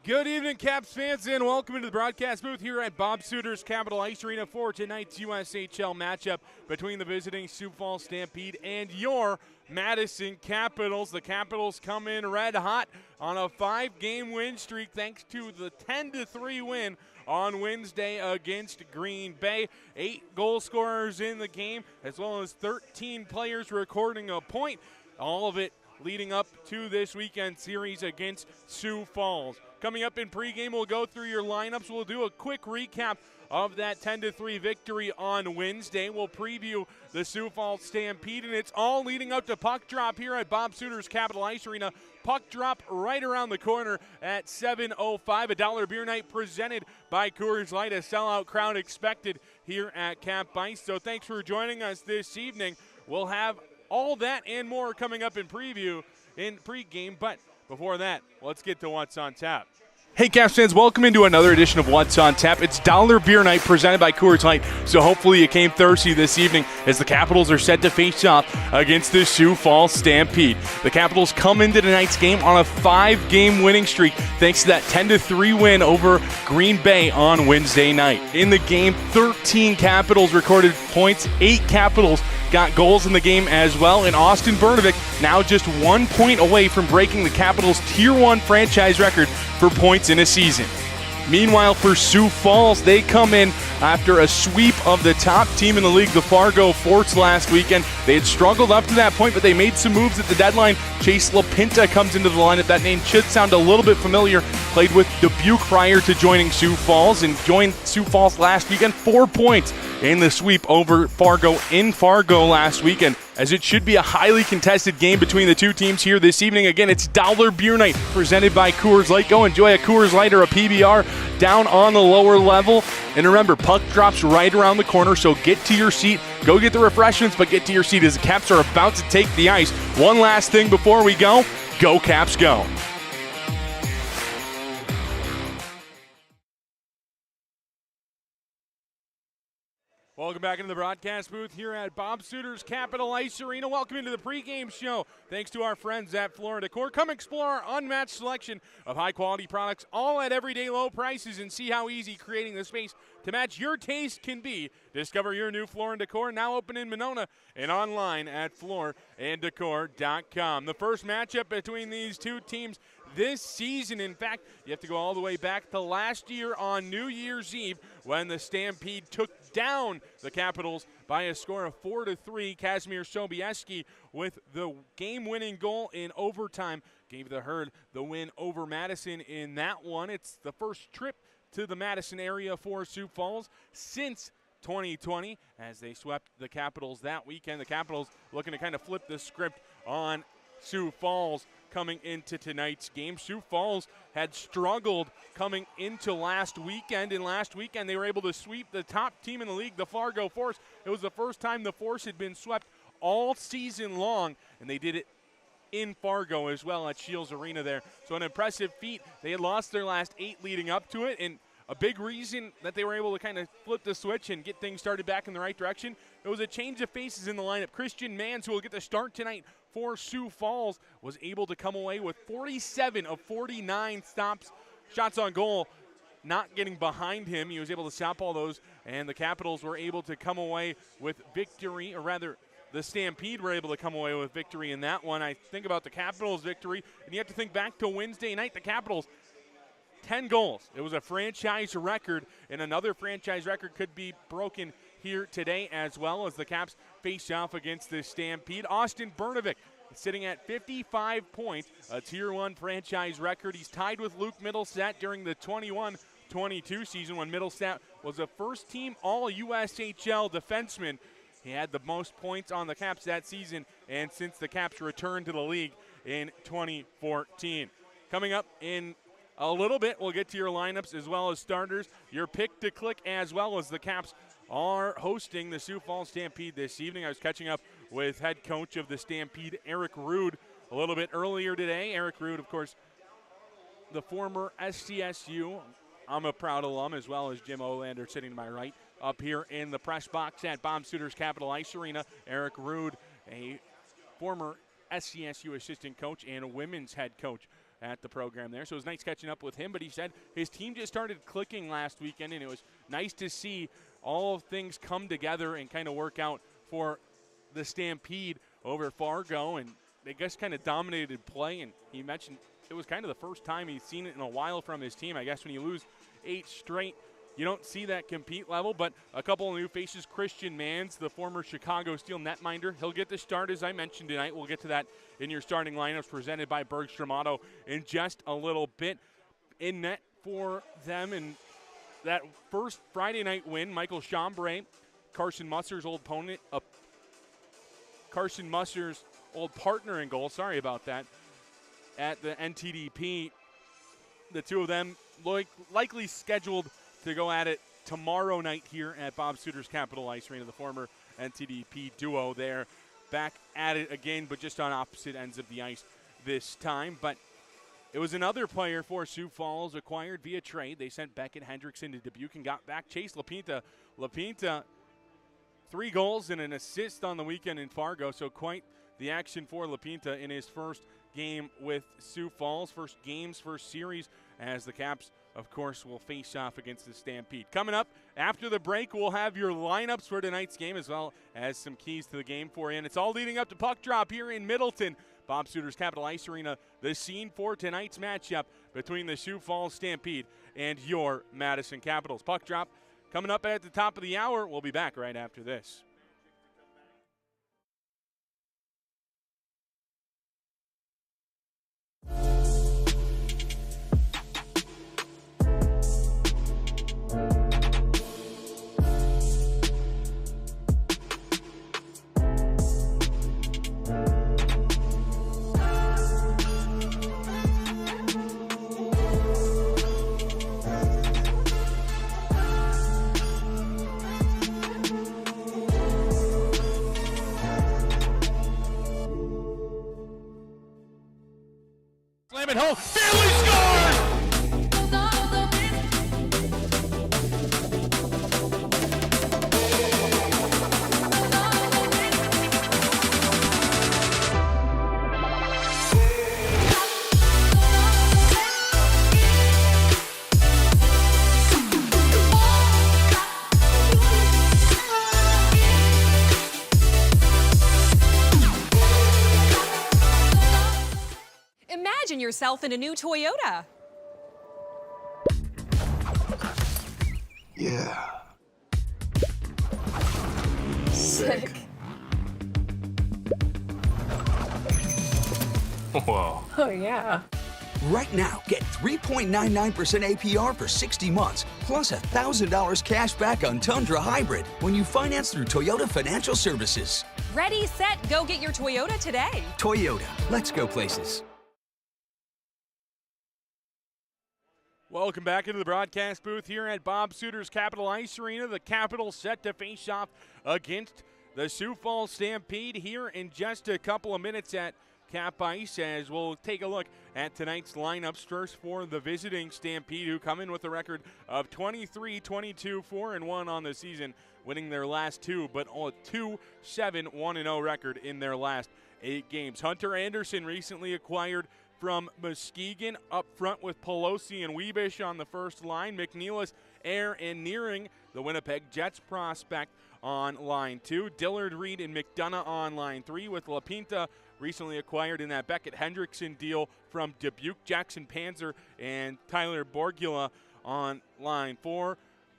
Good evening, Caps fans, and welcome into the broadcast booth here at Bob Suiter's Capital Ice Arena for tonight's USHL matchup between the visiting Sioux Falls Stampede and your Madison Capitals. The Capitals come in red hot on a 5-game win streak thanks to the 10-3 win on Wednesday against Green Bay. 8 goal scorers in the game, as well as 13 players recording a point. All of it leading up to this weekend series against Sioux Falls. Coming up in pregame, we'll go through your lineups. We'll do a quick recap of that 10-3 victory on Wednesday. We'll preview the Sioux Falls Stampede, and it's all leading up to puck drop here at Bob Suiter's Capital Ice Arena. Puck drop right around the corner at 7:05. A dollar beer night presented by Coors Light. A sellout crowd expected here at Cap Ice. So thanks for joining us this evening. We'll have all that and more coming up in pregame, but before that, let's get to what's on tap. Hey Caps fans, welcome into another edition of What's on Tap. It's Dollar Beer Night presented by Coors Light, so hopefully you came thirsty this evening as the Capitals are set to face off against the Sioux Falls Stampede. The Capitals come into tonight's game on a 5-game winning streak thanks to that 10-3 win over Green Bay on Wednesday night. In the game, 13 Capitals recorded points, 8 Capitals got goals in the game as well, and Austin Bernovic now just 1 point away from breaking the Capitals' Tier 1 franchise record for points in a season. Meanwhile, for Sioux Falls, they come in after a sweep of the top team in the league, the Fargo Forts, last weekend. They had struggled up to that point, but they made some moves at the deadline. Chase LaPinta comes into the lineup. That name should sound a little bit familiar. Played with Dubuque prior to joining Sioux Falls and joined Sioux Falls last weekend. 4 points in the sweep over Fargo in Fargo last weekend, as it should be a highly contested game between the two teams here this evening. Again, it's Dollar Beer Night presented by Coors Light. Go enjoy a Coors Light or a PBR down on the lower level. And remember, puck drops right around the corner, so get to your seat. Go get the refreshments, but get to your seat as the Caps are about to take the ice. One last thing before we go. Go Caps, go. Welcome back into the broadcast booth here at Bob Suiter's Capital Ice Arena. Welcome into the pregame show. Thanks to our friends at Floor & Decor. Come explore our unmatched selection of high-quality products, all at everyday low prices, and see how easy creating the space to match your taste can be. Discover your new Floor & Decor, now open in Monona and online at flooranddecor.com. The first matchup between these two teams this season, in fact, you have to go all the way back to last year on New Year's Eve when the Stampede took down the Capitals by a score of 4-3. Kazimierz Sobieski with the game-winning goal in overtime gave the Herd the win over Madison in that one. It's the first trip to the Madison area for Sioux Falls since 2020 as they swept the Capitals that weekend. The Capitals looking to kind of flip the script on Sioux Falls coming into tonight's game. Sioux Falls had struggled coming into last weekend, and last weekend they were able to sweep the top team in the league, the Fargo Force. It was the first time the Force had been swept all season long, and they did it in Fargo as well at Shields Arena there. So an impressive feat. They had lost their last 8 leading up to it, and a big reason that they were able to kind of flip the switch and get things started back in the right direction, it was a change of faces in the lineup. Christian Mans, who will get the start tonight for Sioux Falls, was able to come away with 47 of 49 shots on goal, not getting behind him. He was able to stop all those, and the Capitals were able to come away with victory, or rather, the Stampede were able to come away with victory in that one. I think about the Capitals' victory, and you have to think back to Wednesday night. The Capitals, 10 goals. It was a franchise record, and another franchise record could be broken here today as well as the Caps face off against the Stampede. Austin Bernovic sitting at 55 points, a Tier 1 franchise record. He's tied with Luke Middlestat during the 21-22 season when Middlestat was a first-team All-USHL defenseman. He had the most points on the Caps that season and since the Caps returned to the league in 2014. Coming up in a little bit, we'll get to your lineups as well as starters, your pick to click, as well as the Caps are hosting the Sioux Falls Stampede this evening. I was catching up with head coach of the Stampede, Eric Rude, a little bit earlier today. Eric Rude, of course, the former SCSU. I'm a proud alum, as well as Jim Olander sitting to my right up here in the press box at Bob Suiter's Capital Ice Arena. Eric Rude, a former SCSU assistant coach and a women's head coach at the program there. So it was nice catching up with him, but he said his team just started clicking last weekend, and it was nice to see all of things come together and kind of work out for the Stampede over Fargo, and they just kind of dominated play. And he mentioned it was kind of the first time he's seen it in a while from his team. I guess when you lose 8 straight, you don't see that compete level, but a couple of new faces. Christian Mans, the former Chicago Steele netminder, he'll get the start, as I mentioned tonight. We'll get to that in your starting lineups presented by Bergstrom Auto in just a little bit. In net for them in that first Friday night win, Michael Chambray, Carson Musser's old opponent, Carson Musser's old partner in goal, sorry about that, at the NTDP. The two of them likely scheduled to go at it tomorrow night here at Bob Suiter's Capitol Ice Arena. The former NTDP duo there back at it again, but just on opposite ends of the ice this time. But it was another player for Sioux Falls acquired via trade. They sent Beckett Hendrickson to Dubuque and got back Chase LaPinta. LaPinta, 3 goals and an assist on the weekend in Fargo, so quite the action for LaPinta in his first game with Sioux Falls, first series, as the Caps, of course, will face off against the Stampede. Coming up after the break, we'll have your lineups for tonight's game as well as some keys to the game for you. And it's all leading up to puck drop here in Middleton. Bob Suiter's Capitol Ice Arena, the scene for tonight's matchup between the Sioux Falls Stampede and your Madison Capitals. Puck drop coming up at the top of the hour. We'll be back right after this. Slam it home. Steele scores! Imagine yourself in a new Toyota. Yeah. Sick. Whoa. Oh, yeah. Right now, get 3.99% APR for 60 months, plus $1,000 cash back on Tundra Hybrid when you finance through Toyota Financial Services. Ready, set, go get your Toyota today. Toyota, let's go places. Welcome back into the broadcast booth here at Bob Suiter's Capitol Ice Arena. The Capitals set to face off against the Sioux Falls Stampede here in just a couple of minutes at Cap Ice, as we'll take a look at tonight's lineups. First for the visiting Stampede, who come in with a record of 23-22, 4-1 on the season, winning their last 2, but a 2-7, 1-0 record in their last 8 games. Hunter Anderson recently acquired from Muskegon, up front with Pelosi and Weebish on the first line. McNeilis, Air, and Nearing, the Winnipeg Jets prospect, on line 2. Dillard, Reed, and McDonough on line 3, with LaPinta recently acquired in that Beckett Hendrickson deal from Dubuque. Jackson Panzer and Tyler Borgula on line 4.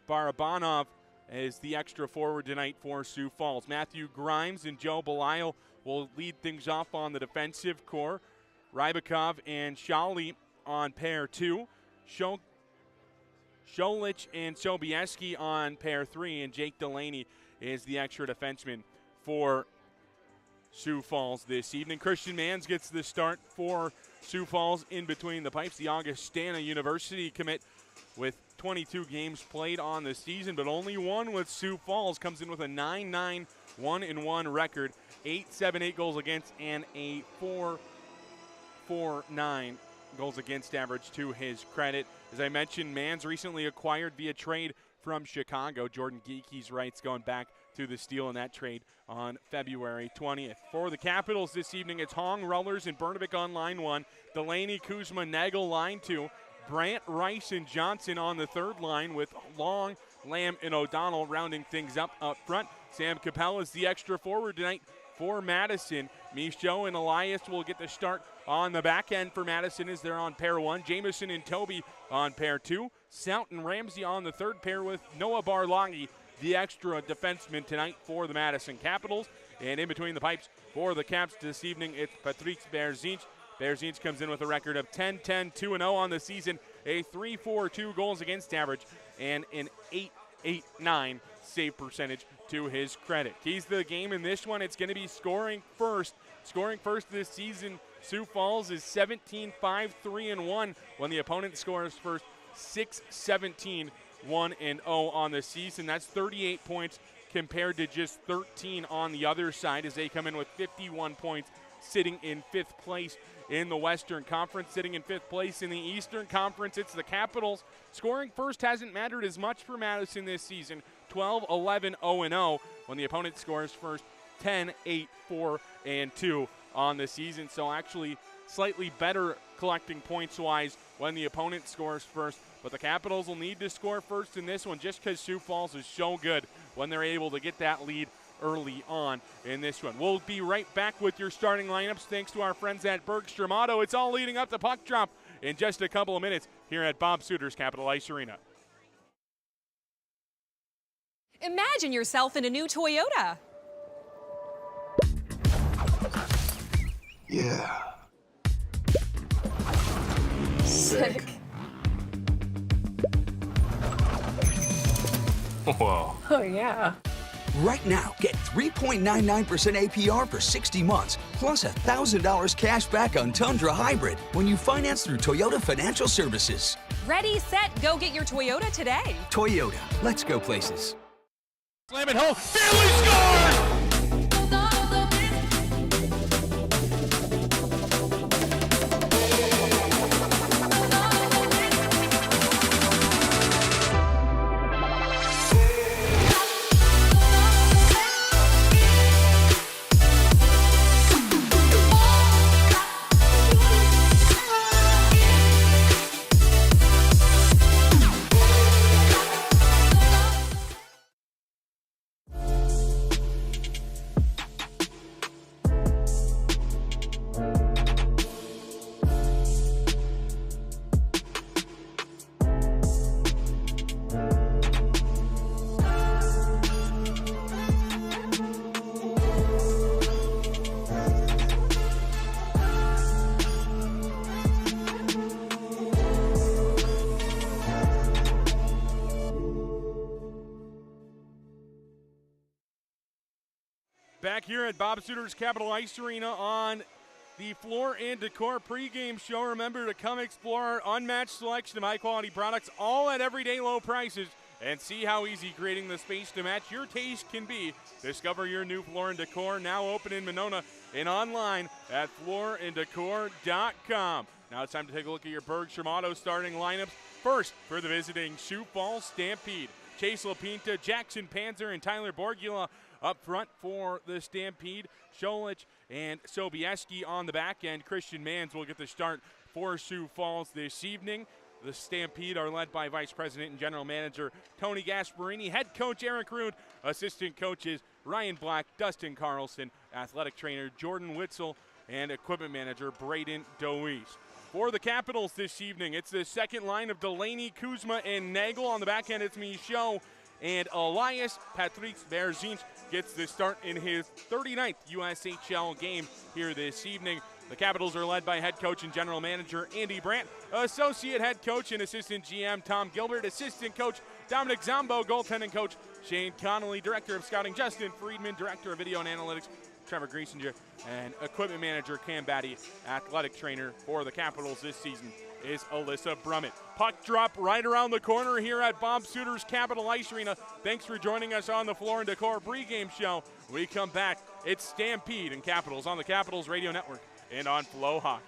Barabanov is the extra forward tonight for Sioux Falls. Matthew Grimes and Joe Belisle will lead things off on the defensive core. Rybakov and Shawley on pair 2. Sholich and Sobieski on pair 3. And Jake Delaney is the extra defenseman for Sioux Falls this evening. Christian Mans gets the start for Sioux Falls in between the pipes. The Augustana University commit with 22 games played on the season, but only one with Sioux Falls. Comes in with a 9-9, 1-1 record, 8.78 goals against, and a 4.49 goals against average to his credit. As I mentioned, Mans recently acquired via trade from Chicago. Jordan Geeke's rights going back to the Steele in that trade on February 20th. For the Capitals this evening, it's Hong, Rullers, and Bernovic on line 1. Delaney, Kuzma, Nagel line 2. Brandt, Rice, and Johnson on the third line with Long, Lamb, and O'Donnell rounding things up front. Sam Capella is the extra forward tonight for Madison. Michaud and Elias will get the start on the back end for Madison as they're on pair 1. Jamison and Toby on pair 2. Sout and Ramsey on the third pair with Noah Barlagi, the extra defenseman tonight for the Madison Capitals. And in between the pipes for the Caps this evening, it's Patrice Berzinch. Berzinch comes in with a record of 10-10-2-0 on the season, a 3.42 goals against average, and an 8.89 save percentage to his credit. Keys to the game in this one, it's going to be scoring first. Scoring first this season, Sioux Falls is 17-5-3-1 when the opponent scores first, 6-17-1-0 on the season. That's 38 points compared to just 13 on the other side as they come in with 51 points, sitting in 5th place in the Western Conference. Sitting in 5th place in the Eastern Conference, it's the Capitals. Scoring first hasn't mattered as much for Madison this season, 12-11-0-0 when the opponent scores first, 10-8-4-2 on the season. So actually slightly better collecting points-wise when the opponent scores first. But the Capitals will need to score first in this one just because Sioux Falls is so good when they're able to get that lead early on in this one. We'll be right back with your starting lineups thanks to our friends at Bergstrom Auto. It's all leading up to puck drop in just a couple of minutes here at Bob Suter's Capital Ice Arena. Imagine yourself in a new Toyota. Yeah. Sick. Whoa. Oh, yeah. Right now, get 3.99% APR for 60 months, plus $1,000 cash back on Tundra Hybrid when you finance through Toyota Financial Services. Ready, set, go get your Toyota today. Toyota, let's go places. Slam it home. Steele scores! Back here at Bob Suter's Capital Ice Arena on the Floor and Decor pregame show. Remember to come explore our unmatched selection of high-quality products, all at everyday low prices, and see how easy creating the space to match your taste can be. Discover your new Floor and Decor, now open in Monona and online at flooranddecor.com. Now it's time to take a look at your Bergstrom Auto starting lineups. First, for the visiting Sioux Falls Stampede, Chase LaPinta, Jackson Panzer, and Tyler Borgula up front for the Stampede. Scholich and Sobieski on the back end. Christian Mans will get the start for Sioux Falls this evening. The Stampede are led by Vice President and General Manager Tony Gasparini, Head Coach Eric Rood, Assistant Coaches Ryan Black, Dustin Carlson, Athletic Trainer Jordan Witzel, and Equipment Manager Braden Doise. For the Capitals this evening, it's the second line of Delaney, Kuzma, and Nagel. On the back end, it's Michaud and Elias. Patrice Berzinch gets the start in his 39th USHL game here this evening. The Capitals are led by head coach and general manager Andy Brandt, associate head coach and assistant GM Tom Gilbert, assistant coach Dominic Zombo, goaltending coach Shane Connolly, director of scouting Justin Friedman, director of video and analytics Trevor Griesinger, and equipment manager Cam Batty. Athletic trainer for the Capitals this season is Alyssa Brummett. Puck drop right around the corner here at Bob Suter's Capital Ice Arena. Thanks for joining us on the Floor and Decor pregame show. When we come back, it's Stampede and Capitals on the Capitals Radio Network and on Flow Hockey.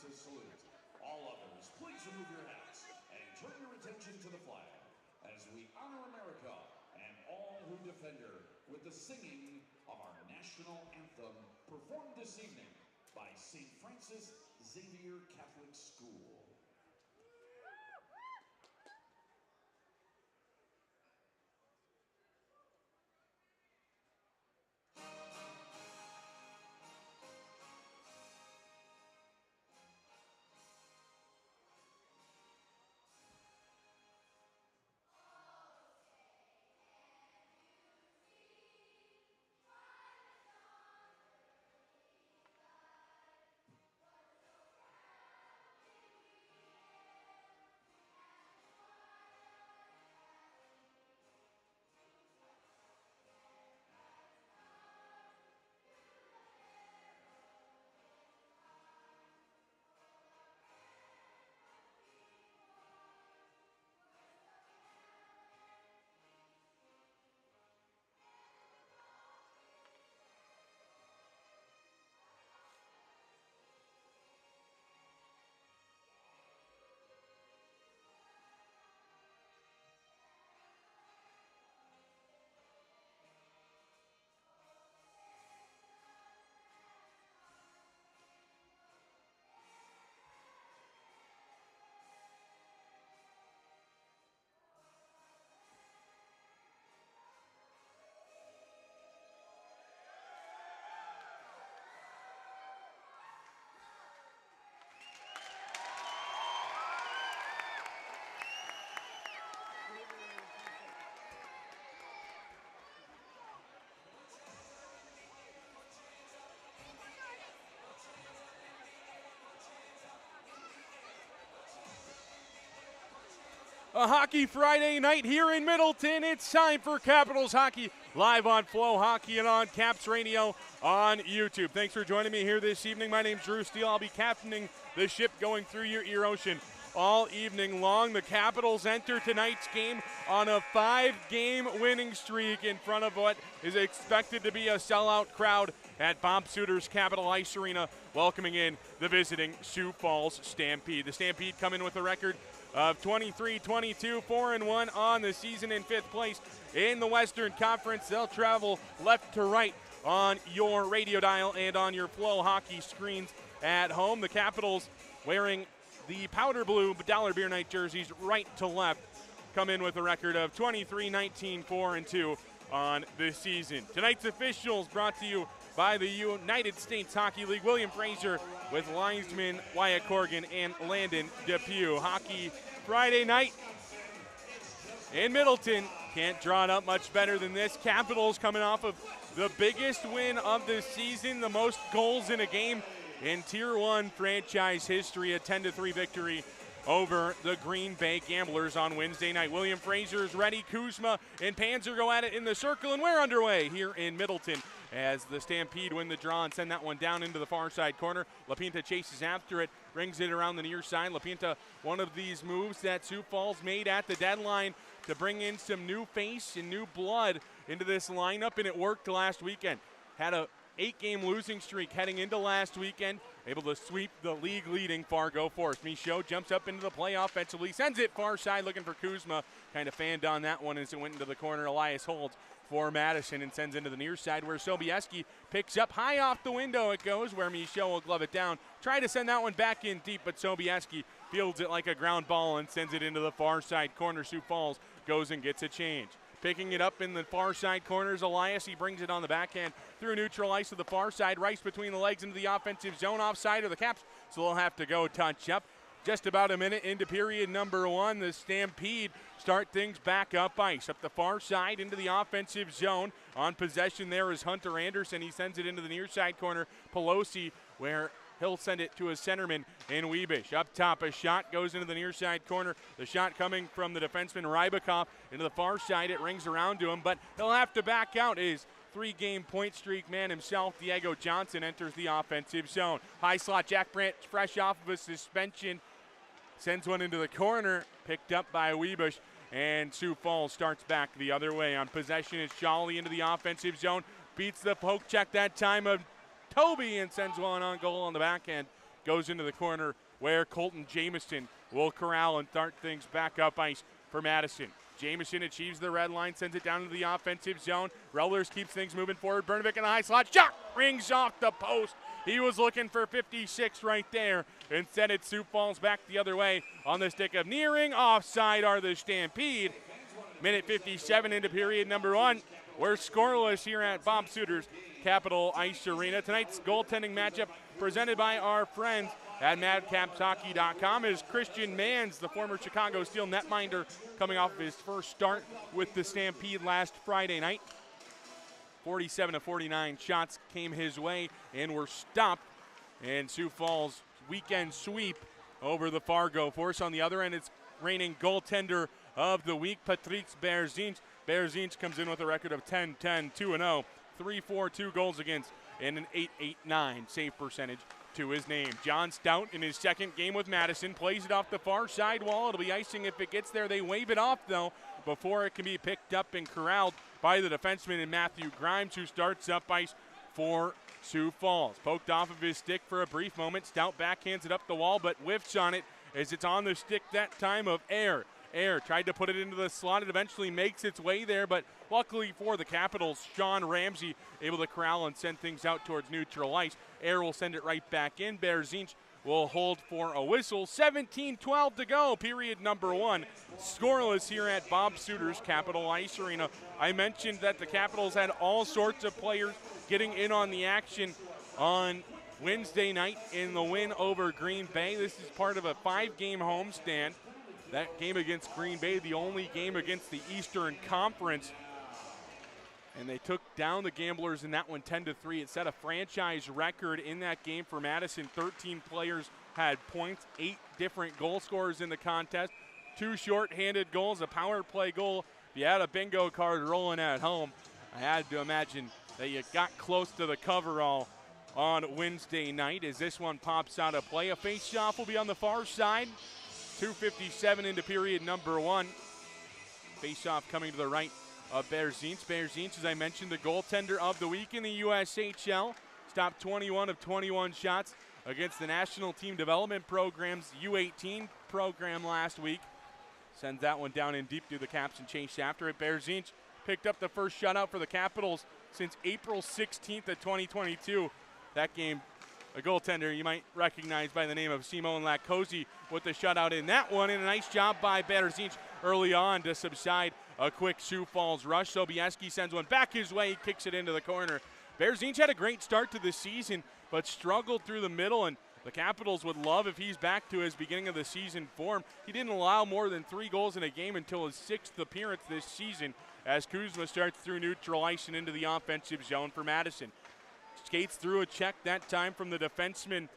to salute. All others, please remove your hats and turn your attention to the flag as we honor America and all who defend her with the singing of our national anthem performed this evening by St. Francis Xavier Catholic School. A Hockey Friday night here in Middleton. It's time for Capitals Hockey, live on Flow Hockey and on Caps Radio on YouTube. Thanks for joining me here this evening. My name's Drew Steele. I'll be captaining the ship going through your ear ocean all evening long. The Capitals enter tonight's game on a 5-game winning streak in front of what is expected to be a sellout crowd at Bob Suter's Capital Ice Arena, welcoming in the visiting Sioux Falls Stampede. The Stampede come in with a record of 23-22, 4-1 on the season, in 5th place in the Western Conference. They'll travel left to right on your radio dial and on your Flow Hockey screens at home. The Capitals, wearing the powder blue Dollar Beer Night jerseys right to left, come in with a record of 23-19, 4-2 on the season. Tonight's officials brought to you by the United States Hockey League. William Fraser with linesman Wyatt Corrigan and Landon Depew. Hockey Friday night in Middleton. Can't draw it up much better than this. Capitals coming off of the biggest win of the season, the most goals in a game in Tier 1 franchise history, a 10-3 victory over the Green Bay Gamblers on Wednesday night. William Fraser is ready. Kuzma and Panzer go at it in the circle, and we're underway here in Middleton as the Stampede win the draw and send that one down into the far side corner. LaPinta chases after it, brings it around the near side. LaPinta, one of these moves that Sioux Falls made at the deadline to bring in some new face and new blood into this lineup, and it worked last weekend. Had a 8-game losing streak heading into last weekend, able to sweep the league-leading Fargo Force. Michaud jumps up into the play offensively, sends it far side looking for Kuzma. Kind of fanned on that one as it went into the corner. Elias holds for Madison and sends into the near side where Sobieski picks up high off the window. It goes where Michaud will glove it down. Try to send that one back in deep, but Sobieski fields it like a ground ball and sends it into the far side corner. Sioux Falls goes and gets a change. Picking it up in the far side corners, Elias. He brings it on the backhand through neutral ice to the far side. Rice between the legs into the offensive zone offside of the Caps, so they'll have to go touch up. Just about a minute into period number 1, the Stampede start things back up ice. Up the far side into the offensive zone. On possession there is Hunter Anderson. He sends it into the near side corner. Pelosi, where he'll send it to his centerman in Weebish. Up top, a shot goes into the near side corner. The shot coming from the defenseman Rybakov into the far side. It rings around to him, but he'll have to back out. His 3-game point streak man himself, Diego Johnson, enters the offensive zone. High slot, Jack Brandt, fresh off of a suspension, sends one into the corner, picked up by Weebish, and Sioux Falls starts back the other way. On possession, it's Shawley into the offensive zone, beats the poke check that time of Toby and sends one on goal on the backhand goes into the corner where Colton Jamieson will corral and start things back up ice for Madison. Jamieson achieves the red line, sends it down to the offensive zone. Rellers keeps things moving forward. Bernovic in the high slot. Shot rings off the post. He was looking for 56 right there. Instead, it Sioux Falls back the other way on the stick of nearing. Offside are the Stampede. Minute 57 into period number 1. We're scoreless here at Bob Suter's Capital Ice Arena. Tonight's goaltending matchup presented by our friends at MadCapsHockey.com is Christian Manns, the former Chicago Steel netminder, coming off of his first start with the Stampede last Friday night. 47 of 49 shots came his way and were stopped. And Sioux Falls weekend sweep over the Fargo Force. On the other end, it's reigning goaltender of the week, Patrice Berzinch. Berzinch comes in with a record of 10-10, 2-0, 3-4-2 goals against, and an .889 save percentage to his name. John Stout in his second game with Madison plays it off the far side wall. It'll be icing if it gets there. They wave it off, though, before it can be picked up and corralled by the defenseman in Matthew Grimes, who starts up ice for Sioux Falls. Poked off of his stick for a brief moment. Stout backhands it up the wall, but whiffs on it as it's on the stick that time of Air. Air tried to put it into the slot. It eventually makes its way there, but luckily for the Capitals, Sean Ramsey able to corral and send things out towards neutral ice. Air will send it right back in. Berzinch will hold for a whistle. 17-12 to go, period number 1. Scoreless here at Bob Suter's Capital Ice Arena. I mentioned that the Capitals had all sorts of players getting in on the action on Wednesday night in the win over Green Bay. This is part of a 5-game homestand. That game against Green Bay, the only game against the Eastern Conference. And they took down the Gamblers in that one 10-3. It set a franchise record in that game for Madison. 13 players had points, 8 different goal scorers in the contest, 2 shorthanded goals, a power play goal. If you had a bingo card rolling at home, I had to imagine that you got close to the coverall on Wednesday night as this one pops out of play. A face-off will be on the far side. 2:57 into period number 1. Face-off coming to the right of Berzinch. Berzinch, as I mentioned, the goaltender of the week in the USHL. Stopped 21 of 21 shots against the National Team Development Program's U18 program last week. Sends that one down in deep to the Caps and chase after it. Berzinch picked up the first shutout for the Capitals since April 16th of 2022. That game, a goaltender you might recognize by the name of Simon Latkozy with the shutout in that one, and a nice job by Berzinch early on to subside a quick Sioux Falls rush. Sobieski sends one back his way, kicks it into the corner. Berzinch had a great start to the season, but struggled through the middle, and the Capitals would love if he's back to his beginning of the season form. He didn't allow more than 3 goals in a game until his 6th appearance this season as Kuzma starts through neutral ice and into the offensive zone for Madison. Skates through a check that time from the defenseman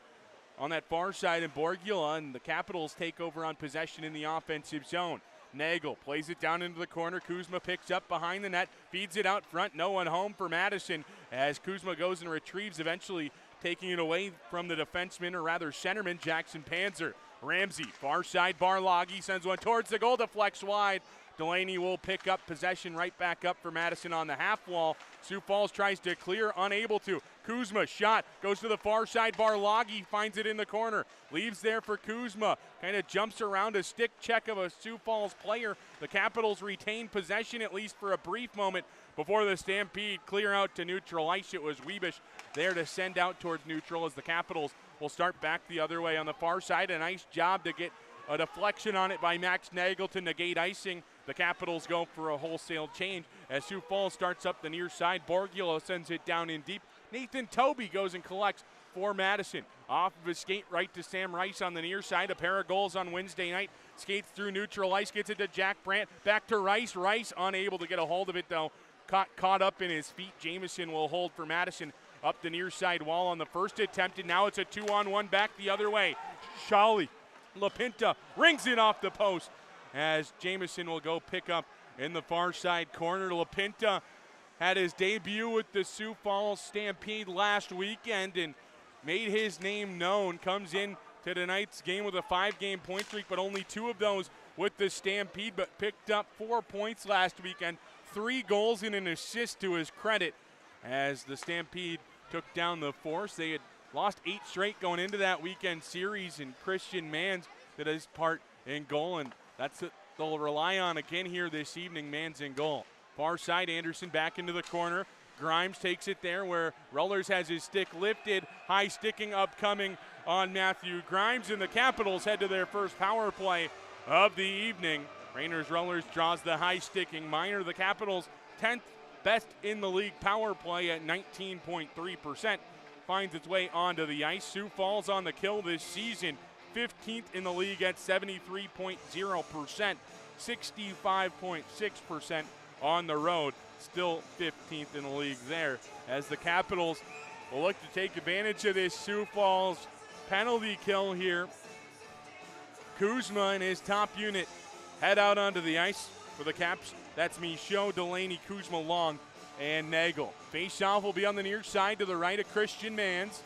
on that far side in Borgula, and the Capitals take over on possession in the offensive zone. Nagel plays it down into the corner. Kuzma picks up behind the net, feeds it out front. No one home for Madison as Kuzma goes and retrieves, eventually taking it away from the defenseman, or rather centerman, Jackson Panzer. Ramsey, far side, Barloggy sends one towards the goal, deflects wide. Delaney will pick up possession right back up for Madison on the half wall. Sioux Falls tries to clear, unable to. Kuzma shot, goes to the far side. Barloggy finds it in the corner. Leaves there for Kuzma. Kind of jumps around a stick check of a Sioux Falls player. The Capitals retain possession at least for a brief moment before the Stampede clear out to neutral ice. It was Wiebisch there to send out towards neutral as the Capitals will start back the other way on the far side. A nice job to get a deflection on it by Max Nagel to negate icing. The Capitals go for a wholesale change as Sioux Falls starts up the near side. Borgula sends it down in deep. Nathan Toby goes and collects for Madison. Off of his skate right to Sam Rice on the near side. A pair of goals on Wednesday night. Skates through neutral ice, gets it to Jack Brandt. Back to Rice. Rice unable to get a hold of it though. Caught up in his feet. Jamieson will hold for Madison up the near side wall on the first attempt, and now it's a 2-on-1 back the other way. Shawley, LaPinta rings it off the post as Jamieson will go pick up in the far side corner. LaPinta had his debut with the Sioux Falls Stampede last weekend and made his name known. Comes in to tonight's game with a 5-game point streak, but only 2 of those with the Stampede, but picked up 4 points last weekend, 3 goals and an assist to his credit as the Stampede took down the Force. They had lost 8 straight going into that weekend series, and Christian Mans did his part in goal, and that's what they'll rely on again here this evening. Mans in goal. Far side, Anderson back into the corner. Grimes takes it there where Rullers has his stick lifted. High sticking upcoming on Matthew Grimes, and the Capitals head to their first power play of the evening. Rainers Rullers draws the high sticking minor. The Capitals 10th best in the league power play at 19.3%. Finds its way onto the ice. Sioux Falls on the kill this season. 15th in the league at 73.0%. 65.6% on the road. Still 15th in the league there, as the Capitals will look to take advantage of this Sioux Falls penalty kill here. Kuzma and his top unit head out onto the ice for the Caps. That's Michaud, Delaney, Kuzma, Long, and Nagel. Face-off will be on the near side to the right of Christian Mans.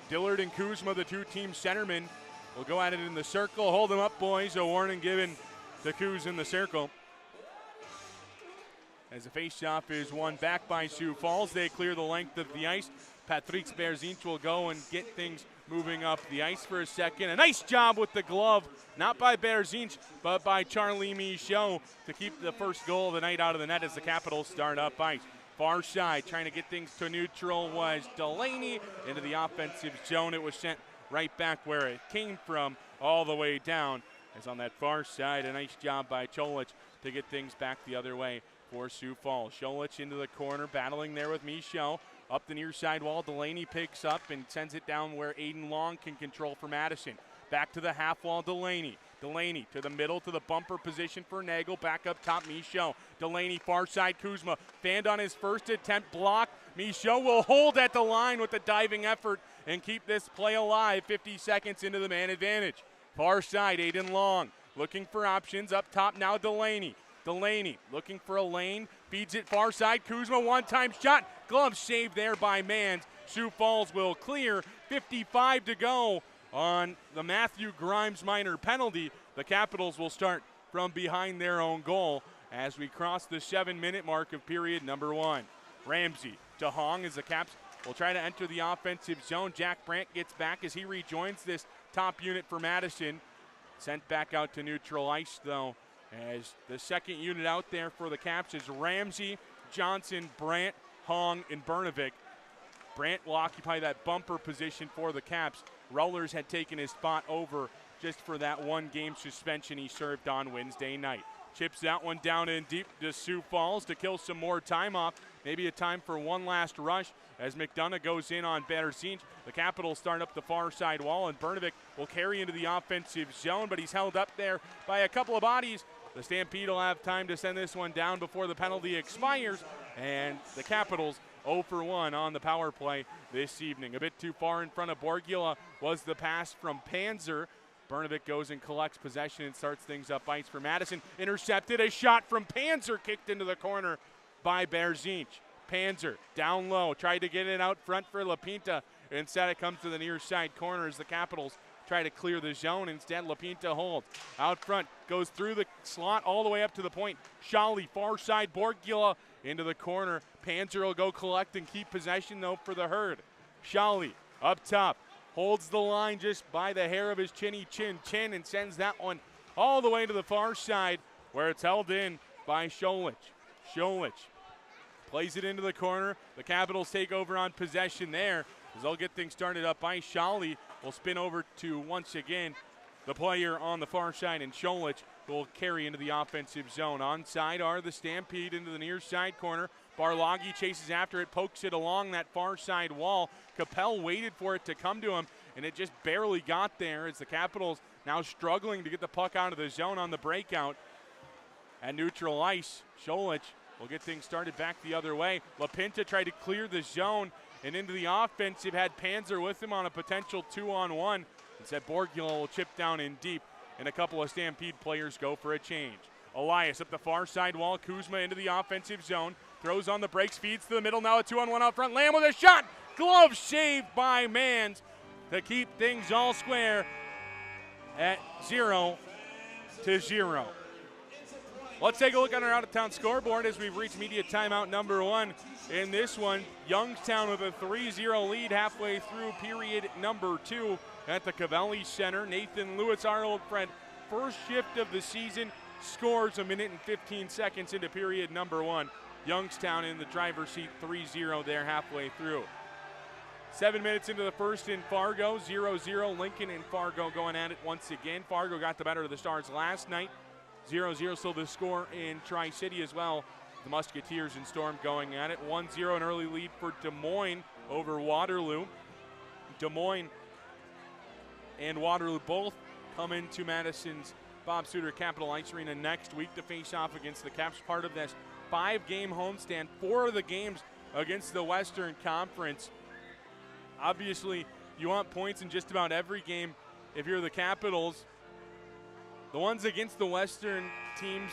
Dillard and Kuzma, the two-team centermen, will go at it in the circle. Hold them up, boys. A warning given to Kuz in the circle. As the face-off is won back by Sioux Falls, they clear the length of the ice. Patrick Berzinch will go and get things moving up the ice for a second. A nice job with the glove, not by Berzinch, but by Charlie Michaud to keep the first goal of the night out of the net as the Capitals start up ice. Far side, trying to get things to neutral was Delaney into the offensive zone. It was sent right back where it came from, all the way down. As on that far side, a nice job by Cholich to get things back the other way for Sioux Falls. Cholich into the corner, battling there with Michaud. Up the near side wall, Delaney picks up and sends it down where Aiden Long can control for Madison. Back to the half wall, Delaney. Delaney to the middle, to the bumper position for Nagel. Back up top, Michaud. Delaney, far side, Kuzma. Fanned on his first attempt, blocked. Michaud will hold at the line with the diving effort and keep this play alive 50 seconds into the man advantage. Far side, Aiden Long looking for options. Up top now, Delaney. Delaney looking for a lane, feeds it far side. Kuzma, one-time shot. Glove saved there by Mans. Sioux Falls will clear. 55 to go on the Matthew Grimes minor penalty. The Capitals will start from behind their own goal as we cross the 7-minute mark of period number 1. Ramsey to Hong as the Caps will try to enter the offensive zone. Jack Brandt gets back as he rejoins this top unit for Madison. Sent back out to neutral ice, though, as the second unit out there for the Caps is Ramsey, Johnson, Brandt, Hong, and Bernovic. Brandt will occupy that bumper position for the Caps. Rullers had taken his spot over just for that one-game suspension he served on Wednesday night. Chips that one down in deep to Sioux Falls to kill some more time off. Maybe a time for one last rush as McDonough goes in on Berzinch. The Capitals start up the far side wall, and Bernovic will carry into the offensive zone, but he's held up there by a couple of bodies. The Stampede will have time to send this one down before the penalty expires, and the Capitals 0 for 1 on the power play this evening. A bit too far in front of Borgula was the pass from Panzer. Bernovic goes and collects possession and starts things up ice for Madison. Intercepted, a shot from Panzer kicked into the corner by Berzinch. Panzer down low, tried to get it out front for LaPinta. Instead, it comes to the near side corner as the Capitals try to clear the zone. Instead, LaPinta holds. Out front, goes through the slot all the way up to the point. Shawley, far side, Borgula into the corner. Panzer will go collect and keep possession, though, for the Herd. Shawley up top, holds the line just by the hair of his chin and sends that one all the way to the far side where it's held in by Cholich. Cholich plays it into the corner. The Capitals take over on possession there as they'll get things started up ice. Shawley will spin over to, once again, the player on the far side, and Cholich will carry into the offensive zone. Onside are the Stampede into the near side corner. Barloggi chases after it, pokes it along that far side wall. Capel waited for it to come to him, and it just barely got there as the Capitals now struggling to get the puck out of the zone on the breakout. At neutral ice, Cholich will get things started back the other way. LaPinta tried to clear the zone and into the offensive, had Panzer with him on a potential 2-on-1. Instead, Borgula will chip down in deep, and a couple of Stampede players go for a change. Elias up the far side wall, Kuzma into the offensive zone, throws on the brakes, feeds to the middle, now a 2-on-1 out front. Lamb with a shot, glove saved by Mans to keep things all square at 0-0. Let's take a look on our out-of-town scoreboard as we've reached media timeout number 1. In this one, Youngstown with a 3-0 lead halfway through period number 2 at the Cavelli Center. Nathan Lewis, our old friend, first shift of the season, scores a minute and 15 seconds into period number 1. Youngstown in the driver's seat, 3-0 there halfway through. 7 minutes into the first in Fargo, 0-0. Lincoln and Fargo going at it once again. Fargo got the better of the Stars last night. 0-0 still the score in Tri-City as well. The Musketeers and Storm going at it. 1-0 an early lead for Des Moines over Waterloo. Des Moines and Waterloo both come into Madison's Bob Suter Capital Ice Arena next week to face off against the Caps. Part of this 5-game homestand, 4 of the games against the Western Conference. Obviously, you want points in just about every game if you're the Capitals. The ones against the Western teams,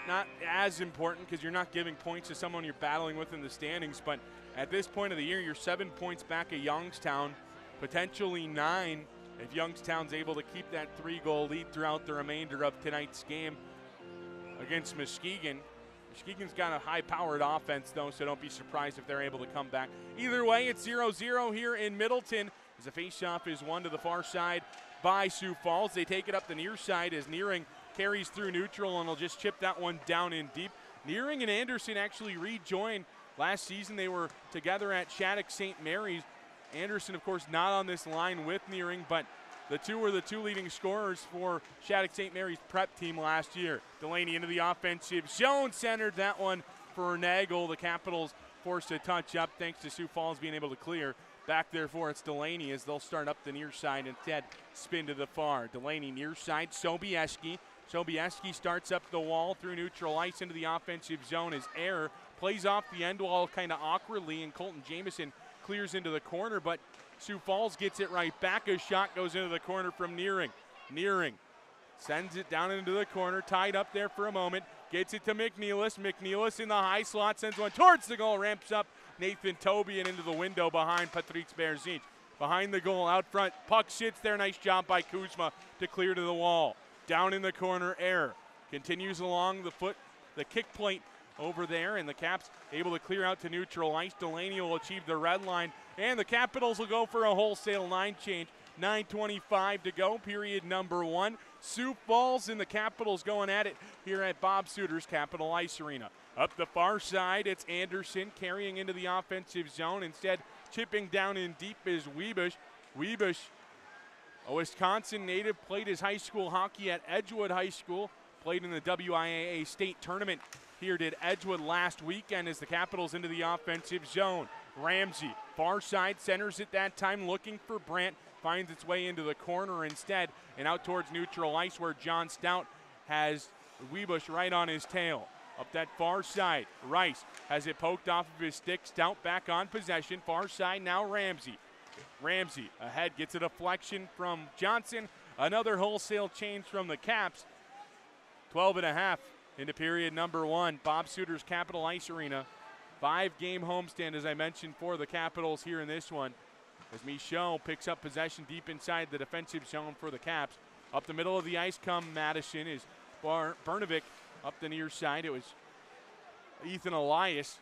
not as important because you're not giving points to someone you're battling with in the standings. But at this point of the year, you're 7 points back of Youngstown, potentially 9 if Youngstown's able to keep that 3-goal lead throughout the remainder of tonight's game against Muskegon. Muskegon's got a high-powered offense, though, so don't be surprised if they're able to come back. Either way, it's 0-0 here in Middleton as the faceoff is won to the far side by Sioux Falls. They take it up the near side as Nearing carries through neutral, and will just chip that one down in deep. Nearing and Anderson actually rejoined. Last season they were together at Shattuck St. Mary's. Anderson, of course, not on this line with Nearing, but the two were the 2 leading scorers for Shattuck St. Mary's prep team last year. Delaney into the offensive zone, centered that one for Nagel. The Capitals forced to touch up thanks to Sioux Falls being able to clear. Back there for it's Delaney as they'll start up the near side, instead spin to the far. Delaney near side, Sobieski. Sobieski starts up the wall through neutral ice into the offensive zone as Air plays off the end wall kind of awkwardly, and Colton Jamieson clears into the corner, but Sioux Falls gets it right back. A shot goes into the corner from Nearing. Nearing sends it down into the corner, tied up there for a moment, gets it to McNeilis. McNeilis in the high slot, sends one towards the goal, ramps up Nathan Toby and into the window behind Patrick Berzinch. Behind the goal, out front, puck sits there, nice job by Kuzma to clear to the wall. Down in the corner, Air continues along the kick plate over there, and the Caps able to clear out to neutral ice. Delaney will achieve the red line, and the Capitals will go for a wholesale line change. 9:25 to go, period number 1. Sioux Falls and the Capitals going at it here at Bob Suter's Capital Ice Arena. Up the far side, it's Anderson carrying into the offensive zone. Instead, chipping down in deep is Wiebusch. Wiebusch, a Wisconsin native, played his high school hockey at Edgewood High School, played in the WIAA state tournament. Here did Edgewood last weekend as the Capitals into the offensive zone. Ramsey, far side, centers it that time, looking for Brandt, finds its way into the corner instead, and out towards neutral ice where John Stout has Wiebusch right on his tail. Up that far side, Rice has it poked off of his stick. Stout back on possession. Far side now Ramsey. Ramsey ahead, gets a deflection from Johnson. Another wholesale change from the Caps. 12.5 into period number 1. Bob Suter's Capital Ice Arena. 5-game homestand, as I mentioned, for the Capitals here in this one. As Michaud picks up possession deep inside the defensive zone for the Caps. Up the middle of the ice come Madison is Bernovic. Up the near side, it was Ethan Elias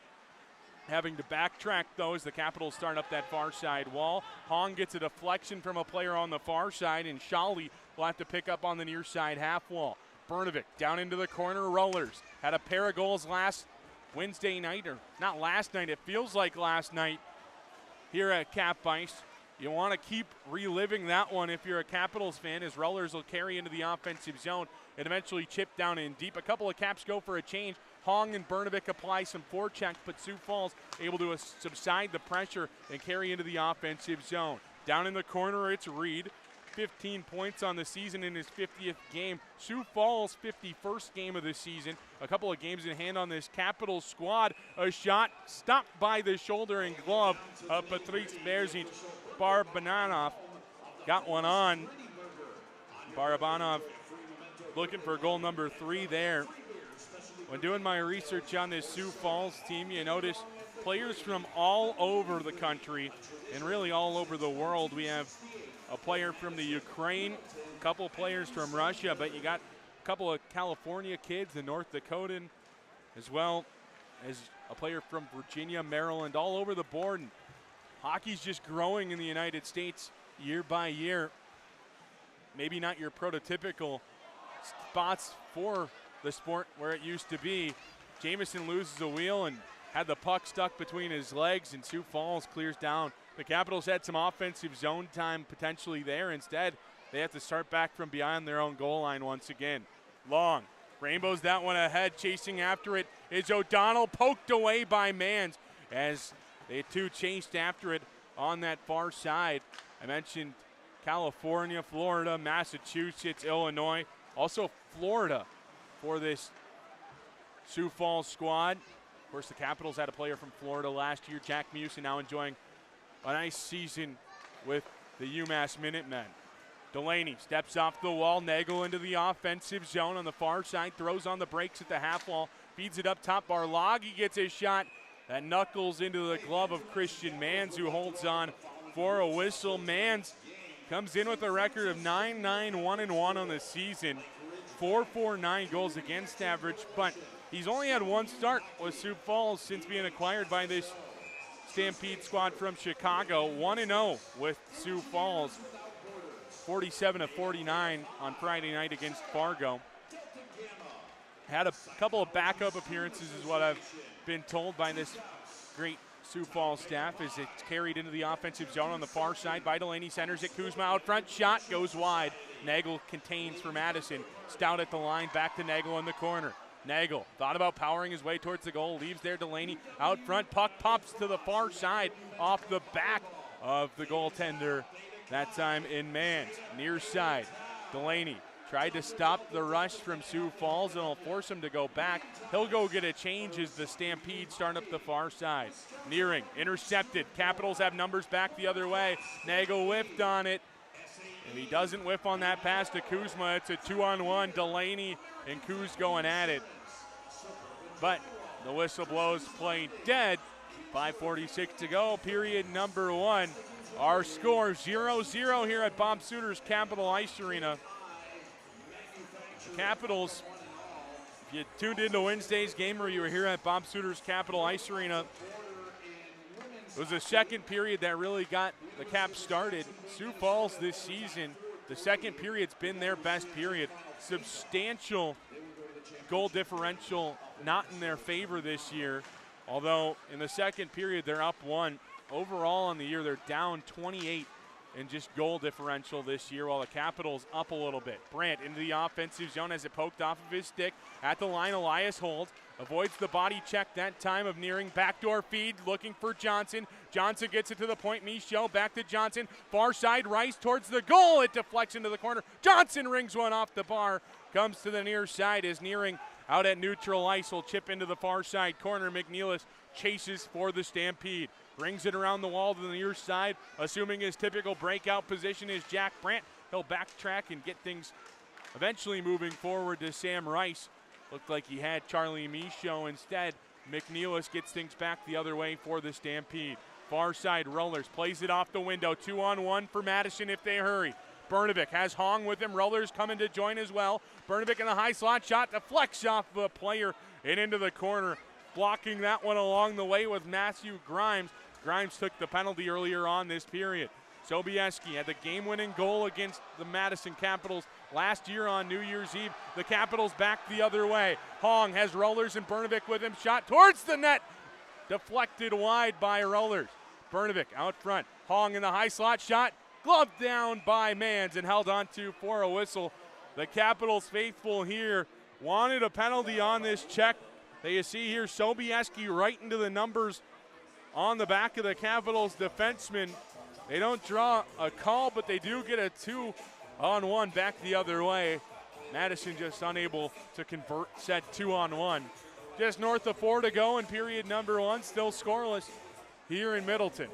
having to backtrack, though, as the Capitals start up that far side wall. Hong gets a deflection from a player on the far side, and Shawley will have to pick up on the near side half wall. Bernovic down into the corner, Rollers. Had a pair of goals last Wednesday night, or not last night, it feels like last night here at Cap Ice. You want to keep reliving that one if you're a Capitals fan, as Rollers will carry into the offensive zone and eventually chip down in deep. A couple of Caps go for a change. Hong and Bernovic apply some forecheck, but Sioux Falls able to subside the pressure and carry into the offensive zone. Down in the corner, it's Reed. 15 points on the season in his 50th game. Sioux Falls' 51st game of the season. A couple of games in hand on this Capitals squad. A shot stopped by the shoulder and glove of Patrice Berzinch. Barabanov got one on. Barabanov looking for goal number 3 there. When doing my research on this Sioux Falls team, you notice players from all over the country and really all over the world. We have a player from the Ukraine, a couple players from Russia, but you got couple of California kids, the North Dakotan, as well as a player from Virginia, Maryland, all over the board. And hockey's just growing in the United States year by year. Maybe not your prototypical spots for the sport where it used to be. Jamison loses a wheel and had the puck stuck between his legs, and Sioux Falls clears down. The Capitals had some offensive zone time potentially there. Instead, they have to start back from behind their own goal line once again. Long rainbows that one ahead. Chasing after it is O'Donnell, poked away by Mans as they two chased after it on that far side. I mentioned California, Florida, Massachusetts, Illinois, also Florida for this Sioux Falls squad. Of course, the Capitals had a player from Florida last year, Jack Musin, now enjoying a nice season with the UMass Minutemen. Delaney steps off the wall, Nagel into the offensive zone on the far side, throws on the brakes at the half wall, feeds it up top. Barloggi gets a shot that knuckles into the glove of Christian Mans, who holds on for a whistle. Mans comes in with a record of 9-9-1-1 on the season, 4.49 goals against average, but he's only had one start with Sioux Falls since being acquired by this Stampede squad from Chicago. 1-0 with Sioux Falls, 47-49 on Friday night against Fargo. Had a couple of backup appearances is what I've been told by this great Sioux Falls staff, as it's carried into the offensive zone on the far side by Delaney. Centers it, Kuzma out front, shot goes wide. Nagel contains for Madison. Stout at the line, back to Nagel in the corner. Nagel thought about powering his way towards the goal, leaves there. Delaney out front, puck pops to the far side off the back of the goaltender, that time in Mans. Near side, Delaney tried to stop the rush from Sioux Falls, and it'll force him to go back. He'll go get a change as the Stampede start up the far side. Nearing, intercepted. Capitals have numbers back the other way. Nagel whiffed on it, and he doesn't whiff on that pass to Kuzma. It's a 2-on-1. Delaney and Kuz going at it. But the whistle blows, play dead. 5:46 to go, period number one. Our score 0-0 here at Bob Suter's Capital Ice Arena. Capitals, if you tuned into Wednesday's game or you were here at Bob Suter's Capital Ice Arena, it was the second period that really got the Caps started. Sioux Falls this season, the second period's been their best period. Substantial goal differential not in their favor this year, although in the second period they're up one. Overall on the year they're down 28 in just goal differential this year, while the Capitals up a little bit. Brandt into the offensive zone as it poked off of his stick. At the line, Elias holds, avoids the body check that time of Nearing. Backdoor feed, looking for Johnson. Johnson gets it to the point. Michaud back to Johnson. Far side, Rice towards the goal. It deflects into the corner. Johnson rings one off the bar. Comes to the near side as Nearing out at neutral ice will chip into the far side corner. McNeilis chases for the Stampede. Brings it around the wall to the near side, assuming his typical breakout position is Jack Brandt. He'll backtrack and get things eventually moving forward to Sam Rice. Looked like he had Charlie Michaud instead. McNeilis gets things back the other way for the Stampede. Far side, Rollers plays it off the window. 2-on-1 for Madison if they hurry. Bernovic has Hong with him. Rollers coming to join as well. Bernovic in the high slot, shot deflects off the player and into the corner. Blocking that one along the way with Matthew Grimes. Grimes took the penalty earlier on this period. Sobieski had the game-winning goal against the Madison Capitals last year on New Year's Eve. The Capitals back the other way. Hong has Rollers and Bernovic with him. Shot towards the net. Deflected wide by Rollers. Bernovic out front. Hong in the high slot shot. Gloved down by Mans and held onto for a whistle. The Capitals faithful here wanted a penalty on this check. That you see here, Sobieski right into the numbers on the back of the Capitals defenseman. They don't draw a call, but they do get a 2-on-1 back the other way. Madison just unable to convert said 2-on-1. Just north of 4 to go in period number one, still scoreless here in Middleton.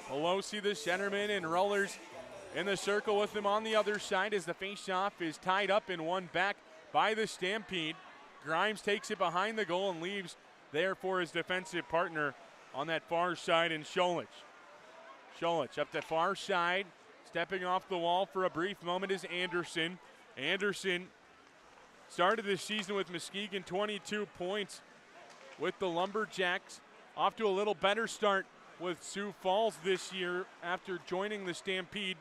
Pelosi, the centerman, and Rollers in the circle with him on the other side as the faceoff is tied up in one back by the Stampede. Grimes takes it behind the goal and leaves there for his defensive partner on that far side in Scholich. Scholich up the far side, stepping off the wall for a brief moment is Anderson. Anderson started this season with Muskegon 22 points with the Lumberjacks. Off to a little better start with Sioux Falls this year after joining the Stampede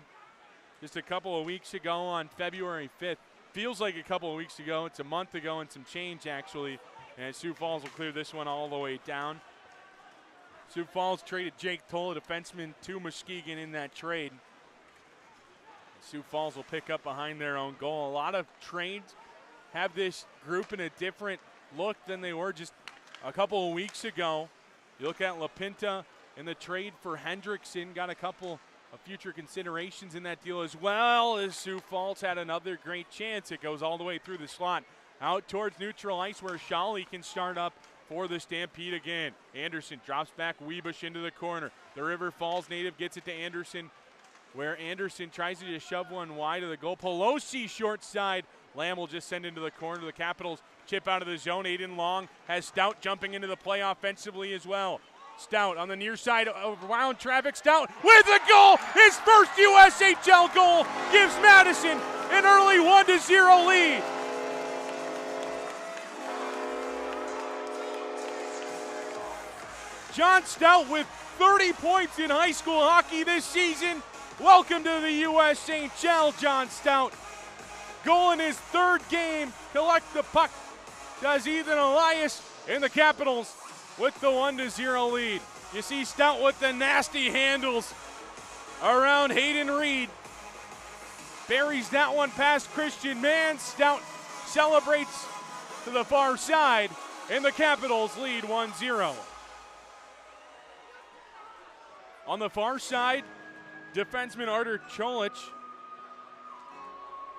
just a couple of weeks ago on February 5th. Feels like a couple of weeks ago. It's a month ago and some change, actually. And Sioux Falls will clear this one all the way down. Sioux Falls traded Jake Toll, a defenseman, to Muskegon in that trade. Sioux Falls will pick up behind their own goal. A lot of trades have this group in a different look than they were just a couple of weeks ago. You look at La Pinta and the trade for Hendrickson, got a couple of future considerations in that deal, as well as Sioux Falls had another great chance. It goes all the way through the slot, out towards neutral ice where Shawley can start up for the Stampede again. Anderson drops back Webush into the corner. The River Falls native gets it to Anderson, where Anderson tries to just shove one wide of the goal. Pelosi short side. Lamb will just send into the corner. The Capitals chip out of the zone. Aiden Long has Stout jumping into the play offensively as well. Stout on the near side of round traffic. Stout with the goal. His first USHL goal gives Madison an early 1-0 lead. John Stout with 30 points in high school hockey this season. Welcome to the USHL, John Stout. Goal in his third game. Collect the puck. Does Ethan Elias and the Capitals with the 1-0 lead. You see Stout with the nasty handles around Hayden Reed. Buries that one past Christian Mann. Stout celebrates to the far side, and the Capitals lead 1-0. On the far side, defenseman Artur Cholich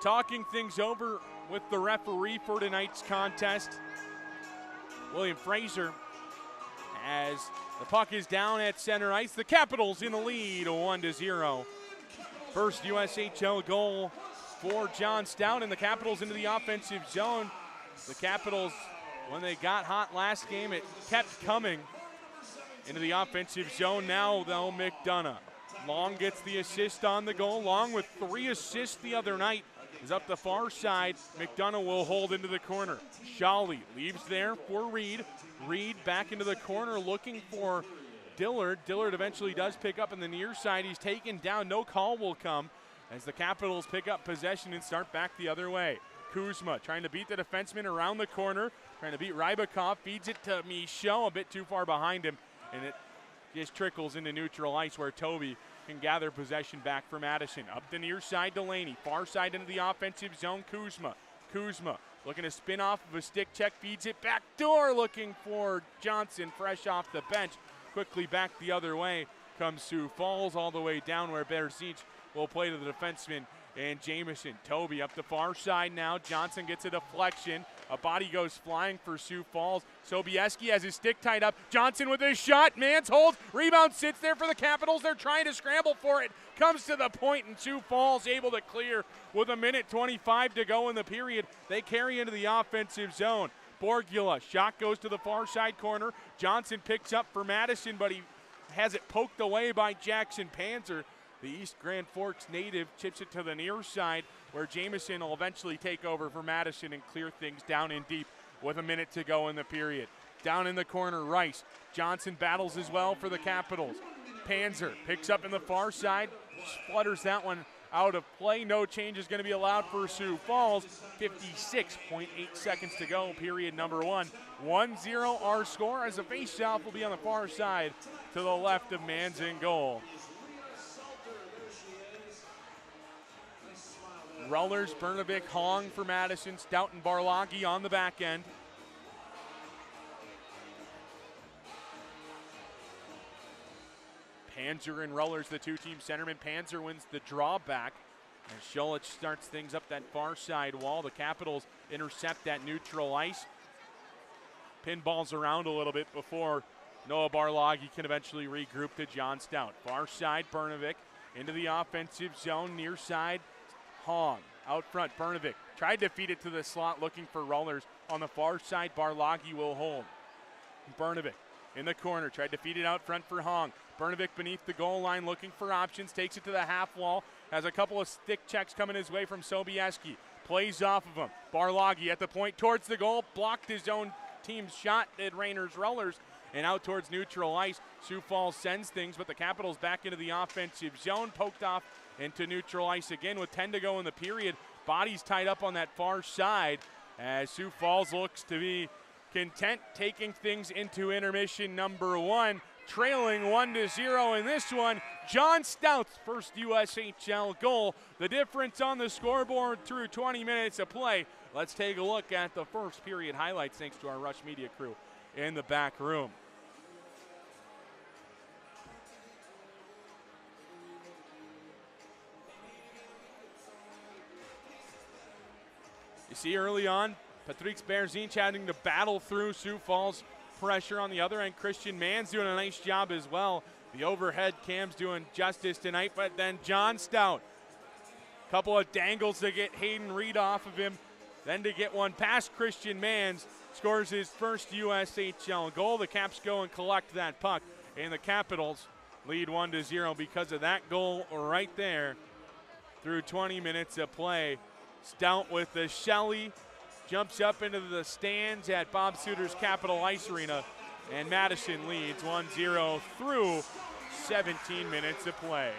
talking things over with the referee for tonight's contest, William Fraser, as the puck is down at center ice. The Capitals in the lead, 1-0. First USHL goal for John Stout, and the Capitals into the offensive zone. The Capitals, when they got hot last game, it kept coming into the offensive zone. Now, though, McDonough. Long gets the assist on the goal. Long with 3 assists the other night is up the far side. McDonough will hold into the corner. Shawley leaves there for Reed. Reed back into the corner looking for Dillard. Dillard eventually does pick up in the near side. He's taken down. No call will come as the Capitals pick up possession and start back the other way. Kuzma trying to beat the defenseman around the corner. Trying to beat Rybakov. Feeds it to Michaud, a bit too far behind him. And it just trickles into neutral ice where Toby can gather possession back for Madison. Up the near side, Delaney. Far side into the offensive zone, Kuzma. Kuzma looking to spin off of a stick check, feeds it back door, looking for Johnson fresh off the bench. Quickly back the other way comes Sioux Falls, all the way down where Berzic will play to the defenseman and Jamison. Toby up the far side now. Johnson gets a deflection. A body goes flying for Sioux Falls. Sobieski has his stick tied up. Johnson with his shot. Mans holds. Rebound sits there for the Capitals. They're trying to scramble for it. Comes to the point, and Sioux Falls able to clear with 1:25 to go in the period. They carry into the offensive zone. Borgula. Shot goes to the far side corner. Johnson picks up for Madison, but he has it poked away by Jackson Panzer. The East Grand Forks native chips it to the near side where Jamison will eventually take over for Madison and clear things down in deep with 1 minute to go in the period. Down in the corner, Rice. Johnson battles as well for the Capitals. Panzer picks up in the far side, splutters that one out of play. No change is going to be allowed for Sioux Falls. 56.8 seconds to go, period number 1. 1-0 our score as a face-off will be on the far side to the left of Mans in goal. Rullers, Bernovic, Hong for Madison, Stout and Barlagi on the back end. Panzer and Rullers, the two-team centerman. Panzer wins the drawback as Scholich starts things up that far side wall. The Capitals intercept that neutral ice. Pinballs around a little bit before Noah Barlagi can eventually regroup to John Stout. Far side, Bernovic into the offensive zone, near side. Hong out front, Bernovic tried to feed it to the slot looking for Rullers. On the far side, Barlagi will hold. Bernovic in the corner, tried to feed it out front for Hong. Bernovic beneath the goal line looking for options, takes it to the half wall, has a couple of stick checks coming his way from Sobieski. plays off of him. Barloghi at the point towards the goal, blocked his own team's shot at Rayners Rollers, and out towards neutral ice. Sioux Falls sends things, but the Capitals back into the offensive zone, poked off into neutral ice again with 10 to go in the period. Bodies tied up on that far side as Sioux Falls looks to be content taking things into intermission number 1, trailing 1-0 in this one. John Stout's first USHL goal, the difference on the scoreboard through 20 minutes of play. Let's take a look at the first period highlights thanks to our Rush Media crew in the back room. You see early on, Patrick Berzinch having to battle through Sioux Falls pressure on the other end. Christian Mann's doing a nice job as well. The overhead cam's doing justice tonight, but then John Stout. Couple of dangles to get Hayden Reed off of him, then to get one past Christian Mann's, scores his first USHL goal. The Caps go and collect that puck, and the Capitals lead 1-0 because of that goal right there through 20 minutes of play. Stout with the Shelley, jumps up into the stands at Bob Suter's Capitol Ice Arena, and Madison leads 1-0 through 17 minutes of play.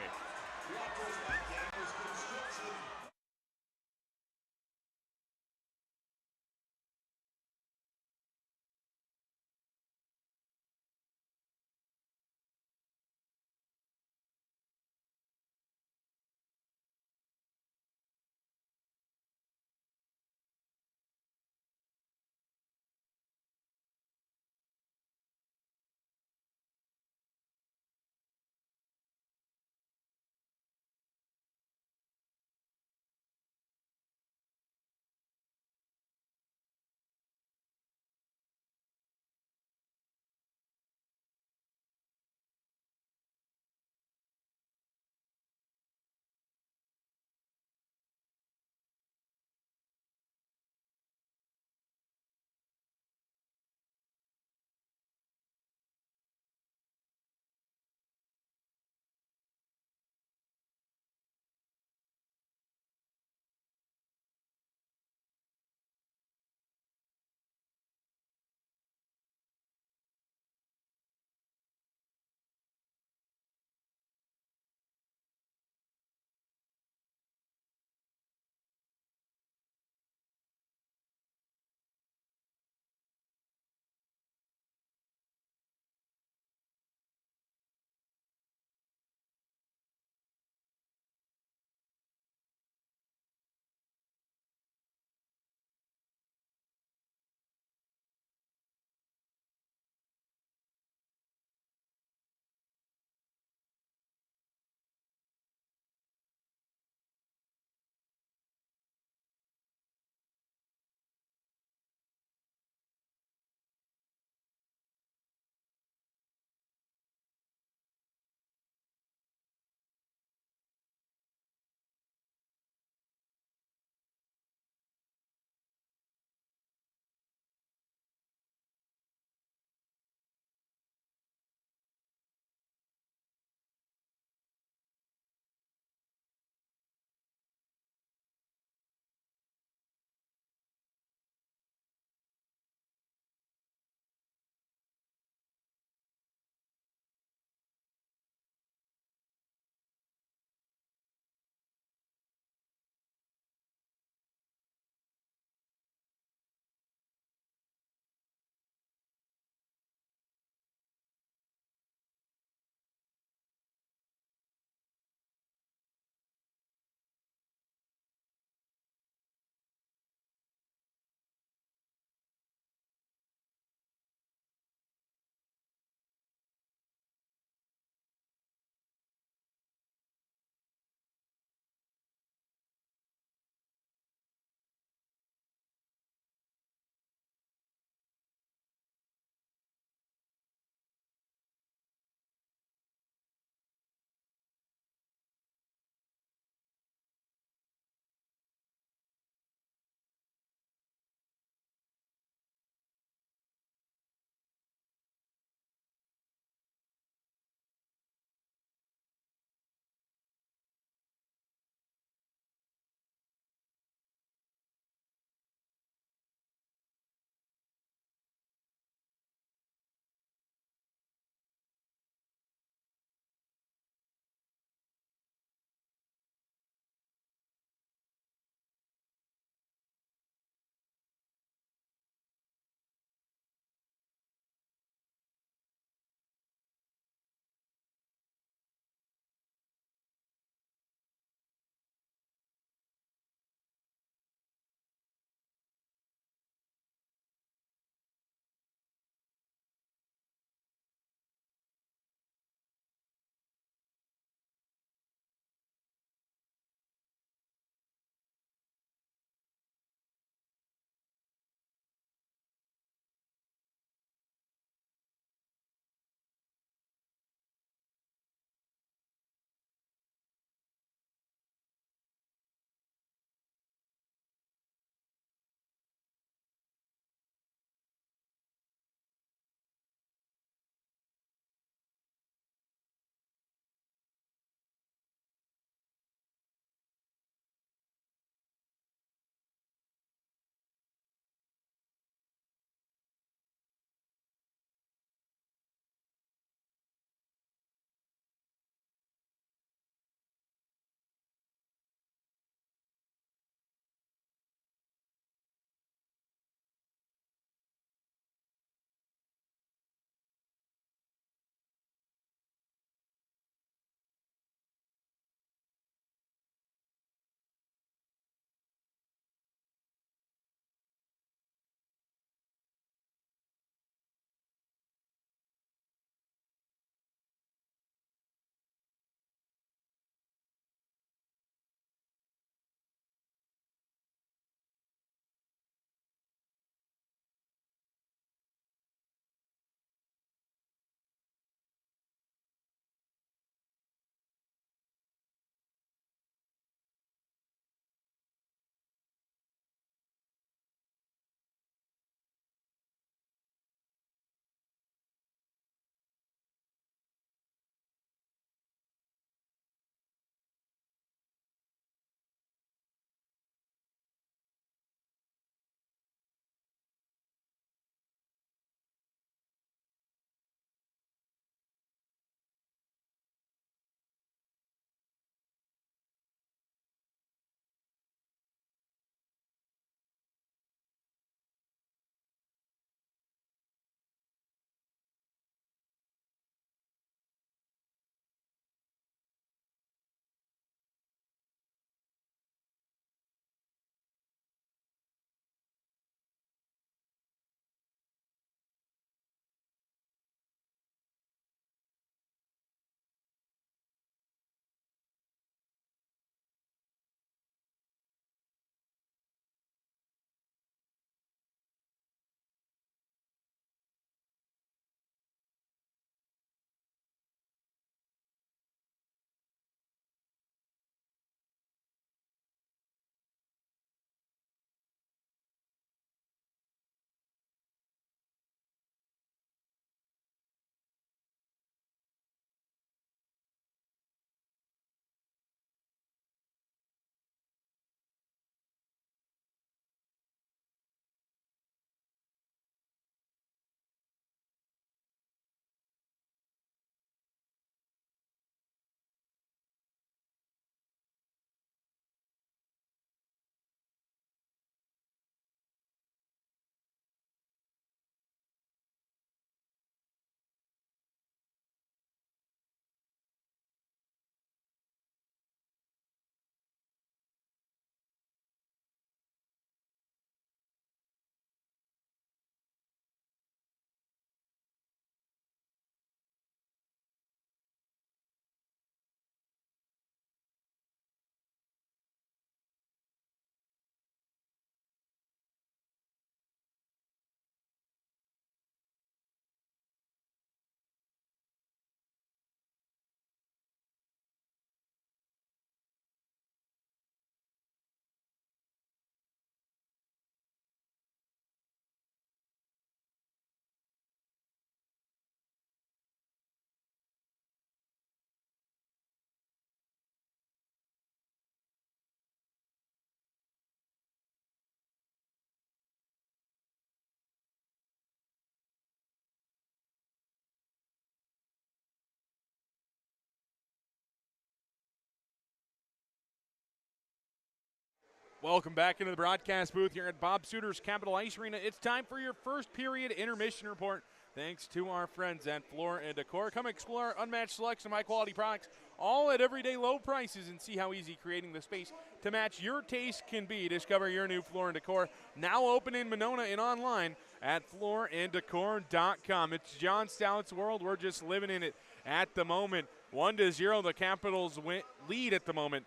Welcome back into the broadcast booth here at Bob Suiter's Capital Ice Arena. It's time for your first period intermission report. Thanks to our friends at Floor & Decor. Come explore our unmatched selection of high-quality products, all at everyday low prices, and see how easy creating the space to match your taste can be. Discover your new Floor & Decor, now open in Monona and online at flooranddecor.com. It's John Stout's world. We're just living in it at the moment. 1-0, the Capitals lead at the moment,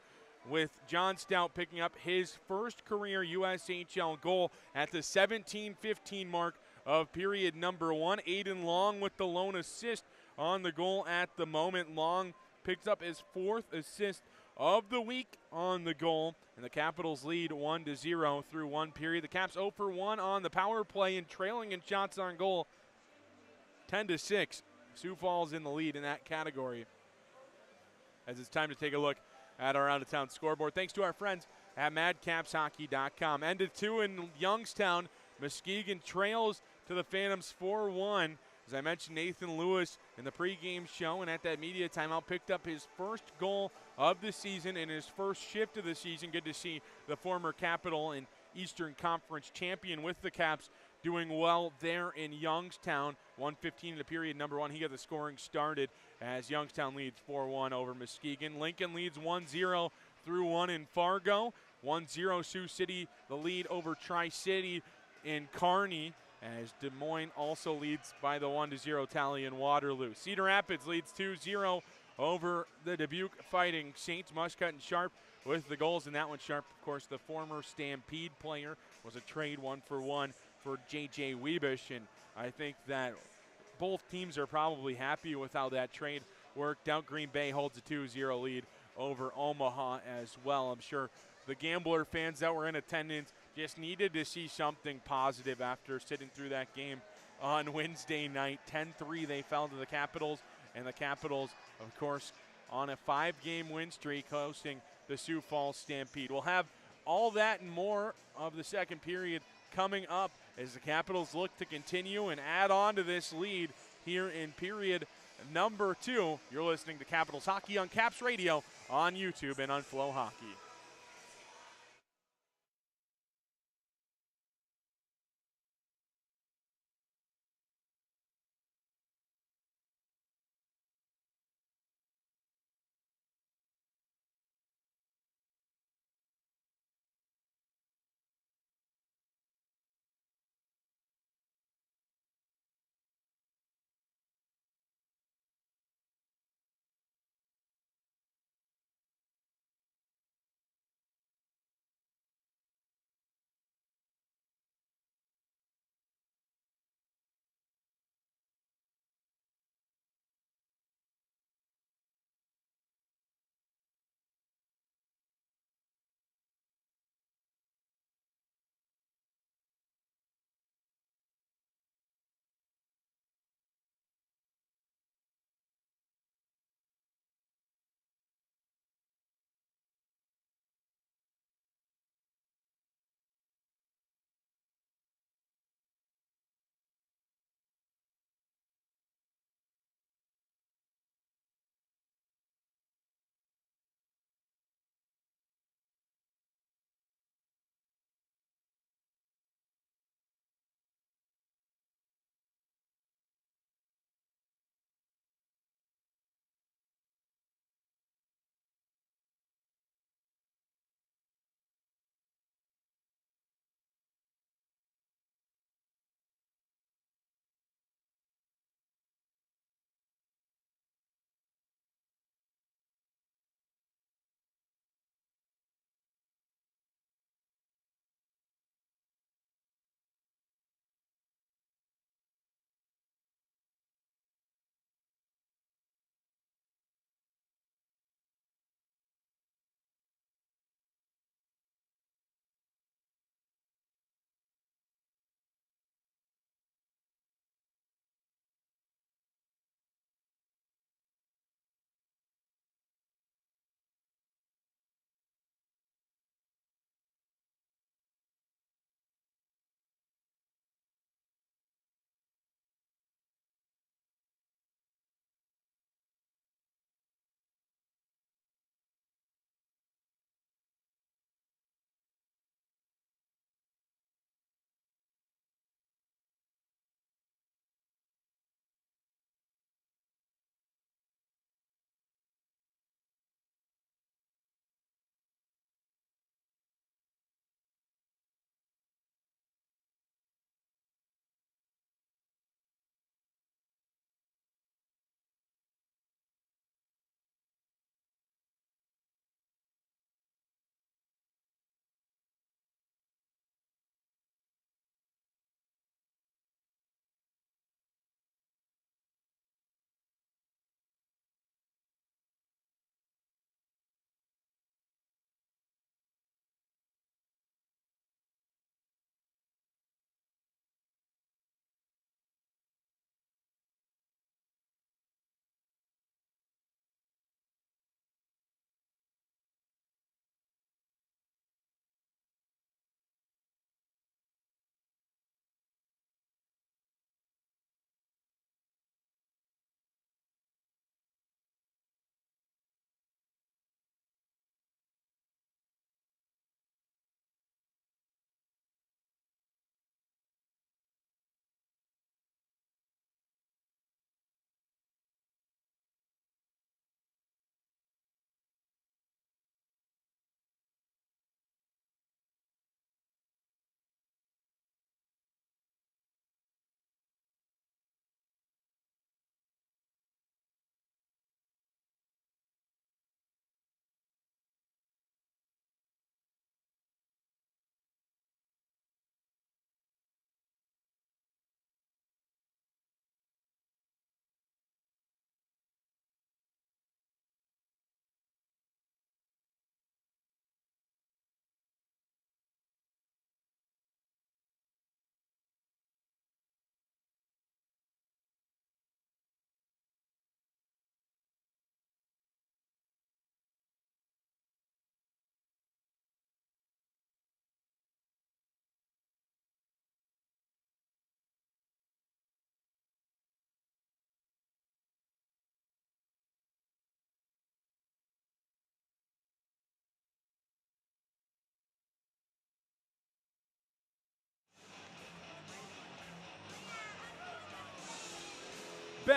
with John Stout picking up his first career USHL goal at the 17:15 mark of period number 1. Aiden Long with the lone assist on the goal at the moment. Long picks up his 4th assist of the week on the goal, and the Capitals lead 1-0 through one period. The Caps 0 for 1 on the power play and trailing in shots on goal, 10-6. Sioux Falls in the lead in that category, as it's time to take a look at our out-of-town scoreboard. Thanks to our friends at MadCapsHockey.com. Ended 2 in Youngstown. Muskegon trails to the Phantoms 4-1. As I mentioned, Nathan Lewis in the pregame show and at that media timeout picked up his first goal of the season in his first shift of the season. Good to see the former Capital and Eastern Conference champion with the Caps doing well there in Youngstown. 1:15 in the period number 1. He got the scoring started as Youngstown leads 4-1 over Muskegon. Lincoln leads 1-0 through 1 in Fargo. 1-0 Sioux City, the lead over Tri-City in Kearney, as Des Moines also leads by the 1-0 tally in Waterloo. Cedar Rapids leads 2-0 over the Dubuque Fighting Saints. Muscat and Sharp with the goals in that one. Sharp, of course, the former Stampede player, was a trade 1-for-1 for J.J. Webish, and I think that both teams are probably happy with how that trade worked out. Green Bay holds a 2-0 lead over Omaha as well. I'm sure the Gambler fans that were in attendance just needed to see something positive after sitting through that game on Wednesday night. 10-3 they fell to the Capitals, and the Capitals, of course, on a 5-game win streak hosting the Sioux Falls Stampede. We'll have all that and more of the second period coming up as the Capitals look to continue and add on to this lead here in period number 2. You're listening to Capitals Hockey on Caps Radio, on YouTube, and on Flow Hockey.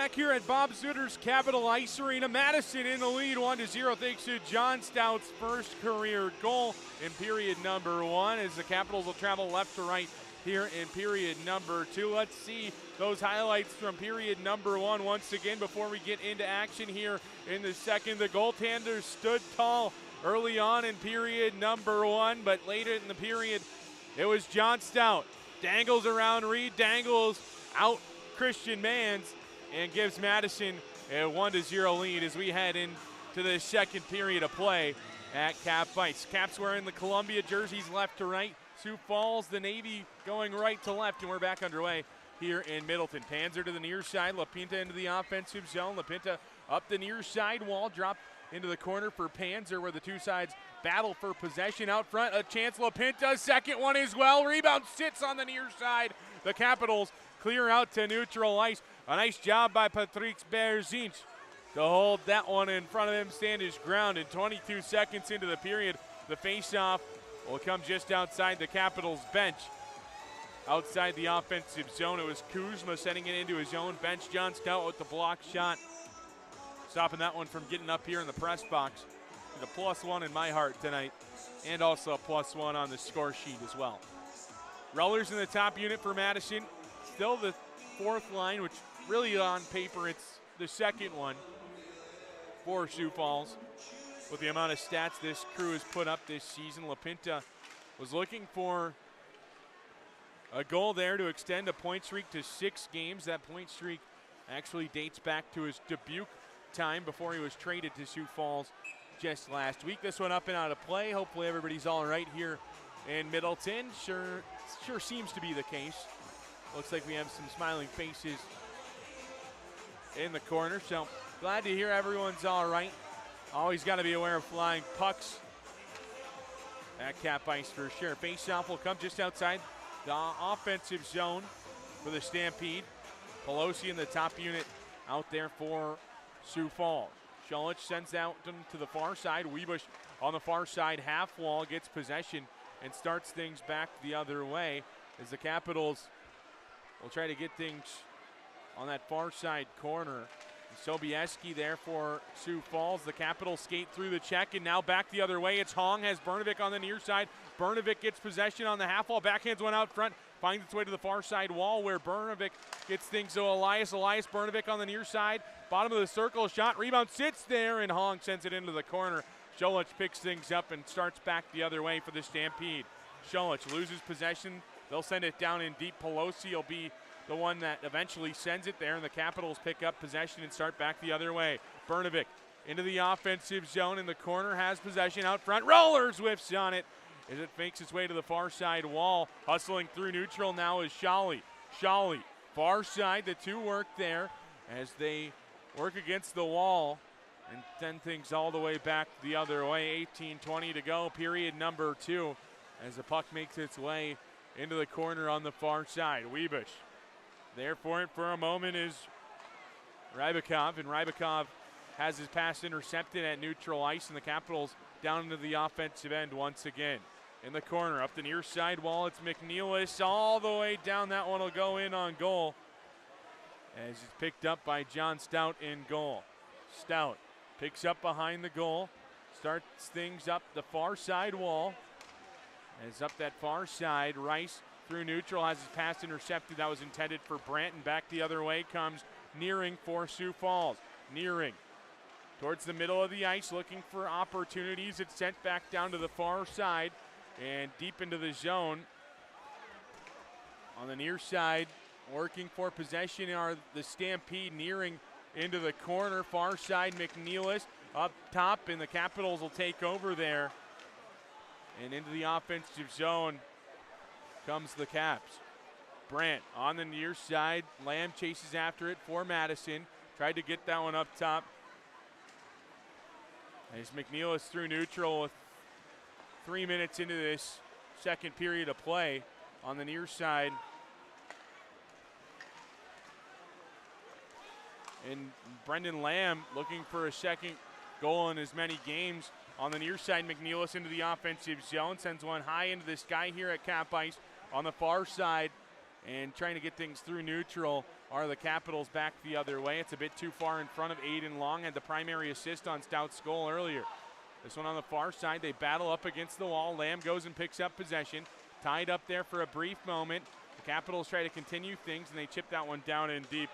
back here at Bob Suter's Capital Ice Arena. Madison in the lead, 1-0, thanks to John Stout's first career goal in period number 1, as the Capitals will travel left to right here in period number 2. Let's see those highlights from period number 1 once again before we get into action here in the second. The goaltender stood tall early on in period number 1, but later in the period, it was John Stout. Dangles around Reed, dangles out Christian Mans, and gives Madison a 1-0 lead as we head into the second period of play at Cap Ice. Caps wearing the Columbia jerseys left to right. Sioux Falls, the Navy, going right to left, and we're back underway here in Middleton. Panzer to the near side, LaPinta into the offensive zone. LaPinta up the near side wall, drop into the corner for Panzer, where the two sides battle for possession. Out front, a chance, LaPinta, second one as well. Rebound sits on the near side. The Capitals clear out to neutral ice. A nice job by Patrick Berzinch to hold that one in front of him, stand his ground. And 22 seconds into the period, the faceoff will come just outside the Capitals bench. Outside the offensive zone, it was Kuzma sending it into his own bench. John Stout with the block shot, stopping that one from getting up here in the press box. He's a +1 in my heart tonight, and also a +1 on the score sheet as well. Rollers in the top unit for Madison. Still the fourth line, which really on paper it's the second one for Sioux Falls. With the amount of stats this crew has put up this season, LaPinta was looking for a goal there to extend a point streak to 6 games. That point streak actually dates back to his debut time before he was traded to Sioux Falls just last week. This one up and out of play. Hopefully everybody's all right here in Middleton. Sure seems to be the case. Looks like we have some smiling faces in the corner, so glad to hear everyone's all right. Always got to be aware of flying pucks at Cap Ice for sure. Faceoff will come just outside the offensive zone for the Stampede. Pelosi in the top unit out there for Sioux Falls. Schulich sends out them to the far side. Webush on the far side half wall gets possession and starts things back the other way as the Capitals will try to get things on that far side corner. Sobieski there for Sioux Falls. The Capitals skate through the check and now back the other way. It's Hong, has Bernovic on the near side. Bernovic gets possession on the half wall. Backhands one out front, finds its way to the far side wall where Bernovic gets things to Elias. Bernovic on the near side. Bottom of the circle, shot, rebound sits there, and Hong sends it into the corner. Schulich picks things up and starts back the other way for the Stampede. Schulich loses possession. They'll send it down in deep. Pelosi will be the one that eventually sends it there, and the Capitals pick up possession and start back the other way. Bernovic into the offensive zone in the corner, has possession out front. Rollers whiffs on it as it makes its way to the far side wall. Hustling through neutral now is Shawley. Shawley, far side, the two work there as they work against the wall and send things all the way back the other way. 18:20 to go, period number 2, as the puck makes its way into the corner on the far side. Webush there for it for a moment is Rybakov, and Rybakov has his pass intercepted at neutral ice, and the Capitals down into the offensive end once again. In the corner, up the near side wall, it's McNeilis all the way down. That one will go in on goal as it's picked up by John Stout in goal. Stout picks up behind the goal, starts things up the far side wall. As up that far side, Rice through neutral, has his pass intercepted. That was intended for Brandt, and back the other way comes Nearing for Sioux Falls. Nearing towards the middle of the ice, looking for opportunities. It's sent back down to the far side and deep into the zone. On the near side, working for possession are the Stampede. Nearing into the corner, far side, McNeilis up top, and the Capitals will take over there. And into the offensive zone comes the Caps. Brandt on the near side. Lamb chases after it for Madison. Tried to get that one up top. As McNeilis through neutral with 3 minutes into this second period of play on the near side. And Brendan Lamb looking for a second goal in as many games. On the near side, McNeilis into the offensive zone. Sends one high into the sky here at Cap Ice. On the far side, and trying to get things through neutral are the Capitals back the other way. It's a bit too far in front of Aiden Long, had the primary assist on Stout's goal earlier. This one on the far side, they battle up against the wall. Lamb goes and picks up possession. Tied up there for a brief moment. The Capitals try to continue things, and they chip that one down in deep.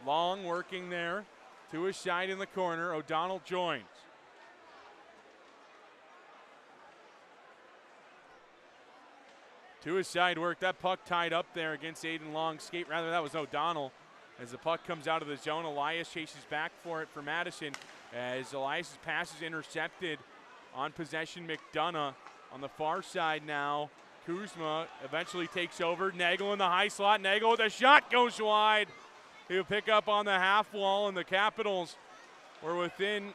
Long working there to his side in the corner. O'Donnell joins. To his side work. That puck tied up there against Aiden Long's skate. Rather, that was O'Donnell. As the puck comes out of the zone, Elias chases back for it for Madison. As Elias' pass is intercepted on possession, McDonough on the far side now. Kuzma eventually takes over. Nagel in the high slot. Nagel with a shot goes wide. He'll pick up on the half wall, and the Capitals were within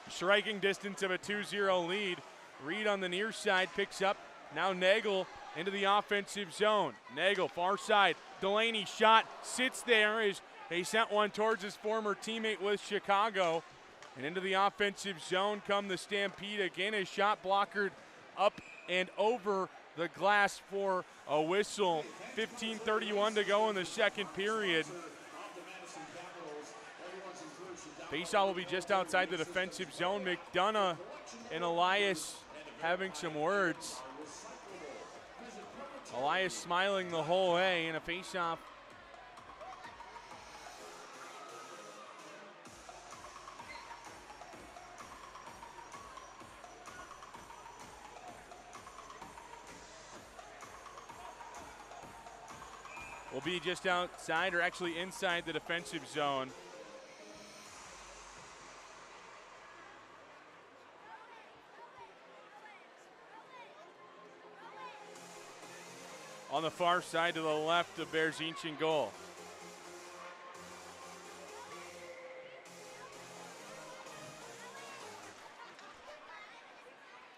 striking distance of a 2-0 lead. Reed on the near side picks up. Now Nagel into the offensive zone. Nagel, far side. Delaney shot, sits there as he sent one towards his former teammate with Chicago. And into the offensive zone come the Stampede. Again, a shot blockered up and over the glass for a whistle. 15:31 to go in the second period. Faceoff will be just outside the defensive zone. McDonough and Elias having some words. Elias smiling the whole way in a faceoff. Will be just outside, or actually inside the defensive zone. On the far side to the left of Berzinch goal.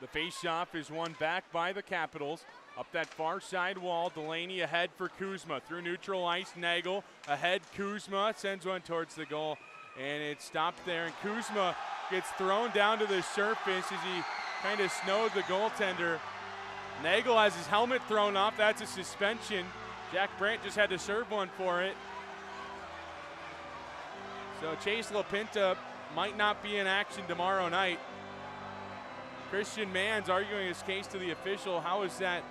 The faceoff is won back by the Capitals. Up that far side wall, Delaney ahead for Kuzma. Through neutral ice, Nagel ahead, Kuzma sends one towards the goal, and it's stopped there. And Kuzma gets thrown down to the surface as he kind of snowed the goaltender. Nagel has his helmet thrown off. That's a suspension. Jack Brandt just had to serve one for it. So Chase LaPinta might not be in action tomorrow night. Christian Mann's arguing his case to the official. How is that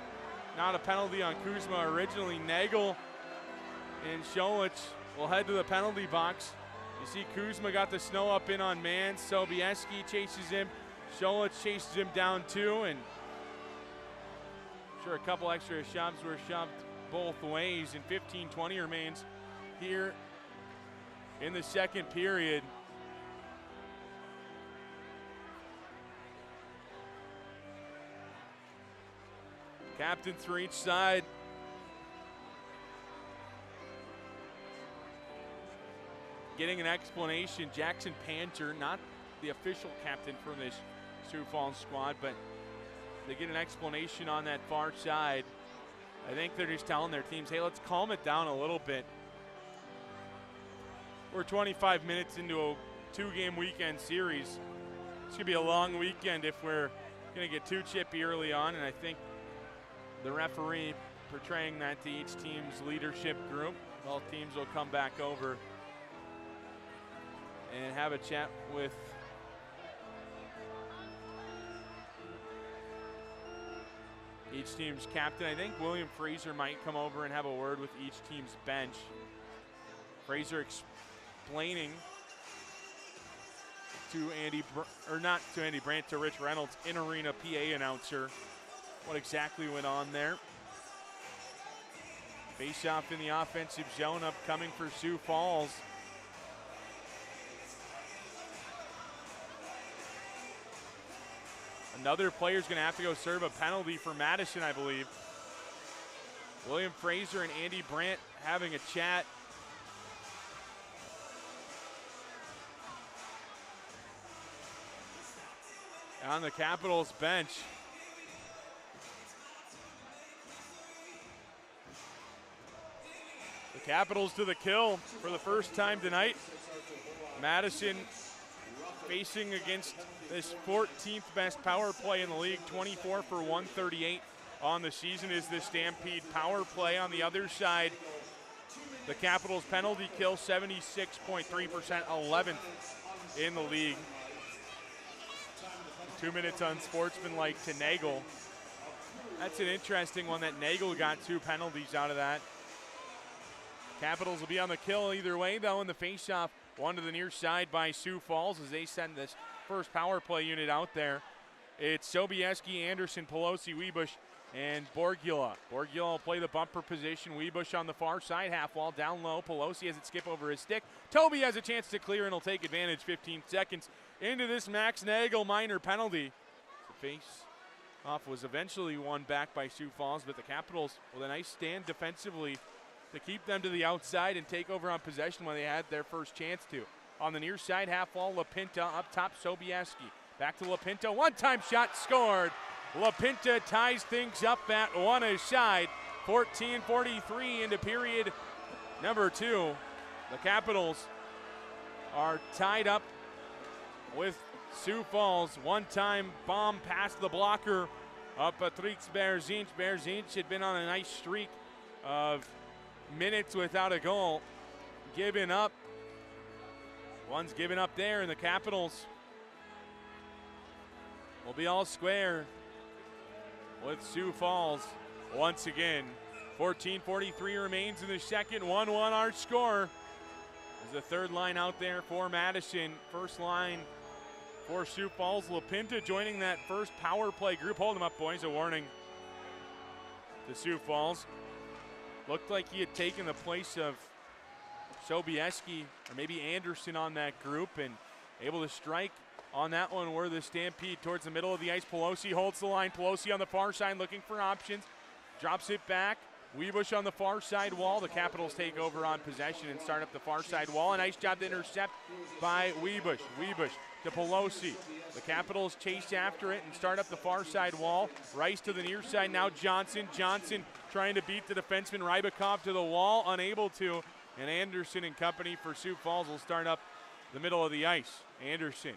not a penalty on Kuzma originally? Nagel and Scholich will head to the penalty box. You see Kuzma got the snow up in on Mann. Sobieski chases him. Scholich chases him down too, and sure a couple extra shoves were shoved both ways, and 15-20 remains here in the second period. Captains for each side. Getting an explanation, Jackson Panter, not the official captain for this Sioux Falls squad, but they get an explanation on that far side. I think they're just telling their teams, hey, let's calm it down a little bit. We're 25 minutes into a 2-game weekend series. It's going to be a long weekend if we're going to get too chippy early on, and I think the referee portraying that to each team's leadership group. All teams will come back over and have a chat with each team's captain. I think William Fraser might come over and have a word with each team's bench. Fraser explaining to Andy Brandt, to Rich Reynolds, in-arena PA announcer, what exactly went on there. Face-off in the offensive zone upcoming for Sioux Falls. Another player's going to have to go serve a penalty for Madison, I believe. William Fraser and Andy Brandt having a chat. On the Capitals bench. The Capitals to the kill for the first time tonight. Madison facing against this 14th best power play in the league, 24 for 138. on the season is the Stampede power play. On the other side, the Capitals penalty kill, 76.3%, 11th in the league. 2 minutes unsportsmanlike to Nagel. That's an interesting one that Nagel got 2 penalties out of that. Capitals will be on the kill either way, though, in the faceoff. One to the near side by Sioux Falls as they send this first power play unit out there. It's Sobieski, Anderson, Pelosi, Webush, and Borgula. Borgula will play the bumper position. Webush on the far side, half wall down low. Pelosi has it skip over his stick. Toby has a chance to clear and will take advantage. 15 seconds into this Max Nagel minor penalty. The face off was eventually won back by Sioux Falls, but the Capitals with a nice stand defensively to keep them to the outside and take over on possession when they had their first chance to. On the near side, half wall, LaPinta up top, Sobieski. Back to LaPinta, one-time shot scored. LaPinta ties things up at one aside. 14:43 into period number 2. The Capitals are tied up with Sioux Falls. One-time bomb past the blocker of Patrick Berzinch. Berzinch had been on a nice streak of minutes without a goal. Given up. One's given up there, and the Capitals will be all square with Sioux Falls once again. 14:43 remains in the second. 1-1 our score. There's a third line out there for Madison. First line for Sioux Falls. LaPinta joining that first power play group. Hold them up, boys. A warning to Sioux Falls. Looked like he had taken the place of Sobieski or maybe Anderson on that group, and able to strike on that one were the Stampede towards the middle of the ice. Pelosi holds the line. Pelosi on the far side looking for options. Drops it back. Webush on the far side wall. The Capitals take over on possession and start up the far side wall. A nice job to intercept by Webush. Webush to Pelosi. The Capitals chase after it and start up the far side wall. Rice to the near side now. Johnson. Johnson trying to beat the defenseman Rybakov to the wall. Unable to. And Anderson and company for Sioux Falls will start up the middle of the ice. Anderson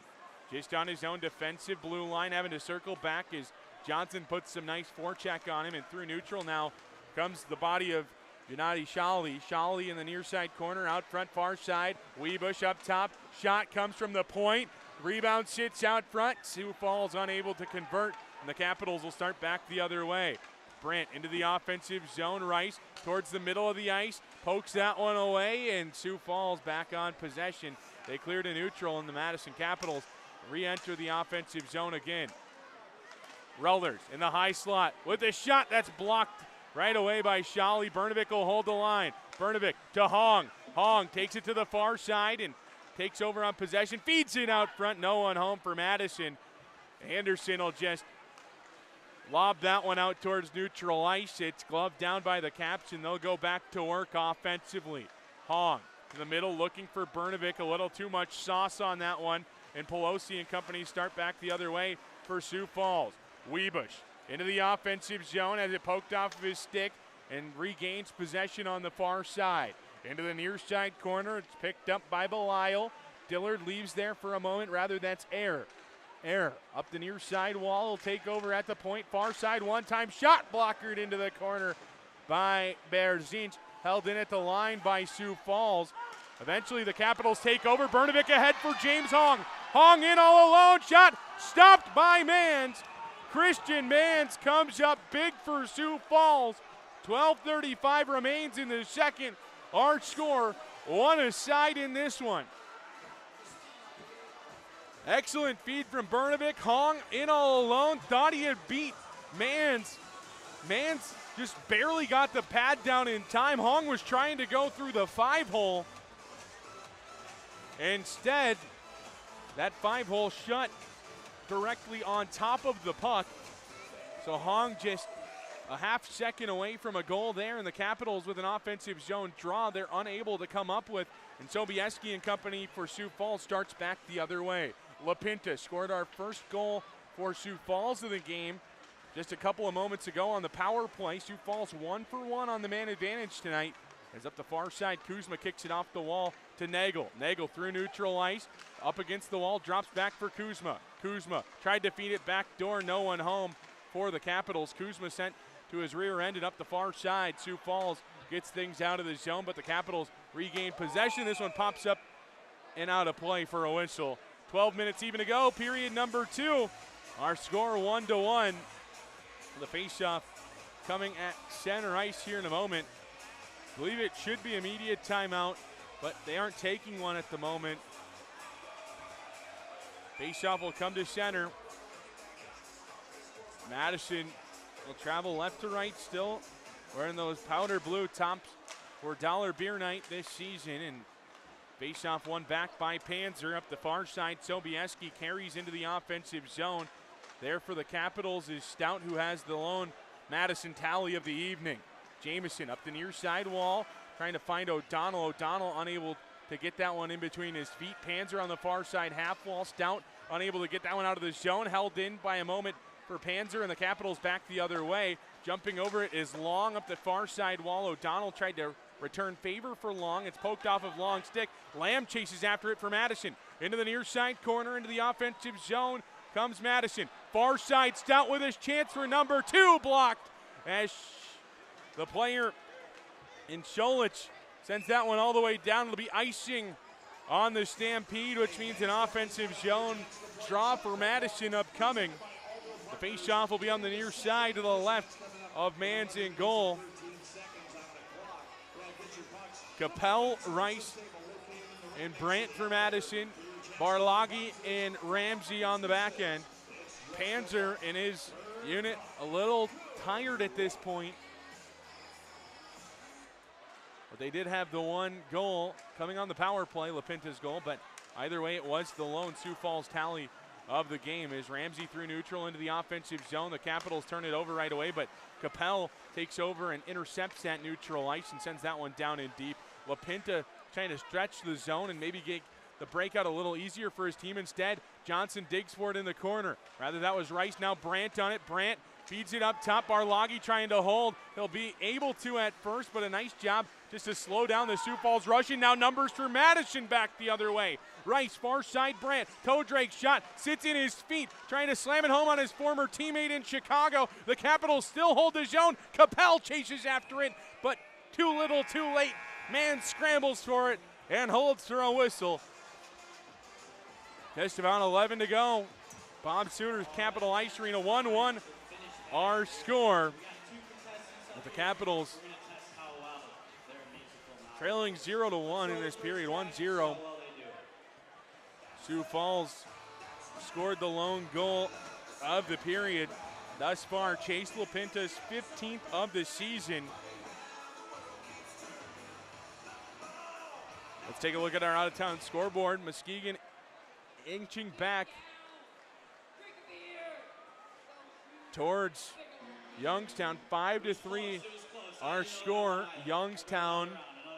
just on his own defensive blue line, having to circle back as Johnson puts some nice forecheck on him, and through neutral now comes the body of Gennady Shally. Shally in the near side corner, out front far side. Webush up top. Shot comes from the point. Rebound sits out front. Sioux Falls unable to convert, and the Capitals will start back the other way. Brent into the offensive zone. Rice towards the middle of the ice. Pokes that one away, and Sioux Falls back on possession. They cleared a neutral, and the Madison Capitals re-enter the offensive zone again. Relders in the high slot with a shot that's blocked right away by Shally. Bernovic will hold the line. Bernovic to Hong. Hong takes it to the far side and takes over on possession. Feeds it out front. No one home for Madison. Anderson will just lob that one out towards neutral ice. It's gloved down by the Caps, and they'll go back to work offensively. Hong to the middle looking for Bernovic. A little too much sauce on that one. And Pelosi and company start back the other way for Sioux Falls. Webush into the offensive zone as it poked off of his stick and regains possession on the far side. Into the near side corner. It's picked up by Belisle. Dillard leaves there for a moment. Rather, that's Air. Air up the near side wall. Will take over at the point. Far side one-time shot blockered into the corner by Berzinch. Held in at the line by Sioux Falls. Eventually the Capitals take over. Bernovic ahead for James Hong. Hong in all alone. Shot stopped by Mans. Christian Mans comes up big for Sioux Falls. 12:35 remains in the second. Our score, one aside in this one. Excellent feed from Bernovic. Hong in all alone. Thought he had beat Mans. Mans just barely got the pad down in time. Hong was trying to go through the 5-hole. Instead, that 5-hole shut directly on top of the puck. So Hong just a half second away from a goal there, and the Capitals with an offensive zone draw they're unable to come up with. And Sobieski and company for Sioux Falls starts back the other way. LaPinta scored our first goal for Sioux Falls of the game just a couple of moments ago on the power play. Sioux Falls 1 for 1 on the man advantage tonight. As up the far side, Kuzma kicks it off the wall to Nagel. Nagel through neutral ice, up against the wall, drops back for Kuzma. Kuzma tried to feed it back door, no one home for the Capitals. Kuzma sent to his rear end and up the far side. Sioux Falls gets things out of the zone, but the Capitals regain possession. This one pops up and out of play for a whistle. 12 minutes even to go, period number 2. Our score 1-1. The faceoff coming at center ice here in a moment. I believe it should be immediate timeout, but they aren't taking one at the moment. Faceoff will come to center. Madison will travel left to right still, wearing those powder blue tops for Dollar Beer Night this season. And faceoff won back by Panzer up the far side. Sobieski carries into the offensive zone. There for the Capitals is Stout, who has the lone Madison tally of the evening. Jamison up the near side wall, trying to find O'Donnell. O'Donnell unable to get that one in between his feet. Panzer on the far side half wall. Stout unable to get that one out of the zone. Held in by a moment for Panzer, and the Capitals back the other way. Jumping over it is Long up the far side wall. O'Donnell tried to return favor for Long. It's poked off of Long's stick. Lamb chases after it for Madison. Into the near side corner, into the offensive zone comes Madison. Far side, Stout with his chance for number 2, blocked as the player in Scholich sends that one all the way down. It'll be icing on the Stampede, which means an offensive zone draw for Madison upcoming. The faceoff will be on the near side to the left of man's in goal. Capel, Rice, and Brandt for Madison. Barlagi and Ramsey on the back end. Panzer and his unit a little tired at this point. But they did have the one goal coming on the power play, LaPinta's goal, but either way it was the lone Sioux Falls tally of the game as Ramsey through neutral into the offensive zone. The Capitals turn it over right away, but Capel takes over and intercepts that neutral ice and sends that one down in deep. LaPinta trying to stretch the zone and maybe get the breakout a little easier for his team. Instead, Johnson digs for it in the corner. Rather, that was Rice. Now Brandt on it. Brandt feeds it up top. Barlagi trying to hold. He'll be able to at first, but a nice job just to slow down the Sioux Falls rushing. Now numbers for Madison back the other way. Rice, far side Brandt. Toe drag shot, sits in his feet, trying to slam it home on his former teammate in Chicago. The Capitals still hold the zone. Capel chases after it, but too little, too late. Man scrambles for it and holds for a whistle. Just about 11 to go. Bob Suter's Capital Ice Arena 1-1. Our score. With the Capitals trailing 0-1 in this period, 1-0. Sioux Falls scored the lone goal of the period thus far. Chase LaPinta's 15th of the season. Let's take a look at our out-of-town scoreboard. Muskegon inching back towards Youngstown, 5-3. Our score, Youngstown,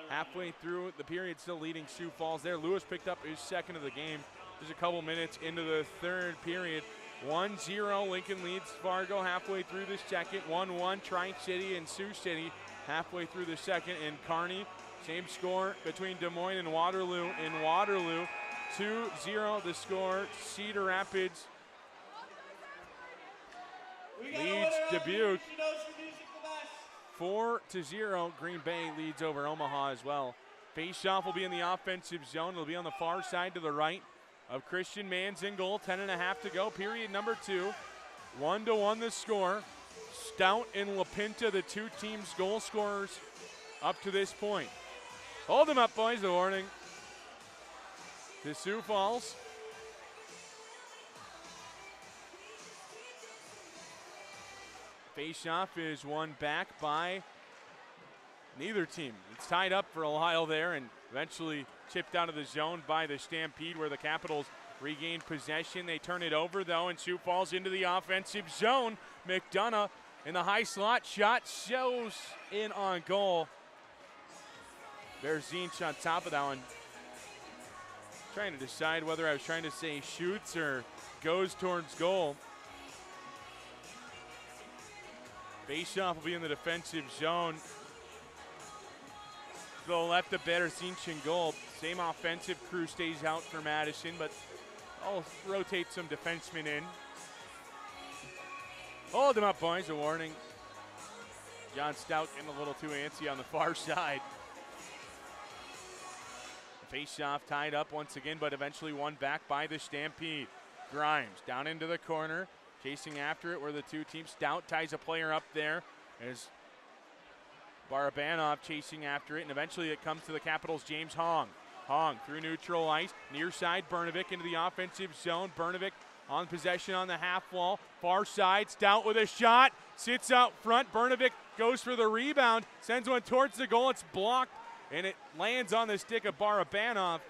halfway through the period, still leading Sioux Falls there. Lewis picked up his second of the game just a couple minutes into the third period. 1-0, Lincoln leads Fargo halfway through the second. 1-1, Tri-City and Sioux City halfway through the second. And Kearney, same score between Des Moines and Waterloo. In Waterloo, 2-0 the score. Cedar Rapids leads Dubuque. 4-0. Green Bay leads over Omaha as well. Faceoff will be in the offensive zone. It'll be on the far side to the right of Christian Mann's in goal. 10.5 to go. Period number 2. 1-1 the score. Stout and LaPinta, the two teams' goal scorers up to this point. Hold them up, boys. The warning to Sioux Falls. Faceoff is won back by neither team. It's tied up for a while there and eventually chipped out of the zone by the Stampede, where the Capitals regain possession. They turn it over, though, and Sioux Falls into the offensive zone. McDonough in the high slot. Shot shows in on goal. Berzinch on top of that one. Trying to decide whether I was trying to say shoots or goes towards goal. Faceoff will be in the defensive zone. To the left of Berzinch in goal. Same offensive crew stays out for Madison, but I'll rotate some defensemen in. Hold them up, boys. A warning John Stout getting a little too antsy on the far side. Face-off tied up once again, but eventually won back by the Stampede. Grimes down into the corner, chasing after it where the two teams. Stout ties a player up there as Barabanov chasing after it, and eventually it comes to the Capitals' James Hong. Hong through neutral ice, near side, Brnovic into the offensive zone. Brnovic on possession on the half wall, far side, Stout with a shot, sits out front. Brnovic goes for the rebound, sends one towards the goal, it's blocked, and it lands on the stick of Barabanov,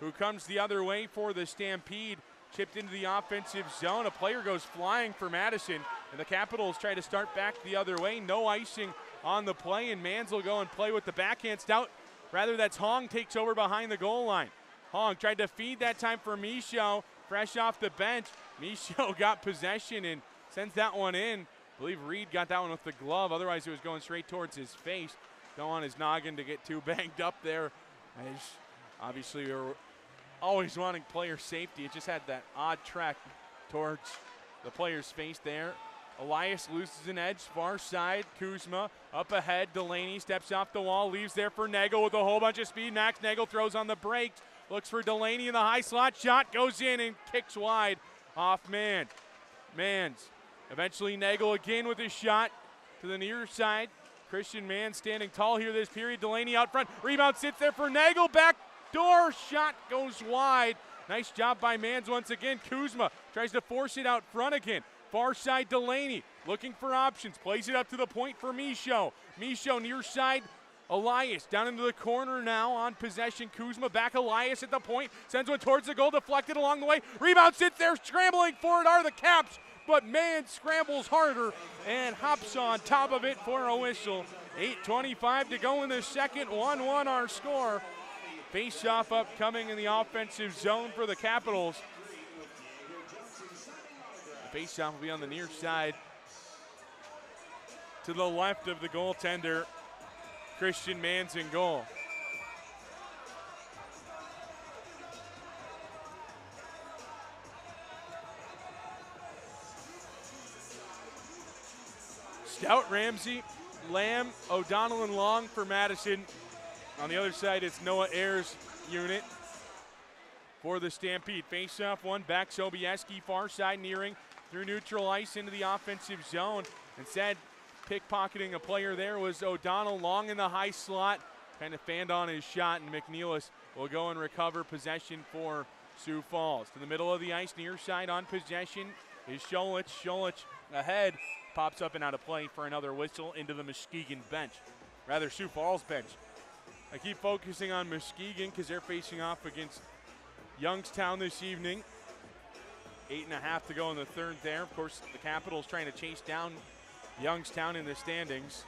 who comes the other way for the Stampede. Chipped into the offensive zone. A player goes flying for Madison, and the Capitals try to start back the other way. No icing on the play, and Mans will go and play with the backhand. Stout, rather that's Hong, takes over behind the goal line. Hong tried to feed that time for Michaud, fresh off the bench. Michaud got possession and sends that one in. I believe Reed got that one with the glove, otherwise it was going straight towards his face. Don't want his noggin to get too banged up there, as obviously we were always wanting player safety. It just had that odd track towards the player's face there. Elias loses an edge, far side. Kuzma up ahead. Delaney steps off the wall, leaves there for Nagel with a whole bunch of speed. Max Nagel throws on the brakes, looks for Delaney in the high slot. Shot goes in and kicks wide off Mans. Mans. Eventually Nagel again with his shot to the near side. Christian Mans standing tall here this period. Delaney out front. Rebound sits there for Nagel. Back door shot goes wide. Nice job by Mans once again. Kuzma tries to force it out front again. Far side Delaney looking for options. Plays it up to the point for Michaud. Michaud near side. Elias down into the corner now on possession. Kuzma back. Elias at the point. Sends one towards the goal. Deflected along the way. Rebound sits there. Scrambling for it are the Caps. But Mans scrambles harder and hops on top of it for a whistle. 8:25 to go in the second. 1-1 our score. Face-off upcoming in the offensive zone for the Capitals. The face-off will be on the near side to the left of the goaltender, Christian Mans in goal. Stout, Ramsey, Lamb, O'Donnell, and Long for Madison. On the other side, it's Noah Ayers' unit for the Stampede. Face-off one, back Sobieski, far side nearing through neutral ice into the offensive zone. Instead, pickpocketing a player there was O'Donnell. Long in the high slot, kind of fanned on his shot, and McNeilis will go and recover possession for Sioux Falls. To the middle of the ice, near side on possession is Scholich. Scholich ahead, pops up and out of play for another whistle into the Muskegon bench. Rather, Sioux Falls bench. I keep focusing on Muskegon because they're facing off against Youngstown this evening. 8.5 to go in the third there. Of course, the Capitals trying to chase down Youngstown in the standings.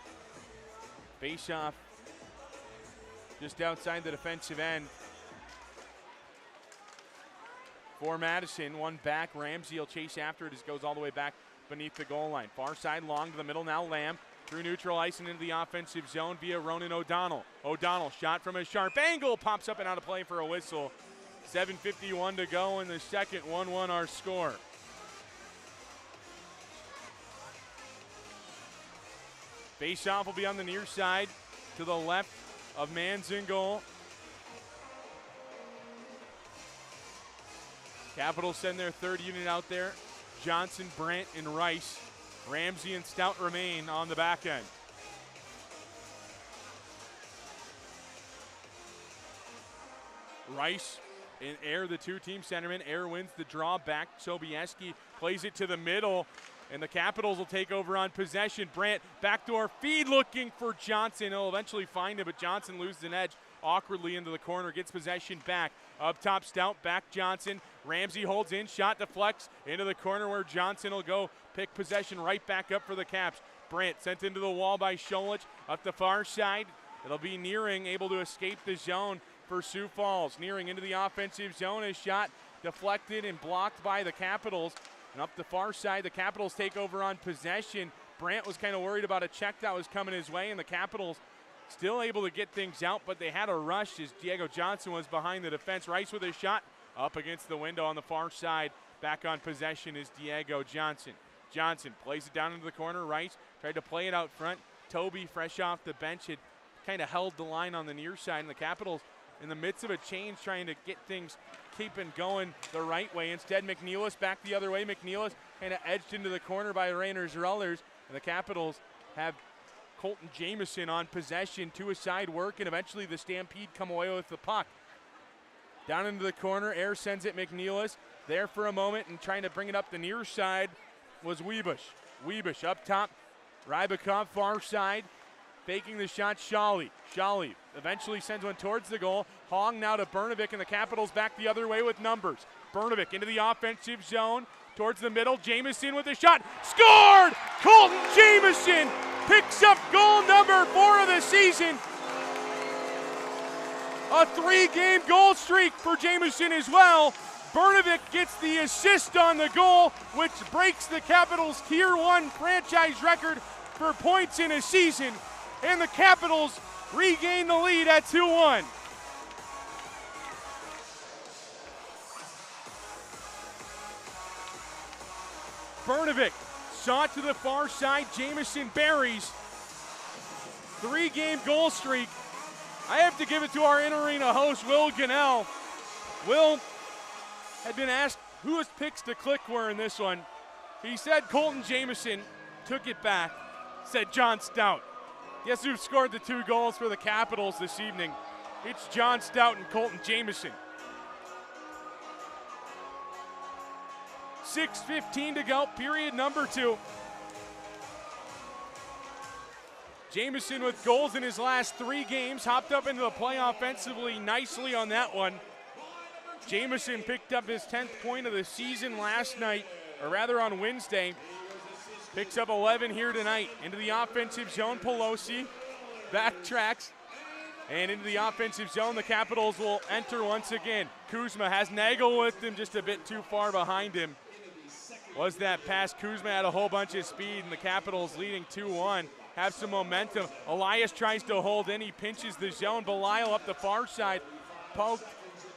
Face-off just outside the defensive end for Madison. One back. Ramsey will chase after it as it goes all the way back beneath the goal line. Far side Long to the middle now. Lamb through neutral ice and into the offensive zone via Ronan O'Donnell. O'Donnell shot from a sharp angle. Pops up and out of play for a whistle. 7:51 to go in the second. 1-1 our score. Face-off will be on the near side to the left of Mans in goal. Capitals send their third unit out there. Johnson, Brandt, and Rice. Ramsey and Stout remain on the back end. Rice and Air, the two-team centerman. Air wins the draw back. Sobieski plays it to the middle, and the Capitals will take over on possession. Brandt, backdoor feed looking for Johnson. He'll eventually find him, but Johnson loses an edge awkwardly into the corner, gets possession back. Up top, Stout, back Johnson. Ramsey holds in, shot deflects into the corner where Johnson will go pick possession right back up for the Caps. Brandt sent into the wall by Scholich. Up the far side, it'll be Nearing, able to escape the zone for Sioux Falls. Nearing into the offensive zone, his shot deflected and blocked by the Capitals. And up the far side, the Capitals take over on possession. Brandt was kind of worried about a check that was coming his way, and the Capitals still able to get things out, but they had a rush as Diego Johnson was behind the defense. Rice with a shot up against the window on the far side. Back on possession is Diego Johnson. Johnson plays it down into the corner. Rice tried to play it out front. Toby, fresh off the bench, had kind of held the line on the near side, and the Capitals in the midst of a change trying to get things keeping going the right way. Instead, McNeilis back the other way. McNeilis kind of edged into the corner by Rainers Rullers, and the Capitals have Colton Jameson on possession to a side work, and eventually the Stampede come away with the puck. Down into the corner, Air sends it McNeilis. There for a moment and trying to bring it up the near side was Weebush. Weebush up top, Rybakov far side, faking the shot, Shawley. Shawley eventually sends one towards the goal. Hong now to Bernovic, and the Capitals back the other way with numbers. Bernovic into the offensive zone, towards the middle, Jameson with a shot, scored! Colton Jameson picks up goal number 4 of the season. A 3-game goal streak for Jameson as well. Bernovic gets the assist on the goal, which breaks the Capitals' Tier 1 franchise record for points in a season, and the Capitals regain the lead at 2-1. Bernovic saw it to the far side. Jameson buries. 3-game goal streak. I have to give it to our in-arena host, Will Gunnell. Will had been asked who his picks to click were in this one. He said Colton Jameson, took it back, said John Stout. Guess who scored the 2 goals for the Capitals this evening? It's John Stout and Colton Jameson. 6:15 to go, period number 2. Jameson with goals in his last 3 games, hopped up into the play offensively nicely on that one. Jameson picked up his 10th point of the season last night, or rather on Wednesday. Picks up 11 here tonight. Into the offensive zone, Pelosi backtracks. And into the offensive zone, the Capitals will enter once again. Kuzma has Nagel with him, just a bit too far behind him. Was that pass? Kuzma had a whole bunch of speed, and the Capitals leading 2-1. Have some momentum. Elias tries to hold in. He pinches the zone. Belisle up the far side. Poked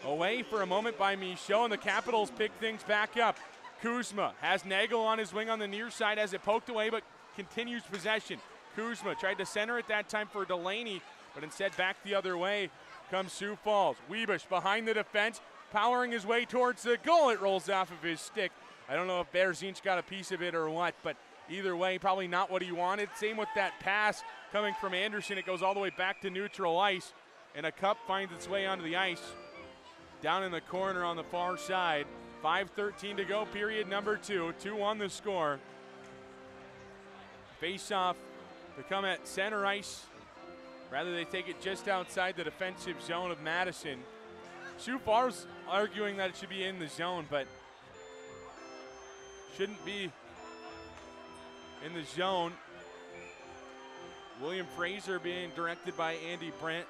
away for a moment by Michaud, and the Capitals pick things back up. Kuzma has Nagel on his wing on the near side, has it poked away, but continues possession. Kuzma tried to center it that time for Delaney, but instead back the other way comes Sioux Falls. Weebush behind the defense, powering his way towards the goal. It rolls off of his stick. I don't know if Berzinch got a piece of it or what, but either way, probably not what he wanted. Same with that pass coming from Anderson. It goes all the way back to neutral ice, and a cup finds its way onto the ice. Down in the corner on the far side. 5:13 to go, period number 2. 2-1 the score. Face-off to come at center ice. Rather, they take it just outside the defensive zone of Madison. Sioux Falls arguing that it should be in the zone, but shouldn't be in the zone. William Fraser being directed by Andy Brent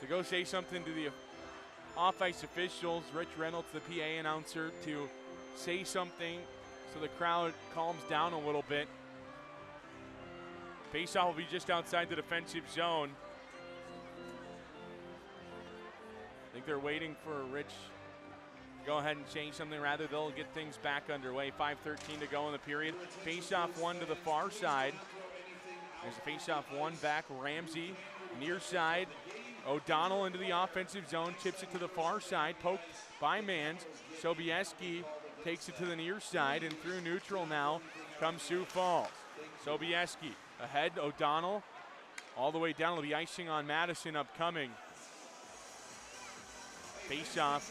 to go say something to the off-ice officials. Rich Reynolds, the PA announcer, to say something so the crowd calms down a little bit. Faceoff will be just outside the defensive zone. I think they're waiting for Rich to go ahead and change something. Rather, they'll get things back underway. 5:13 to go in the period. Faceoff 1 to the far side. There's a faceoff 1 back. Ramsey near side. O'Donnell into the offensive zone, chips it to the far side, poked by Mans. Sobieski takes it to the near side, and through neutral now comes Sioux Falls. Sobieski ahead, O'Donnell all the way down to the icing on Madison upcoming. Face-off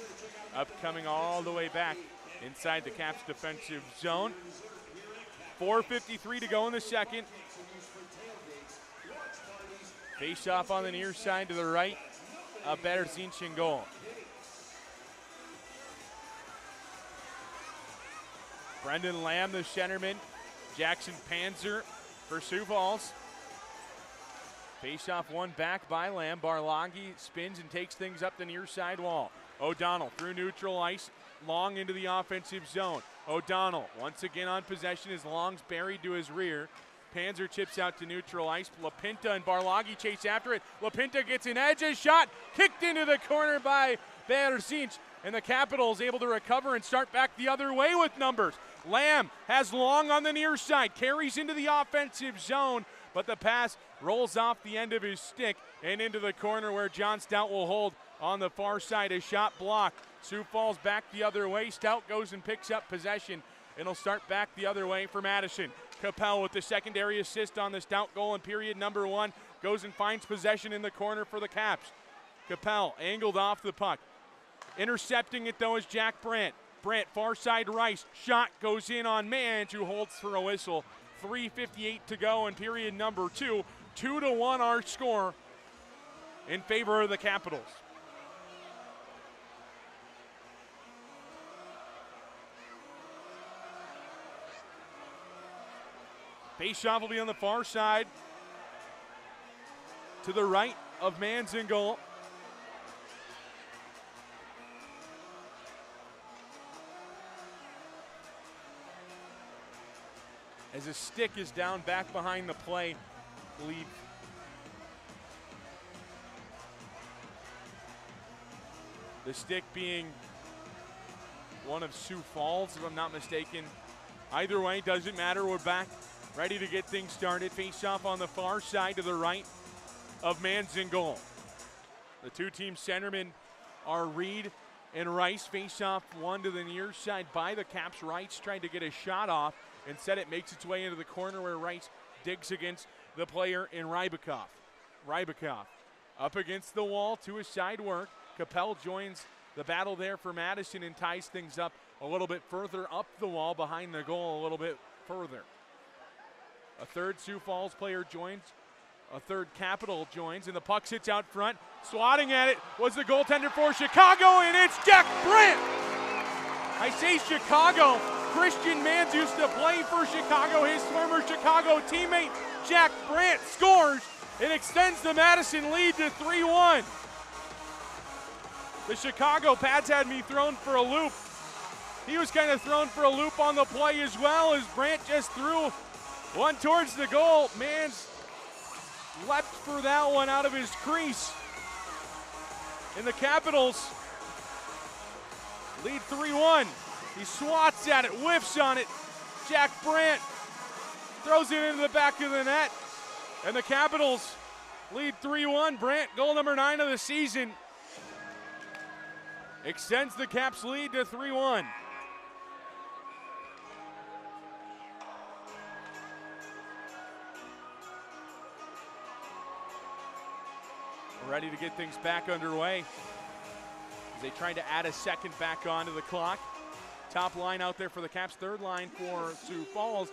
upcoming all the way back inside the Caps defensive zone. 4:53 to go in the second. Face-off on the near side to the right. A better Zinchin goal. Brendan Lamb, the centerman. Jackson Panzer for Sioux Falls. Face-off 1 back by Lamb. Barlagi spins and takes things up the near side wall. O'Donnell through neutral ice, Long into the offensive zone. O'Donnell once again on possession as Long's buried to his rear. Panzer chips out to neutral ice. LaPinta and Barlagi chase after it. LaPinta gets an edge, a shot kicked into the corner by Berzinch, and the Capitals able to recover and start back the other way with numbers. Lamb has Long on the near side, carries into the offensive zone, but the pass rolls off the end of his stick and into the corner where John Stout will hold on the far side. A shot blocked. Sioux Falls back the other way. Stout goes and picks up possession. It'll start back the other way for Madison. Capel with the secondary assist on the Stout goal in period number 1. Goes and finds possession in the corner for the Caps. Capel angled off the puck. Intercepting it though is Jack Brandt. Brandt far side Rice. Shot goes in on Mans, who holds for a whistle. 3:58 to go in period number 2. 2-1 our score in favor of the Capitals. Faceoff will be on the far side to the right of Mans in goal. As a stick is down back behind the play, I believe the stick being one of Sioux Falls, if I'm not mistaken. Either way, doesn't matter. We're back, ready to get things started. Face off on the far side to the right of Mans in goal. The two-team centermen are Reed and Rice. Face off one to the near side by the Caps. Rice trying to get a shot off. Instead, it makes its way into the corner where Rice digs against the player in Rybakov. Rybakov up against the wall to a side work. Capel joins the battle there for Madison and ties things up a little bit further up the wall behind the goal a little bit further. A third Sioux Falls player joins. A third Capital joins, and the puck sits out front. Swatting at it was the goaltender for Chicago, and it's Jack Brandt. I say Chicago. Christian Mans used to play for Chicago. His former Chicago teammate, Jack Brandt, scores. It extends the Madison lead to 3-1. The Chicago Pats had me thrown for a loop. He was kind of thrown for a loop on the play as well, as Brandt just threw one towards the goal. Mans leapt for that one out of his crease. And the Capitals lead 3-1. He swats at it, whiffs on it. Jack Brandt throws it into the back of the net. And the Capitals lead 3-1. Brandt, goal number 9 of the season, extends the Caps lead to 3-1. We're ready to get things back underway as they try to add a second back onto the clock. Top line out there for the Caps, third line for Sioux Falls.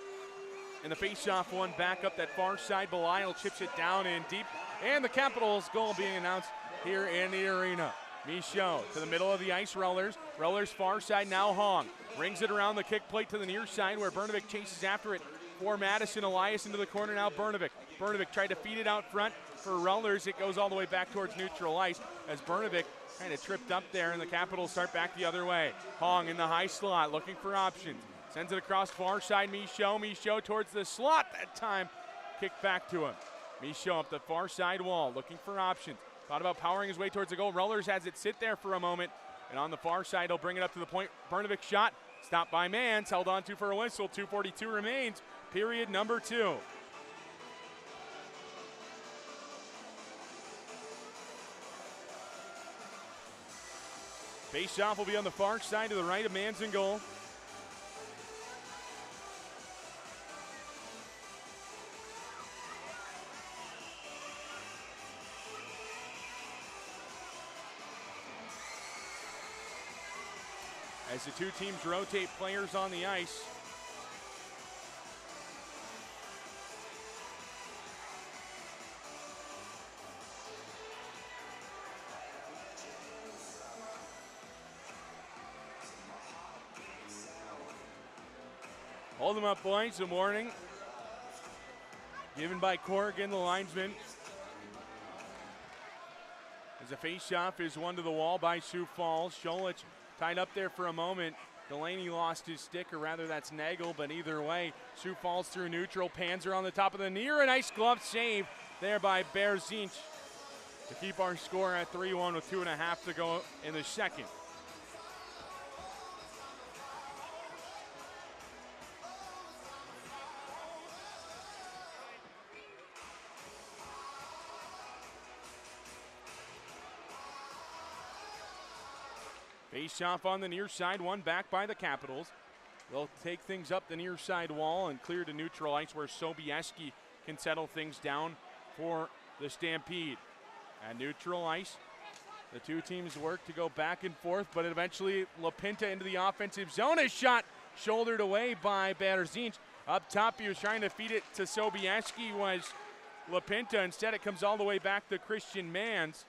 And the face-off one back up that far side. Belial chips it down in deep. And the Capitals' goal being announced here in the arena. Michaud to the middle of the ice, Rollers. Rollers far side, now Hong. Rings it around the kick plate to the near side where Bernovic chases after it for Madison. Elias into the corner now, Bernovic. Bernovic tried to feed it out front for Rollers. It goes all the way back towards neutral ice as Bernovic kind of tripped up there, and the Capitals start back the other way. Hong in the high slot, looking for options. Sends it across far side, Michaud. Michaud towards the slot that time. Kicked back to him. Michaud up the far side wall, looking for options. Thought about powering his way towards the goal. Rollers has it sit there for a moment, and on the far side, he'll bring it up to the point. Bernovic shot, stopped by Mans, held on to for a whistle. 2:42 remains, period number 2. Face-off will be on the far side to the right of Mans in goal. As the two teams rotate players on the ice. Hold them up, boys. Good morning. Given by Corrigan, the linesman. As a face-off is one to the wall by Sioux Falls. Scholich tied up there for a moment. Delaney lost his stick, or rather that's Nagel, but either way, Sioux Falls through neutral. Panzer on the top of the near. A nice glove save there by Berzinch to keep our score at 3-1 with 2.5 to go in the second. Face off on the near side, one back by the Capitals. They'll take things up the near side wall and clear to neutral ice where Sobieski can settle things down for the Stampede. At neutral ice, the two teams work to go back and forth, but eventually LaPinta into the offensive zone. A shot shouldered away by Berzinch. Up top, he was trying to feed it to Sobieski, was LaPinta. Instead, it comes all the way back to Christian Mans.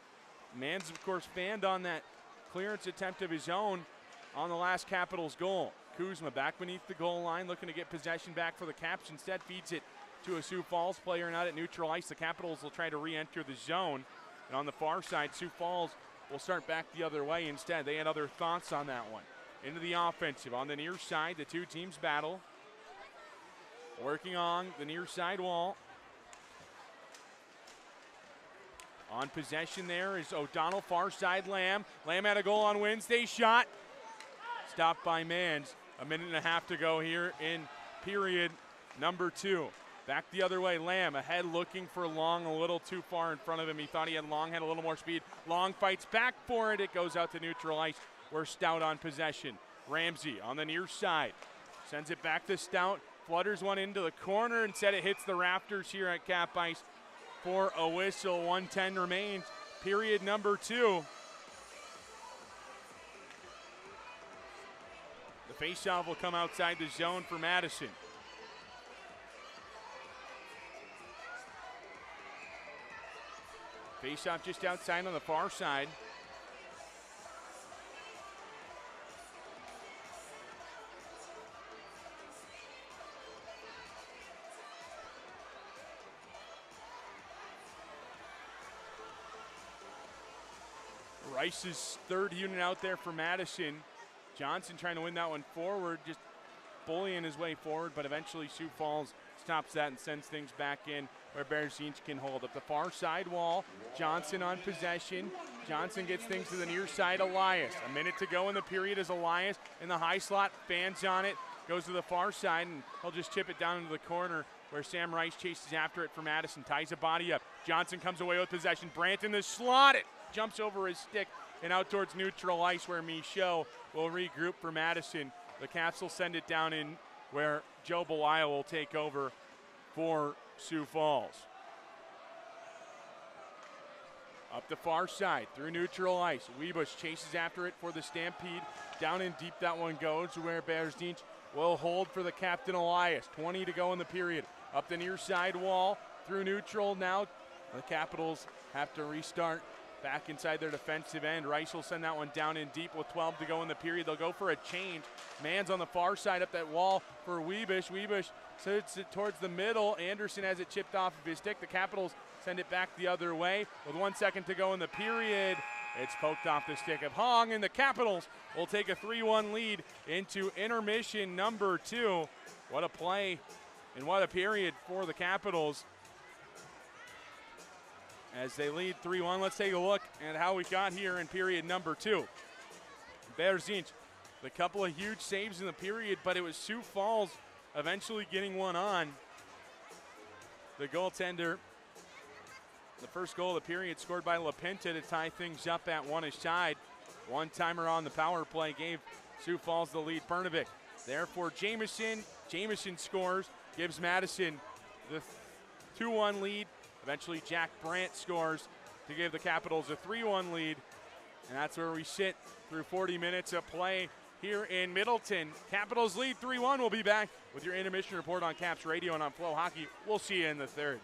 Mans, of course, fanned on that clearance attempt of his own on the last Capitals goal. Kuzma back beneath the goal line, looking to get possession back for the Caps. Instead, feeds it to a Sioux Falls player, not at neutral ice. The Capitals will try to re-enter the zone. And on the far side, Sioux Falls will start back the other way instead. They had other thoughts on that one. Into the offensive. On the near side, the two teams battle. Working on the near side wall. On possession there is O'Donnell, far side Lamb. Lamb had a goal on Wednesday, shot. Stopped by Mans. A minute and a half to go here in period number 2. Back the other way, Lamb ahead looking for Long, a little too far in front of him. He thought he had Long, had a little more speed. Long fights back for it. It goes out to neutral ice. We're Stout on possession. Ramsey on the near side. Sends it back to Stout. Flutters one into the corner. Instead it hits the rafters here at Cap Ice for a whistle. 1:10 remains. Period number 2. The faceoff will come outside the zone for Madison. Faceoff just outside on the far side. Rice's third unit out there for Madison. Johnson trying to win that one forward, just bullying his way forward, but eventually Sioux Falls stops that and sends things back in where Berzinch can hold up the far side wall. Johnson on possession. Johnson gets things to the near side. Elias. A minute to go in the period as Elias in the high slot, fans on it, goes to the far side, and he'll just chip it down into the corner where Sam Rice chases after it for Madison. Ties a body up. Johnson comes away with possession. Brandt in the slot. It jumps over his stick and out towards neutral ice where Michaud will regroup for Madison. The Caps will send it down in where Joe Belisle will take over for Sioux Falls. Up the far side through neutral ice. Webush chases after it for the Stampede. Down in deep that one goes where Berzinch will hold for the captain Elias. 20 to go in the period. Up the near side wall through neutral now. The Capitals have to restart back inside their defensive end. Rice will send that one down in deep with 12 to go in the period. They'll go for a change. Mans on the far side up that wall for Webush. Webush sends it towards the middle. Anderson has it chipped off of his stick. The Capitals send it back the other way with 1 second to go in the period. It's poked off the stick of Hong, and the Capitals will take a 3-1 lead into intermission number 2. What a play and what a period for the Capitals as they lead 3-1. Let's take a look at how we got here in period number 2. Berzinch, a couple of huge saves in the period, but it was Sioux Falls eventually getting one on. The goaltender, the first goal of the period scored by LaPinta to tie things up at 1-side. One-timer on the power play gave Sioux Falls the lead. Pernovic there for Jamison. Jamison scores, gives Madison the 2-1 lead. Eventually Jack Brandt scores to give the Capitals a 3-1 lead. And that's where we sit through 40 minutes of play here in Middleton. Capitals lead 3-1. We'll be back with your intermission report on Caps Radio and on Flow Hockey. We'll see you in the third.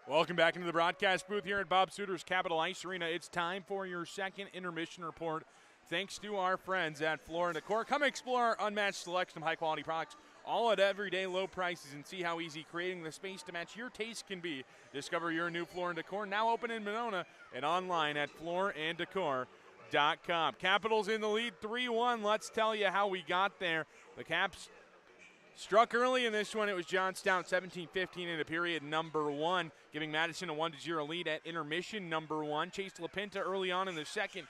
Welcome back into the broadcast booth here at Bob Suter's Capital Ice Arena. It's time for your second intermission report. Thanks to our friends at Floor & Decor. Come explore our unmatched selection of high-quality products, all at everyday low prices, and see how easy creating the space to match your taste can be. Discover your new Floor & Decor, now open in Monona and online at flooranddecor.com. Capitals in the lead 3-1. Let's tell you how we got there. The Caps struck early in this one. It was Johnstown 17-15 into period number 1, giving Madison a 1-0 lead at intermission number 1. Chase LaPinta early on in the second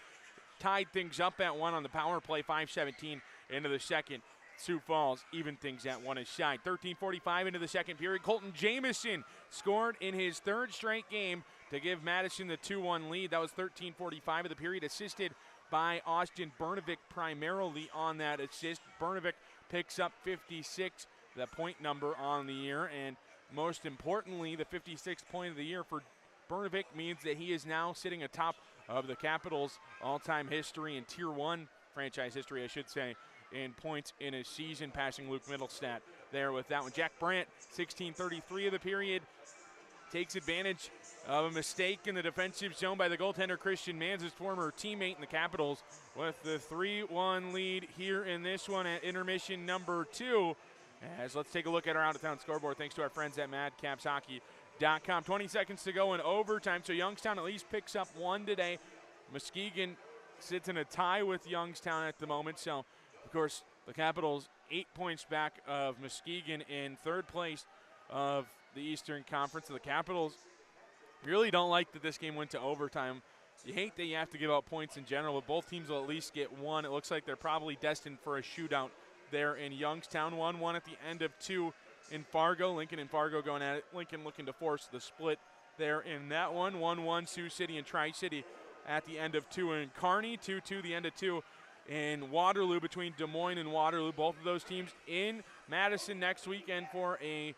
tied things up at 1 on the power play, 5:17 into the second. Sioux Falls even things at 1 aside. 13:45 into the second period. Colton Jamieson scored in his third straight game to give Madison the 2-1 lead. That was 13:45 of the period, assisted by Austin Bernovic primarily on that assist. Bernovic picks up 56, the point number on the year, and most importantly, the 56th point of the year for Bernovic means that he is now sitting atop of the Capitals' all-time history in Tier 1 franchise history, I should say, in points in a season, passing Luke Middlestat there with that one. Jack Brandt, 16:33 of the period, takes advantage of a mistake in the defensive zone by the goaltender Christian Mans, his former teammate in the Capitals, with the 3-1 lead here in this one at intermission number 2. As let's take a look at our out-of-town scoreboard, thanks to our friends at MadCapsHockey.com. 20 seconds to go in overtime, so Youngstown at least picks up 1 today. Muskegon sits in a tie with Youngstown at the moment, so of course the Capitals 8 points back of Muskegon in third place of the Eastern Conference. So the Capitals really don't like that this game went to overtime. You hate that you have to give out points in general, but both teams will at least get 1. It looks like they're probably destined for a shootout there in Youngstown. 1-1 at the end of 2 in Fargo. Lincoln and Fargo going at it. Lincoln looking to force the split there in that one. 1-1 Sioux City and Tri-City at the end of 2 in Kearney. 2-2 the end of 2 in Waterloo, between Des Moines and Waterloo. Both of those teams in Madison next weekend for a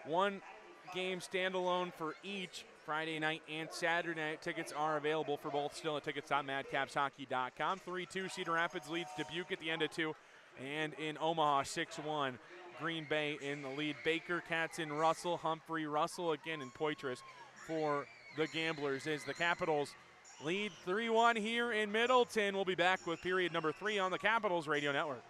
1-game standalone for each. Friday night and Saturday night tickets are available for both still at tickets.madcapshockey.com. 3-2 Cedar Rapids leads Dubuque at the end of 2. And in Omaha, 6-1 Green Bay in the lead. Baker, Katzen, Russell, Humphrey, Russell again, and Poitras for the Gamblers as the Capitals lead 3-1 here in Middleton. We'll be back with period number 3 on the Capitals Radio Network.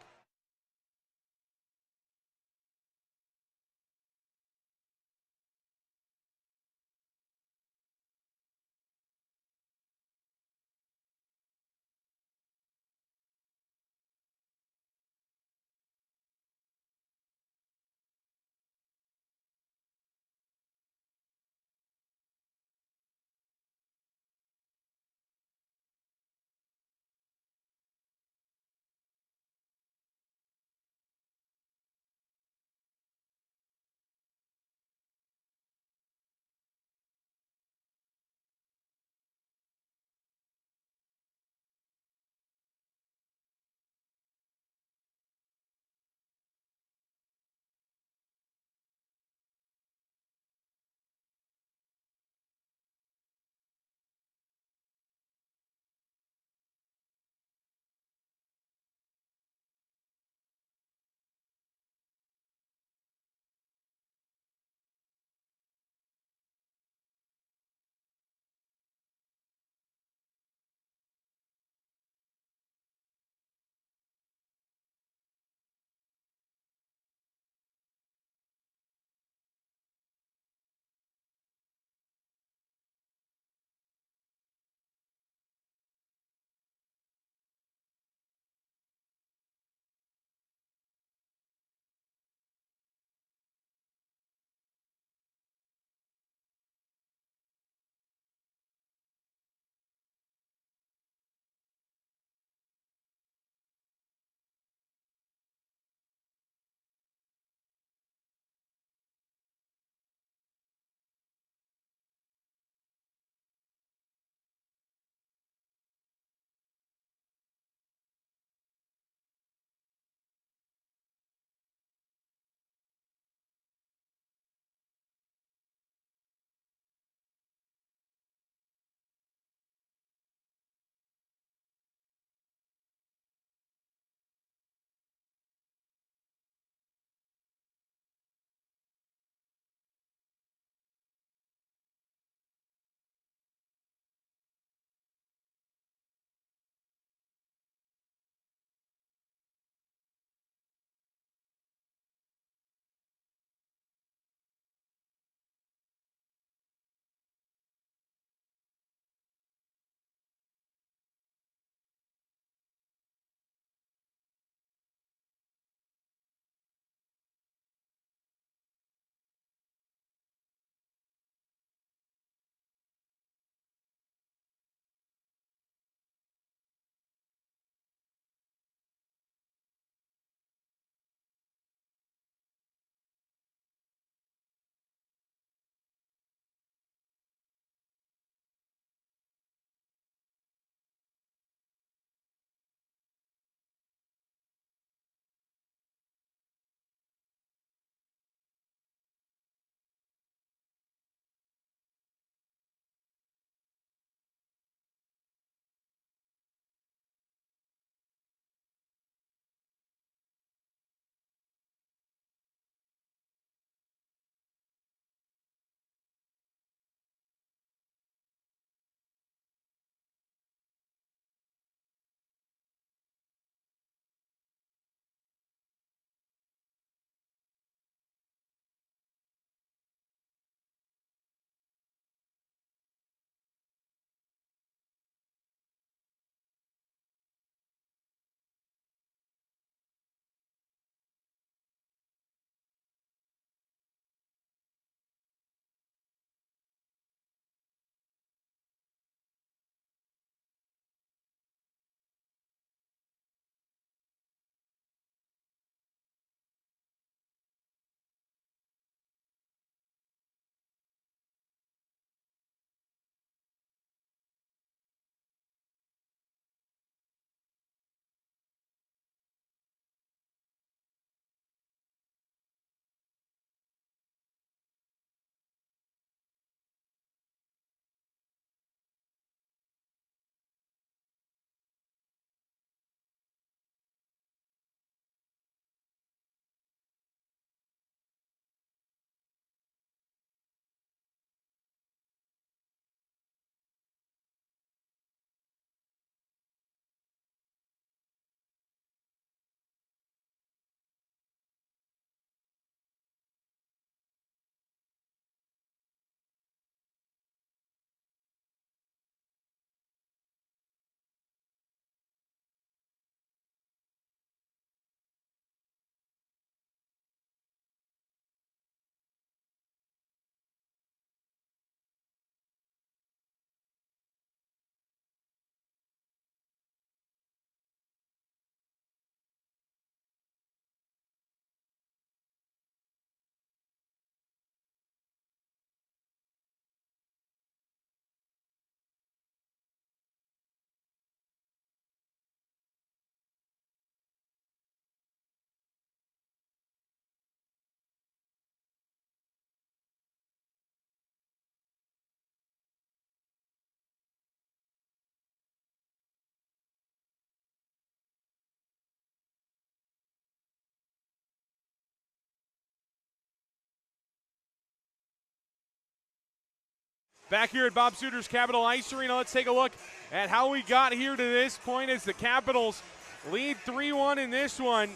Back here at Bob Suiter's Capital Ice Arena, let's take a look at how we got here to this point as the Capitals lead 3-1 in this one.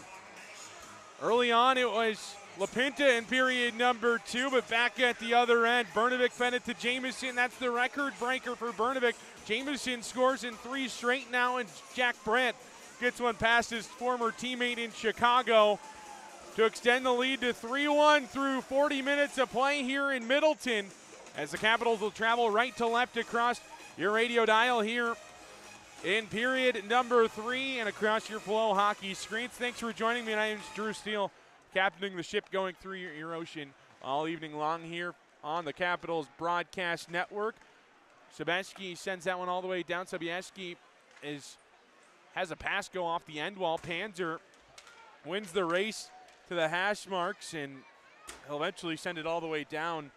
Early on, it was LaPinta in period number 2, but back at the other end, Brnovik fed it to Jamieson. That's the record breaker for Brnovik. Jamieson scores in 3 straight now, and Jack Brandt gets one past his former teammate in Chicago to extend the lead to 3-1 through 40 minutes of play here in Middleton, as the Capitals will travel right to left across your radio dial here in period number 3 and across your Flow Hockey screens. Thanks for joining me. My name is Drew Steele, captaining the ship going through your ocean all evening long here on the Capitals Broadcast Network. Sobieski sends that one all the way down. Sobieski has a pass go off the end wall. Panzer wins the race to the hash marks, and he'll eventually send it all the way down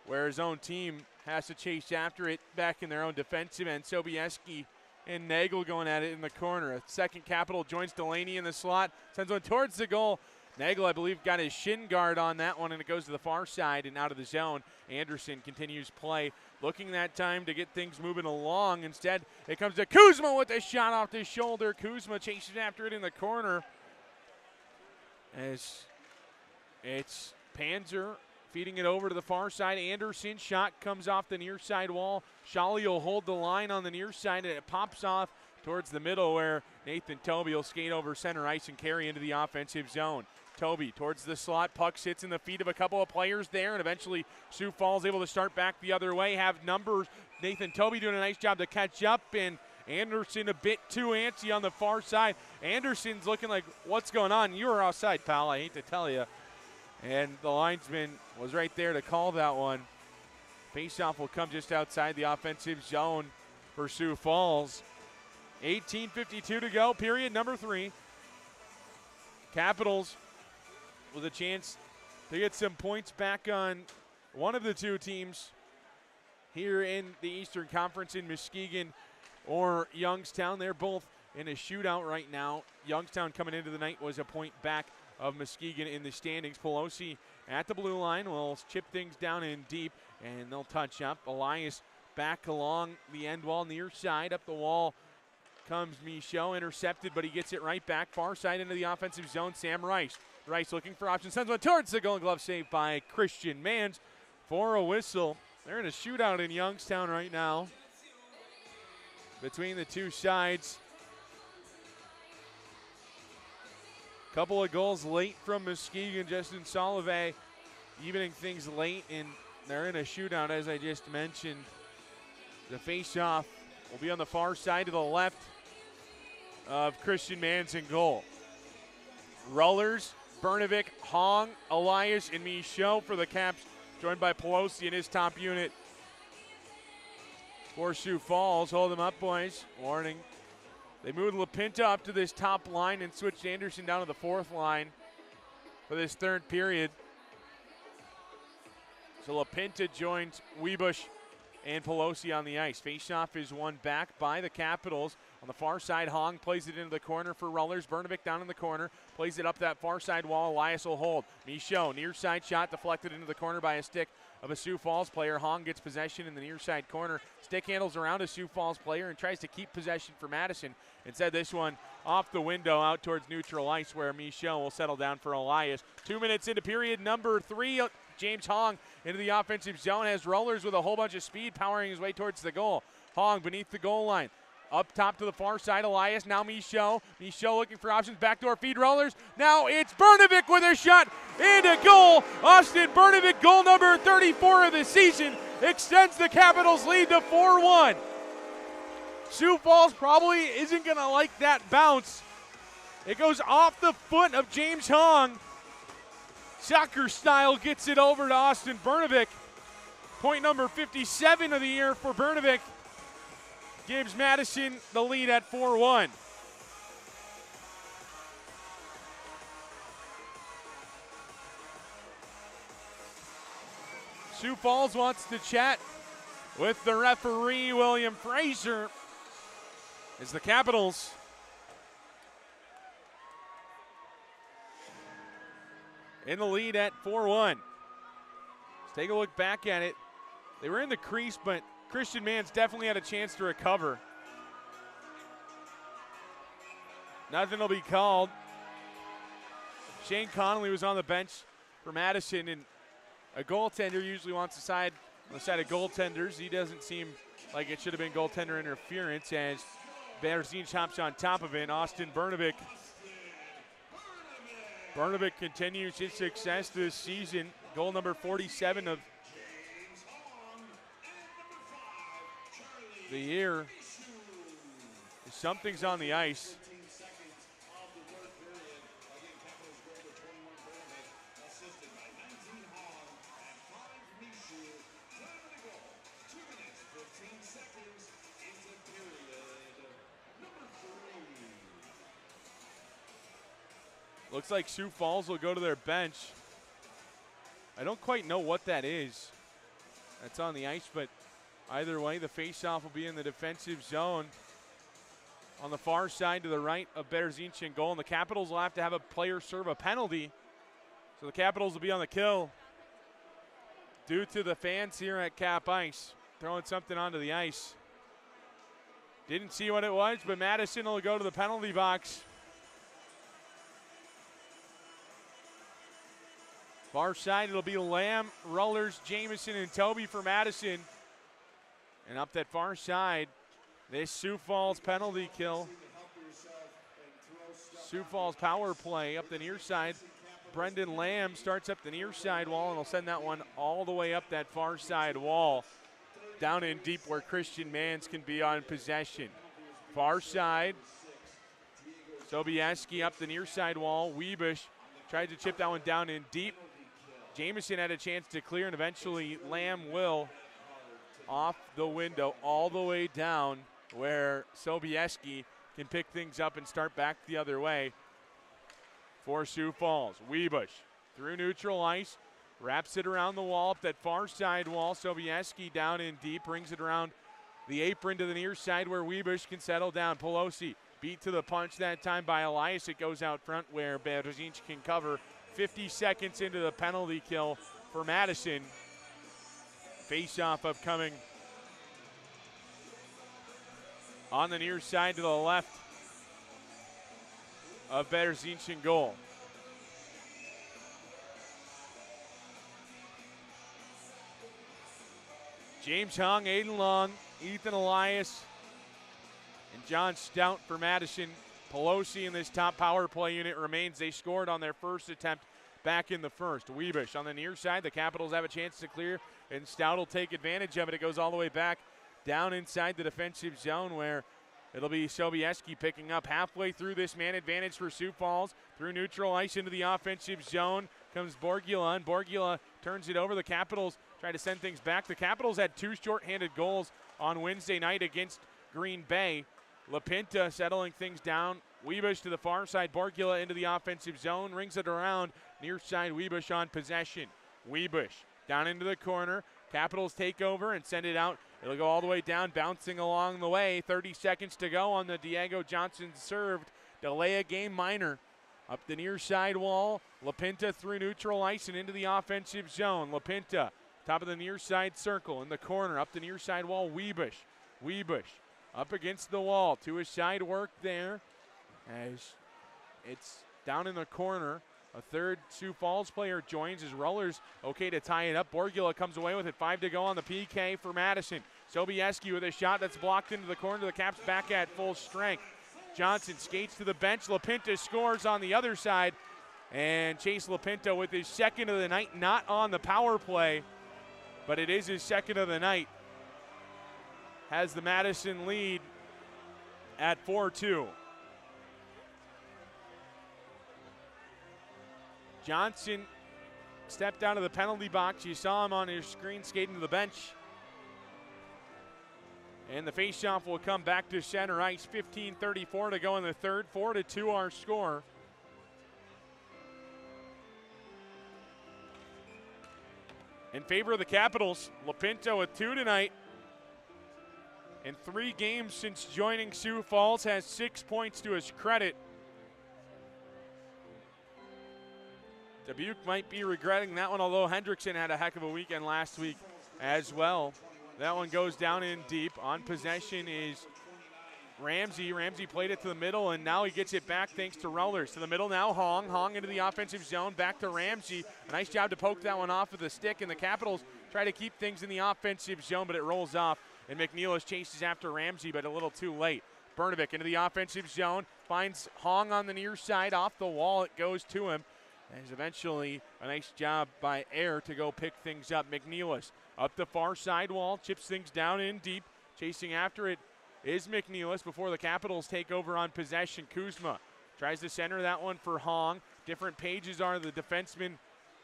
where his own team has to chase after it back in their own defensive end. Sobieski and Nagel going at it in the corner. A second Capital joins Delaney in the slot, sends one towards the goal. Nagel, I believe, got his shin guard on that one, and it goes to the far side and out of the zone. Anderson continues play, looking that time to get things moving along. Instead, it comes to Kuzma with a shot off the shoulder. Kuzma chases after it in the corner, as it's Panzer feeding it over to the far side. Anderson, shot comes off the near side wall. Shawley will hold the line on the near side, and it pops off towards the middle where Nathan Toby will skate over center ice and carry into the offensive zone. Toby towards the slot. Puck sits in the feet of a couple of players there, and eventually Sioux Falls able to start back the other way. Have numbers. Nathan Toby doing a nice job to catch up, and Anderson a bit too antsy on the far side. Anderson's looking like, what's going on? You were outside, pal, I hate to tell you. And the linesman was right there to call that one. Faceoff will come just outside the offensive zone for Sioux Falls. 18:52 to go, period number 3. Capitals with a chance to get some points back on one of the two teams here in the Eastern Conference in Muskegon or Youngstown. They're both in a shootout right now. Youngstown coming into the night was a point back of Muskegon in the standings. Pelosi at the blue line will chip things down in deep, and they'll touch up. Elias back along the end wall, near side. Up the wall comes Michaud, intercepted, but he gets it right back. Far side into the offensive zone, Sam Rice. Rice looking for options, sends one towards the goal. Glove saved by Christian Mans for a whistle. They're in a shootout in Youngstown right now between the two sides. Couple of goals late from Muskegon. Justin Solivay evening things late, and they're in a shootout, as I just mentioned. The face-off will be on the far side to the left of Christian Mans in goal. Rullers, Brnovik, Hong, Elias, and Michaud for the Caps, joined by Pelosi and his top unit. For Sioux Falls, hold them up, boys. Warning. They moved LaPinta up to this top line and switched Anderson down to the 4th line for this 3rd period. So LaPinta joins Webush and Pelosi on the ice. Faceoff is won back by the Capitals. On the far side, Hong plays it into the corner for Rullers. Brnovik down in the corner, plays it up that far side wall. Elias will hold. Michaud, near side shot deflected into the corner by a stick of a Sioux Falls player. Hong gets possession in the near side corner. Stick handles around a Sioux Falls player and tries to keep possession for Madison. Instead, this one off the window out towards neutral ice where Michaud will settle down for Elias. 2 minutes into period number 3. James Hong into the offensive zone, has Rullers with a whole bunch of speed powering his way towards the goal. Hong beneath the goal line. Up top to the far side, Elias, now Michaud. Michaud looking for options, backdoor feed Rullers. Now it's Brnovik with a shot into goal. Austin Brnovik, goal number 34 of the season, extends the Capitals' lead to 4-1. Sioux Falls probably isn't going to like that bounce. It goes off the foot of James Hong. Soccer style gets it over to Austin Brnovik. Point number 57 of the year for Brnovik. Gives Madison the lead at 4-1. Sioux Falls wants to chat with the referee, William Fraser, as the Capitals in the lead at 4-1. Let's take a look back at it. They were in the crease, but Christian Mann's definitely had a chance to recover. Nothing will be called. Shane Connolly was on the bench for Madison, and a goaltender usually wants to side on the side of goaltenders. He doesn't seem like it should have been goaltender interference as Berzinch hops on top of it. Austin Bernovic continues his success this season. Goal number 47 of the year. Something's on the ice. Looks like Sioux Falls will go to their bench. I don't quite know what that is that's on the ice, but either way, the faceoff will be in the defensive zone on the far side to the right of Berzinch in goal, and the Capitals will have to have a player serve a penalty. So the Capitals will be on the kill due to the fans here at Cap Ice throwing something onto the ice. Didn't see what it was, but Madison will go to the penalty box. Far side, it'll be Lamb, Rullers, Jamison, and Toby for Madison. And up that far side, this Sioux Falls penalty kill. Sioux Falls power play up the near side. Brendan Lamb starts up the near side wall, and he'll send that one all the way up that far side wall. Down in deep where Christian Mans can be on possession. Far side, Sobieski up the near side wall. Weebush tried to chip that one down in deep. Jamison had a chance to clear, and eventually Lamb will off the window all the way down where Sobieski can pick things up and start back the other way for Sioux Falls. Weebush through neutral ice, wraps it around the wall up that far side wall. Sobieski down in deep, brings it around the apron to the near side where Weebush can settle down. Pelosi beat to the punch that time by Elias. It goes out front where Berzinch can cover. 50 seconds into the penalty kill for Madison. Face-off upcoming on the near side to the left of Berzinch in goal. James Hung, Aiden Long, Ethan Elias, and John Stout for Madison. Pelosi in this top power play unit remains. They scored on their first attempt back in the first. Weebush on the near side. The Capitals have a chance to clear, and Stout will take advantage of it. It goes all the way back down inside the defensive zone where it'll be Sobieski picking up halfway through this man advantage for Sioux Falls. Through neutral ice into the offensive zone comes Borgula, and Borgula turns it over. The Capitals try to send things back. The Capitals had 2 shorthanded goals on Wednesday night against Green Bay. LaPinta settling things down. Weebush to the far side. Borgula into the offensive zone. Rings it around. Near side, Weebush on possession. Weebush down into the corner. Capitals take over and send it out. It'll go all the way down, bouncing along the way. 30 seconds to go on the Diego Johnson served. Delay a game minor. Up the near side wall. LaPinta through neutral ice and into the offensive zone. LaPinta, top of the near side circle in the corner. Up the near side wall, Weebush. Weebush up against the wall. To his side work there as it's down in the corner. A third Sioux Falls player joins as Rullers okay to tie it up. Borgula comes away with it. 5 to go on the PK for Madison. Sobieski with a shot that's blocked into the corner. The Caps back at full strength. Johnson skates to the bench. LaPinta scores on the other side. And Chase LaPinta with his second of the night, not on the power play, but it is his second of the night. Has the Madison lead at 4-2. Johnson stepped out of the penalty box. You saw him on his screen skating to the bench. And the faceoff will come back to center ice. 15:34 to go in the third. 4-2 our score. In favor of the Capitals, LaPinta with 2 tonight. In 3 games since joining Sioux Falls, has 6 points to his credit. Dubuque might be regretting that one, although Hendrickson had a heck of a weekend last week as well. That one goes down in deep. On possession is Ramsey. Ramsey played it to the middle, and now he gets it back thanks to Rollers. To the middle now, Hong. Hong into the offensive zone, back to Ramsey. A nice job to poke that one off with the stick, and the Capitals try to keep things in the offensive zone, but it rolls off, and McNeilis chases after Ramsey, but a little too late. Bernovic into the offensive zone, finds Hong on the near side, off the wall, it goes to him. And eventually a nice job by Air to go pick things up. McNeilis up the far side wall, chips things down in deep, chasing after it is McNeilis before the Capitals take over on possession. Kuzma tries to center that one for Hong. Different pages are the defensemen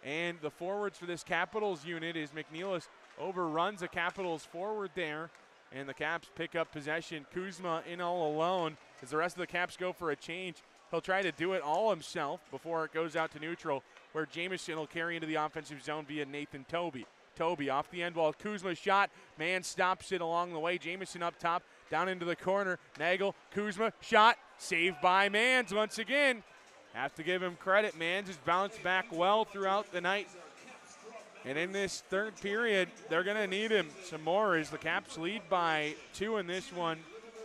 and the forwards for this Capitals unit as McNeilis overruns the Capitals forward there, and the Caps pick up possession. Kuzma in all alone as the rest of the Caps go for a change. He'll try to do it all himself before it goes out to neutral, where Jamieson will carry into the offensive zone via Nathan Toby. Toby off the end wall. Kuzma shot. Man stops it along the way. Jamieson up top, down into the corner. Nagel, Kuzma, shot. Saved by Mans once again. Have to give him credit. Mans has bounced back well throughout the night. And in this third period, they're going to need him some more as the Caps lead by 2 in this one.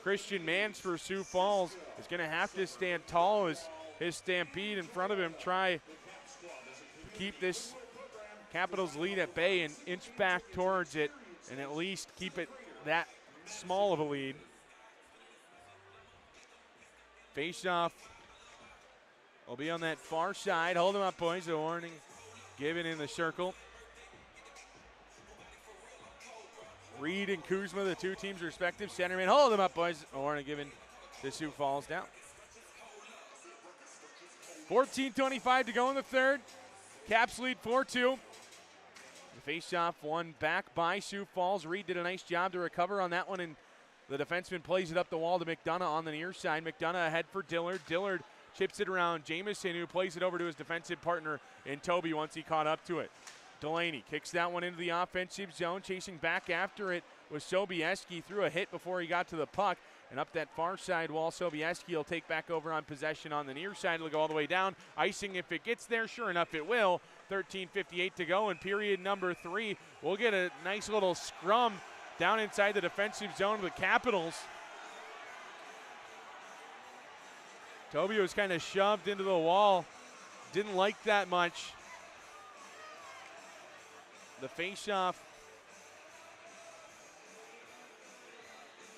Christian Mans for Sioux Falls is going to have to stand tall as his Stampede in front of him try to keep this Capitals lead at bay and inch back towards it and at least keep it that small of a lead. Face-off will be on that far side. Hold him up, boys. A warning given in the circle. Reed and Kuzma, the two teams' respective centermen. Hold them up, boys. A warning given to Sioux Falls down. 14:25 to go in the third. Caps lead 4-2. The face-off won back by Sioux Falls. Reed did a nice job to recover on that one, and the defenseman plays it up the wall to McDonough on the near side. McDonough ahead for Dillard. Dillard chips it around Jamieson, who plays it over to his defensive partner in Toby once he caught up to it. Delaney kicks that one into the offensive zone. Chasing back after it was Sobieski. Threw a hit before he got to the puck. And up that far side wall, Sobieski will take back over on possession on the near side. It'll go all the way down. Icing if it gets there. Sure enough, it will. 13:58 to go in period number 3. We'll get a nice little scrum down inside the defensive zone with the Capitals. Toby was kind of shoved into the wall. Didn't like that much. The face-off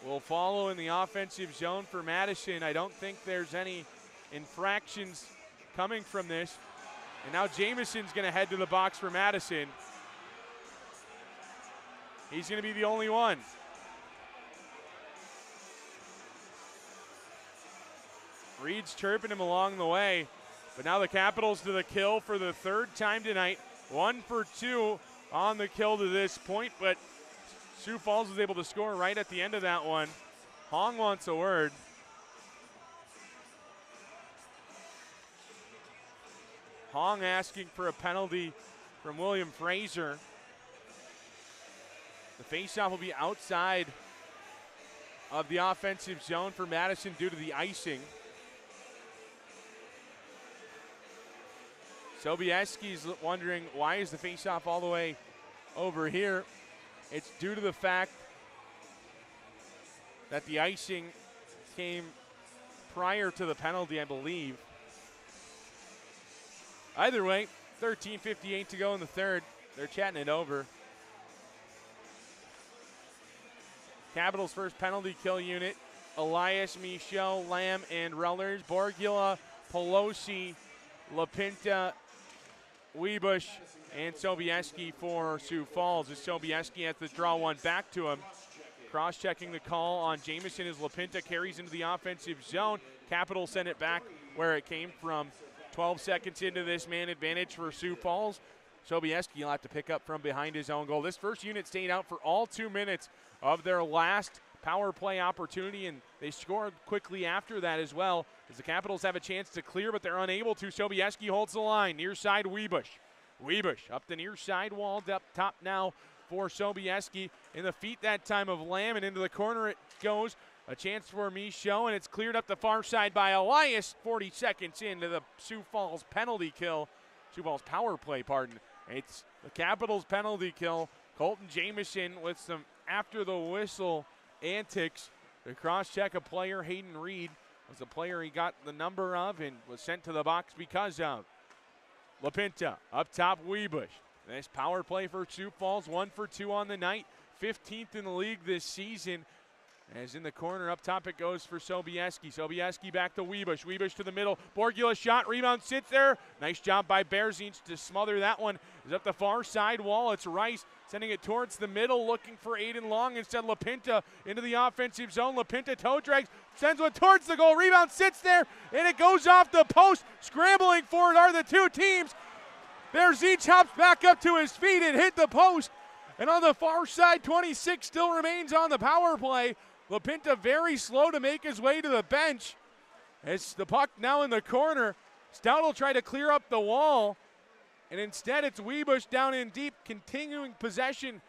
will follow in the offensive zone for Madison. I don't think there's any infractions coming from this. And now Jamison's going to head to the box for Madison. He's going to be the only one. Reed's chirping him along the way. But now the Capitals to the kill for the third time tonight. 1 for 2 on the kill to this point, but Sioux Falls was able to score right at the end of that one. Hong wants a word. Hong asking for a penalty from William Fraser. The faceoff will be outside of the offensive zone for Madison due to the icing. Sobieski's wondering why is the faceoff all the way over here. It's due to the fact that the icing came prior to the penalty, I believe. Either way, 13:58 to go in the third. They're chatting it over. Capitals' first penalty kill unit: Elias, Michaud, Lamb, and Rellers. Borgula, Pelosi, LaPinta, Webush, and Sobieski for Sioux Falls. As Sobieski has to draw one back to him. Cross-checking the call on Jamieson as LaPinta carries into the offensive zone. Capitals send it back where it came from. 12 seconds into this man advantage for Sioux Falls. Sobieski will have to pick up from behind his own goal. This first unit stayed out for all 2 minutes of their last power play opportunity, and they scored quickly after that as well, as the Capitals have a chance to clear, but they're unable to. Sobieski holds the line. Near side, Webush. Webush up the near side wall, up top now for Sobieski. In the feet that time of Lamb, and into the corner it goes. A chance for Michaud, and it's cleared up the far side by Elias. 40 seconds into the Sioux Falls penalty kill. Sioux Falls power play, pardon. It's the Capitals penalty kill Colton Jamison with some after the whistle antics to cross-check a player. Hayden Reed was the player he got the number of and was sent to the box because of. LaPinta up top, Webush. Nice power play for Sioux Falls, 1 for 2 on the night, 15th in the league this season. As in the corner up top it goes for Sobieski. Sobieski back to Webush. Webush to the middle. Borgula shot. Rebound sits there. Nice job by Berzins to smother that one. Is up the far side wall. It's Rice sending it towards the middle, looking for Aiden Long. Instead, LaPinta into the offensive zone. LaPinta toe drags. Sends one towards the goal. Rebound sits there, and it goes off the post. Scrambling for it are the two teams. Berzins hops back up to his feet and hit the post. And on the far side, 26 still remains on the power play. LaPinta very slow to make his way to the bench. It's the puck now in the corner. Stout will try to clear up the wall. And instead it's Webush down in deep, continuing possession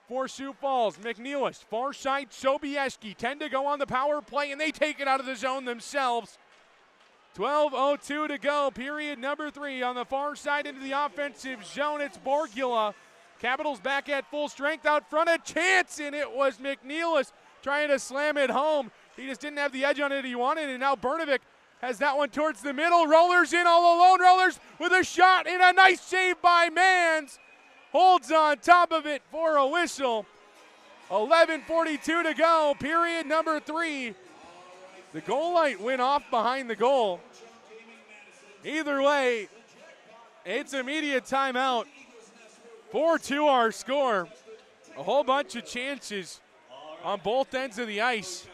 for Sioux Falls. McNeilis, far side, Sobieski, 10 to go on the power play, and they take it out of the zone themselves. 12:02 to go, period number 3 on the far side into the offensive zone. It's Borgula. Capitals back at full strength out front, a chance, and it was McNeilis trying to slam it home. He just didn't have the edge on it he wanted, and now Bernovic has that one towards the middle. Rollers in all alone. Rollers with a shot and a nice save by Mans. Holds on top of it for a whistle. 11:42 to go, period number 3. The goal light went off behind the goal. Either way, it's immediate timeout. 4-2 our score. A whole bunch of chances on both ends of the ice.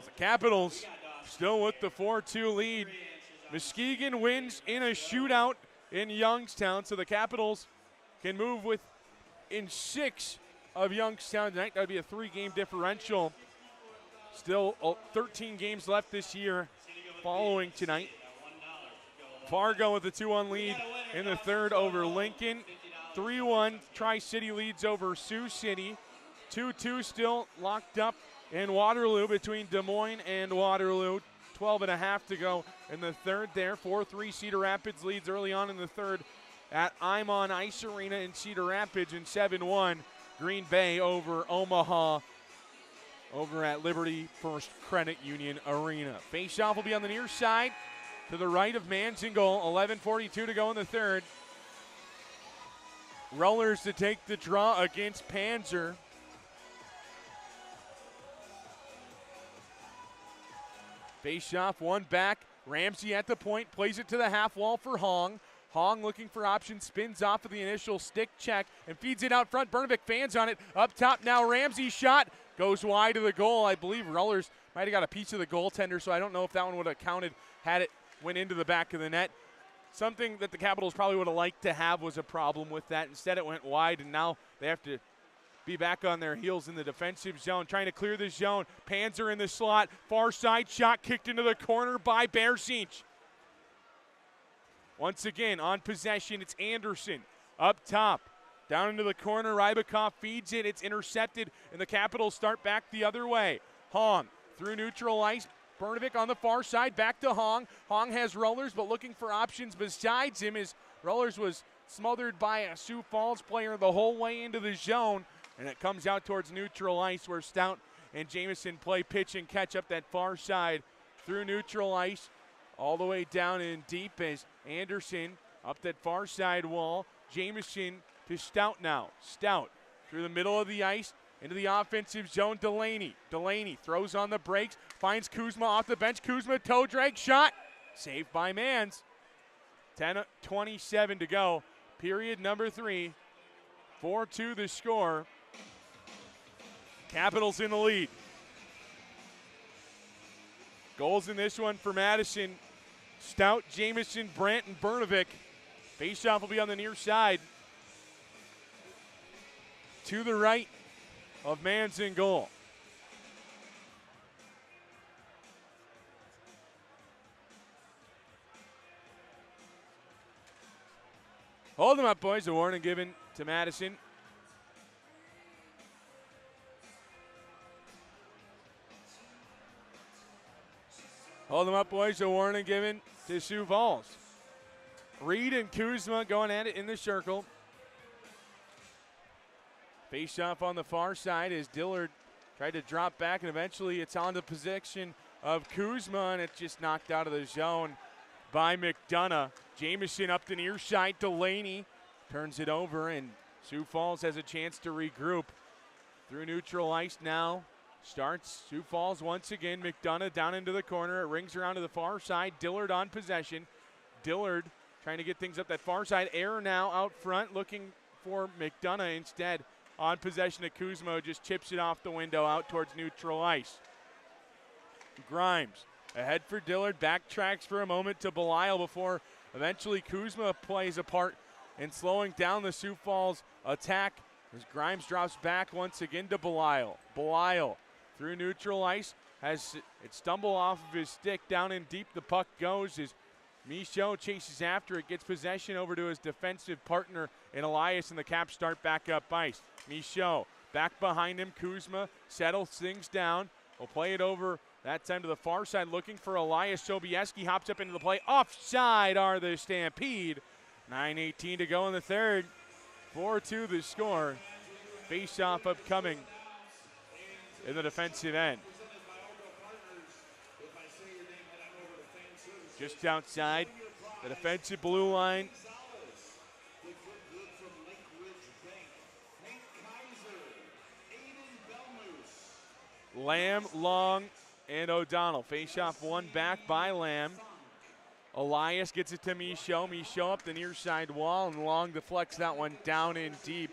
The Capitals still with the 4-2 lead. Muskegon wins in a shootout in Youngstown, so the Capitals can move within 6 of Youngstown tonight. That would be a 3-game differential. Still 13 games left this year following tonight. Fargo with a 2-1 lead in the third over Lincoln. 3-1 Tri-City leads over Sioux City. 2-2 still locked up in Waterloo between Des Moines and Waterloo. 12.5 to go in the third there. 4-3 Cedar Rapids leads early on in the third at Imon Ice Arena in Cedar Rapids. And 7-1 Green Bay over Omaha over at Liberty First Credit Union Arena. Face-off will be on the near side to the right of Mans in goal. 11:42 to go in the third. Rollers to take the draw against Panzer. Face-off, one back. Ramsey at the point, plays it to the half wall for Hong. Hong looking for options, spins off of the initial stick check and feeds it out front. Bernovic fans on it. Up top now, Ramsey shot. Goes wide of the goal. I believe Rollers might have got a piece of the goaltender, so I don't know if that one would have counted had it went into the back of the net. Something that the Capitals probably would have liked to have was a problem with that. Instead it went wide, and now they have to be back on their heels in the defensive zone, trying to clear the zone. Panzer in the slot. Far side shot kicked into the corner by Berzins. Once again, on possession, it's Anderson up top. Down into the corner, Rybakov feeds it. It's intercepted, and the Capitals start back the other way. Hong through neutral ice. Bernovic on the far side, back to Hong. Hong has Rollers, but looking for options besides him as Rollers was smothered by a Sioux Falls player the whole way into the zone. And it comes out towards neutral ice where Stout and Jamison play pitch and catch up that far side through neutral ice. All the way down in deep as Anderson up that far side wall. Jamison to Stout now. Stout through the middle of the ice into the offensive zone. Delaney throws on the brakes, finds Kuzma off the bench. Kuzma toe drag shot. Saved by Mans. 10:27 to go. Period number 3. 4-2 the score. Capitals in the lead. Goals in this one for Madison. Stout, Jamison, Brandt, and Bernovic. Faceoff will be on the near side. To the right of Mans in goal. Hold them up, boys. A warning given to Madison. Hold them up, boys. A warning given to Sioux Falls. Reed and Kuzma going at it in the circle. Face off on the far side as Dillard tried to drop back, and eventually it's on the possession of Kuzma, and it's just knocked out of the zone by McDonough. Jamison up the near side. Delaney turns it over, and Sioux Falls has a chance to regroup. Through neutral ice now. Starts Sioux Falls once again. McDonough down into the corner. It rings around to the far side. Dillard on possession. Dillard trying to get things up that far side. Air now out front looking for McDonough instead. On possession of Kuzma, just chips it off the window out towards neutral ice. Grimes ahead for Dillard. Backtracks for a moment to Belisle before eventually Kuzma plays a part in slowing down the Sioux Falls attack as Grimes drops back once again to Belisle. Belisle through neutral ice has it stumble off of his stick. Down in deep the puck goes as Michaud chases after it, gets possession over to his defensive partner in Elias, and the Caps start back up ice. Michaud back behind him. Kuzma settles things down. Will play it over that time to the far side looking for Elias. Sobieski hops up into the play. Offside are the Stampede. 9:18 to go in the third. 4-2 the score. Face-off upcoming in the defensive end. Just outside the defensive blue line. Lamb, Long, and O'Donnell. Face-off one back by Lamb. Elias gets it to Michaud. Michaud up the near side wall, and Long deflects that one down in deep.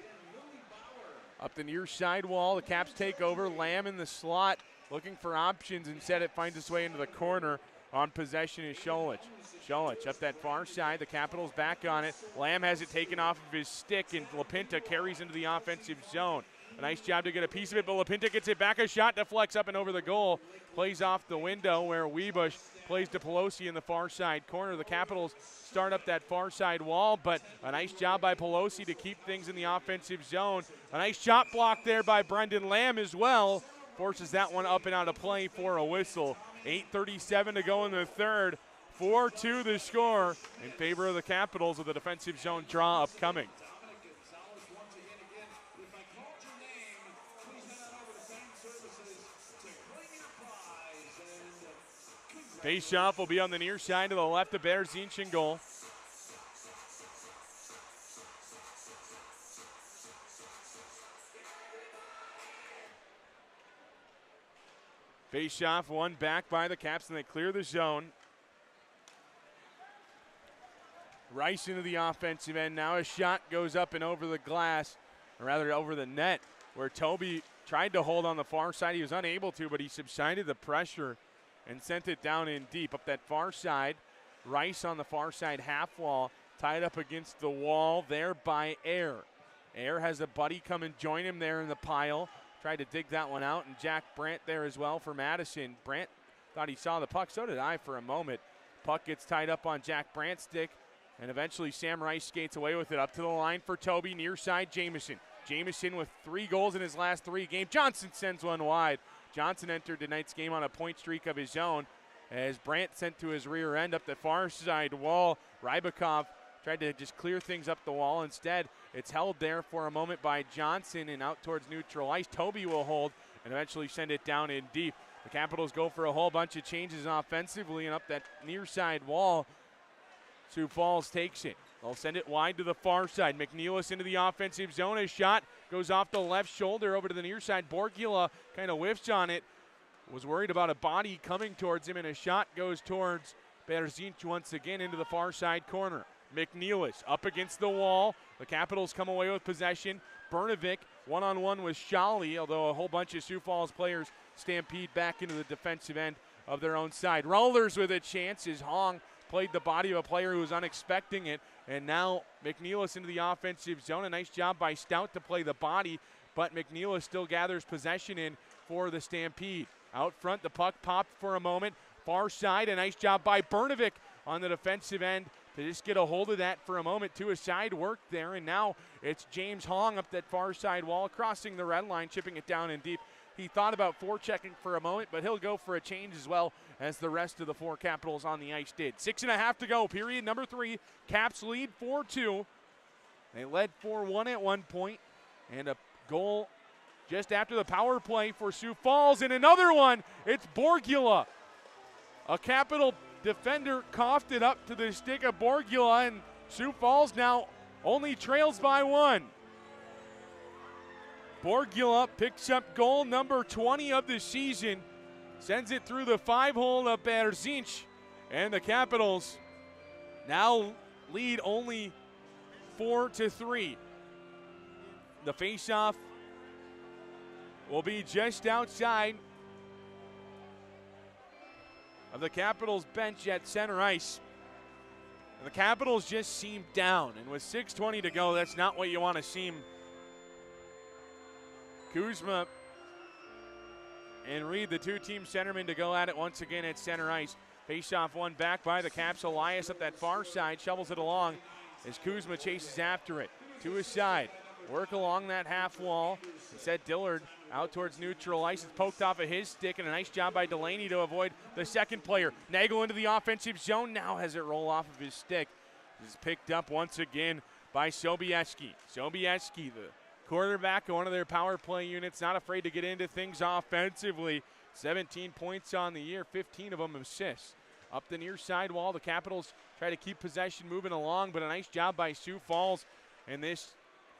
Up the near side wall, the Caps take over. Lamb in the slot looking for options. Instead, it finds its way into the corner. On possession is Scholich. Scholich up that far side. The Capitals back on it. Lamb has it taken off of his stick, and LaPinta carries into the offensive zone. A nice job to get a piece of it, but LaPinta gets it back. A shot deflects up and over the goal. Plays off the window where Webush plays to Pelosi in the far side corner. The Capitals start up that far side wall, but a nice job by Pelosi to keep things in the offensive zone. A nice shot block there by Brendan Lamb as well. Forces that one up and out of play for a whistle. 8:37 to go in the third. 4-2 the score in favor of the Capitals with the defensive zone draw upcoming. Face-off will be on the near side to the left of Berzinch goal. Face-off one back by the Caps, and they clear the zone. Rice into the offensive end. Now a shot goes up and over the glass, or rather over the net, where Toby tried to hold on the far side. He was unable to, but he subsided the pressure and sent it down in deep. Up that far side, Rice on the far side half wall, tied up against the wall there by Air. Air has a buddy come and join him there in the pile. Tried to dig that one out, and Jack Brandt there as well for Madison. Brandt thought he saw the puck, so did I for a moment. Puck gets tied up on Jack Brandt's stick, and eventually Sam Rice skates away with it. Up to the line for Toby, near side Jamison. Jamison with 3 goals in his last 3 games. Johnson sends one wide. Johnson entered tonight's game on a point streak of his own as Brandt sent to his rear end up the far side wall. Rybakov tried to just clear things up the wall. Instead, it's held there for a moment by Johnson and out towards neutral ice. Toby will hold and eventually send it down in deep. The Capitals go for a whole bunch of changes offensively, and up that near side wall, Sioux Falls takes it. They'll send it wide to the far side. McNeilis into the offensive zone. A shot goes off the left shoulder over to the near side. Borgula kind of whiffs on it. Was worried about a body coming towards him, and a shot goes towards Berzinch once again into the far side corner. McNeilis up against the wall. The Capitals come away with possession. Bernovic one-on-one with Shally, although a whole bunch of Sioux Falls players stampede back into the defensive end of their own side. Rollers with a chance as Hong played the body of a player who was unexpecting it, and now McNeilis into the offensive zone. A nice job by Stout to play the body, but McNeilis still gathers possession in for the Stampede. Out front, the puck popped for a moment. Far side, a nice job by Bernovic on the defensive end to just get a hold of that for a moment. To a side work there, and now it's James Hong up that far side wall, crossing the red line, chipping it down in deep. He thought about forechecking for a moment, but he'll go for a change as well as the rest of the 4 Capitals on the ice did. 6.5 to go, period number 3. Caps lead 4-2. They led 4-1 at one point, and a Goal just after the power play for Sioux Falls, and another one. It's Borgula. A Capital defender coughed it up to the stick of Borgula, and Sioux Falls now only trails by one. Borgula picks up goal number 20 of the season, sends it through the 5-hole of Berzinch, and the Capitals now lead only 4-3. The faceoff will be just outside of the Capitals bench at center ice. And the Capitals just seem down, and with 6:20 to go, that's not what you want to see. Kuzma and Reed, the two-team centermen, to go at it once again at center ice. Faceoff won back by the Caps. Elias up that far side, shovels it along as Kuzma chases after it. To his side, work along that half wall. Instead, Dillard out towards neutral ice. It's poked off of his stick, and a nice job by Delaney to avoid the second player. Nagel into the offensive zone, now has it roll off of his stick. This is picked up once again by Sobieski. Sobieski, the quarterback of one of their power play units, not afraid to get into things offensively. 17 points on the year, 15 of them assists. Up the near side wall, the Capitals try to keep possession moving along, but a nice job by Sioux Falls and this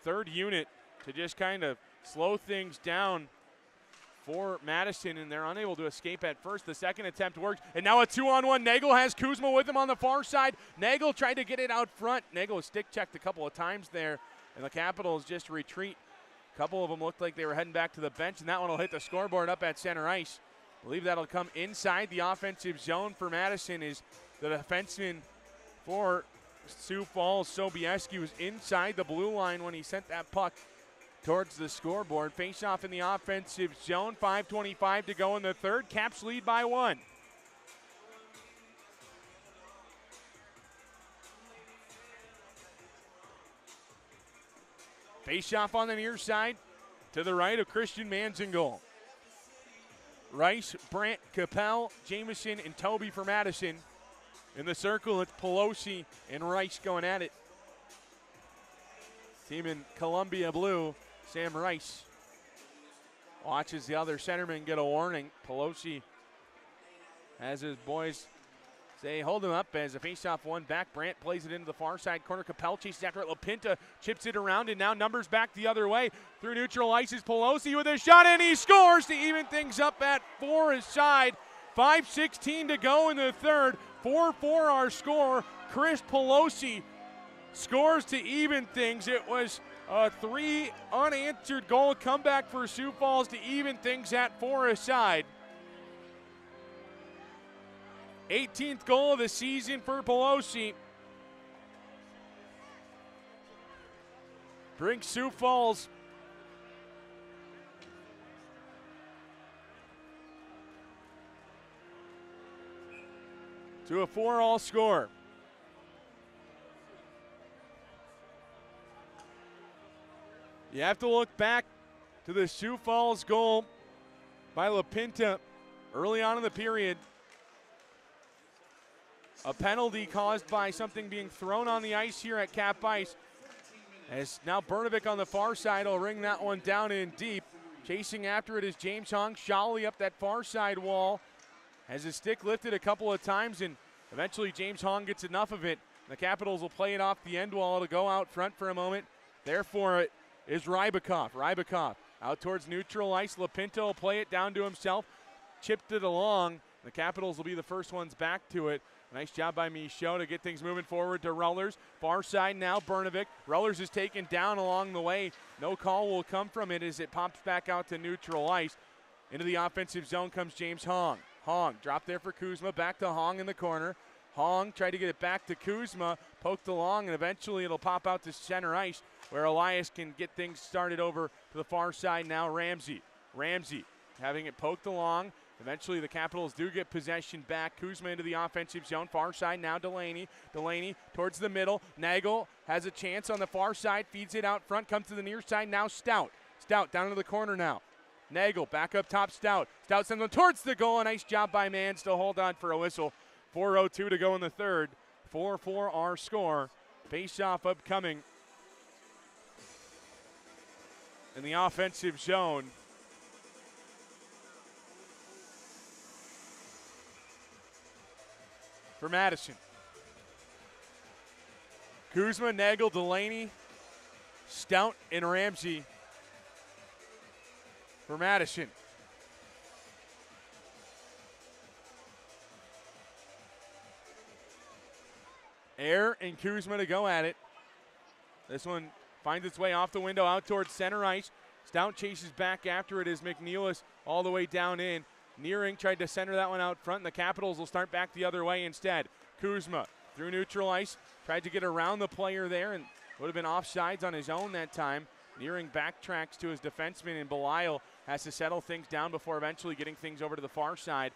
third unit to just kind of slow things down for Madison, and they're unable to escape at first. The second attempt worked, and now a 2-on-1. Nagel has Kuzma with him on the far side. Nagel tried to get it out front. Nagel was stick-checked a couple of times there, and the Capitals just retreat. A couple of them looked like they were heading back to the bench, and that one will hit the scoreboard up at center ice. I believe that'll come inside the offensive zone for Madison. Is the defenseman for Sioux Falls, Sobieski, was inside the blue line when he sent that puck towards the scoreboard. Face-off in the offensive zone, 5:25 to go in the third. Caps lead by one. Face-off on the near side to the right of Christian Manzingoal. Rice, Brandt, Capel, Jameson, and Toby for Madison. In the circle, it's Pelosi and Rice going at it. Team in Columbia blue, Sam Rice watches the other centerman get a warning. Pelosi has his boys say hold him up as a faceoff one back. Brandt plays it into the far side corner. Capel chases after it. LaPinta chips it around, and now numbers back the other way. Through neutral ice is Pelosi with a shot, and he scores to even things up at 4 his side. 5:16 to go in the third. 4-4 our score. Chris Pelosi scores to even things. It was a 3 unanswered goal comeback for Sioux Falls to even things at 4 aside. 18th goal of the season for Pelosi. Brings Sioux Falls to a 4-all score. You have to look back to the Sioux Falls goal by LaPinta early on in the period. A penalty caused by something being thrown on the ice here at Cap Ice. As now Bernovic on the far side will ring that one down in deep. Chasing after it is James Hong. Shawley up that far side wall. Has his stick lifted a couple of times, and eventually James Hong gets enough of it. The Capitals will play it off the end wall. It'll go out front for a moment. There for it is Rybakov. Rybakov out towards neutral ice. LaPinta will play it down to himself. Chipped it along. The Capitals will be the first ones back to it. Nice job by Michaud to get things moving forward to Rullers. Far side now, Bernovic. Rullers is taken down along the way. No call will come from it as it pops back out to neutral ice. Into the offensive zone comes James Hong. Hong dropped there for Kuzma. Back to Hong in the corner. Hong tried to get it back to Kuzma. Poked along, and eventually it'll pop out to center ice where Elias can get things started over to the far side now. Ramsey having it poked along. Eventually the Capitals do get possession back. Kuzma into the offensive zone. Far side now Delaney. Delaney towards the middle. Nagel has a chance on the far side. Feeds it out front. Comes to the near side now. Stout. Stout down to the corner now. Nagel back up top. Stout. Stout sends them towards the goal. A nice job by Mans to hold on for a whistle. 4:02 to go in the third. 4-4 our score. Face-off upcoming. in the offensive zone. For Madison. Kuzma, Nagel, Delaney, Stout, and Ramsey for Madison. Air and Kuzma to go at it. This one finds its way off the window out towards center ice. Stout chases back after it as McNeilis all the way down in. Nearing tried to center that one out front, and the Capitals will start back the other way instead. Kuzma through neutral ice, tried to get around the player there and would have been offsides on his own that time. Nearing backtracks to his defenseman, and Belial has to settle things down before eventually getting things over to the far side.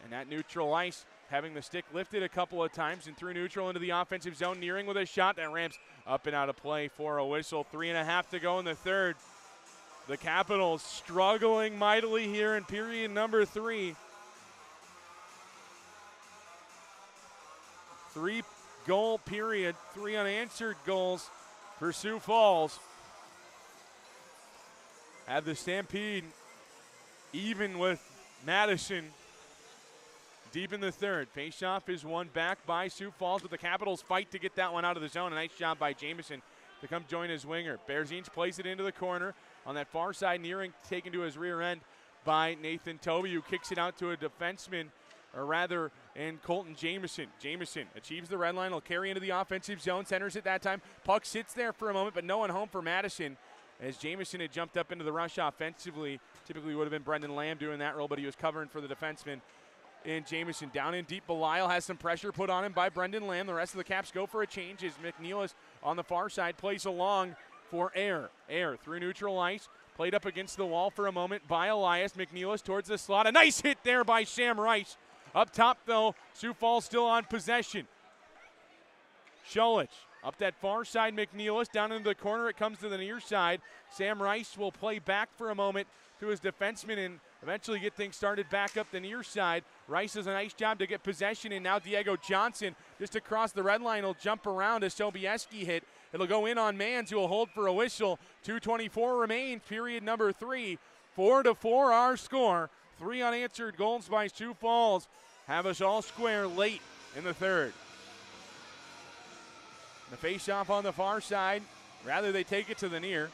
And that neutral ice, having the stick lifted a couple of times and through neutral into the offensive zone. Nearing with a shot that ramps up and out of play for a whistle. 3.5 to go in the third. The Capitals struggling mightily here in period number 3. 3-goal period, 3 unanswered goals for Sioux Falls. Have the Stampede even with Madison deep in the third. Faceoff is won back by Sioux Falls, but the Capitals fight to get that one out of the zone. A nice job by Jamieson to come join his winger. Berzines plays it into the corner. On that far side, Nearing taken to his rear end by Nathan Toby, who kicks it out to a defenseman, or rather, and Colton Jamieson. Jamieson achieves the red line. He'll carry into the offensive zone. Centers it that time. Puck sits there for a moment, but no one home for Madison. As Jamieson had jumped up into the rush offensively. Typically would have been Brendan Lamb doing that role, but he was covering for the defenseman. And Jamieson down in deep. Belial has some pressure put on him by Brendan Lamb. The rest of the Caps go for a change as McNeilis on the far side plays along for Air. Air through neutral ice. Played up against the wall for a moment by Elias. McNeilis towards the slot. A nice hit there by Sam Rice. Up top, though, Sioux Falls still on possession. Schulich up that far side. McNeilis down into the corner. It comes to the near side. Sam Rice will play back for a moment to his defenseman and eventually get things started back up the near side. Rice does a nice job to get possession, and now Diego Johnson just across the red line will jump around a Sobieski hit. It'll go in on Mans, who will hold for a whistle. 2:24 remains, period number 3. 4-4 our score. 3 unanswered goals by Sioux Falls have us all square late in the third. The face-off on the far side. Rather, they take it to the near.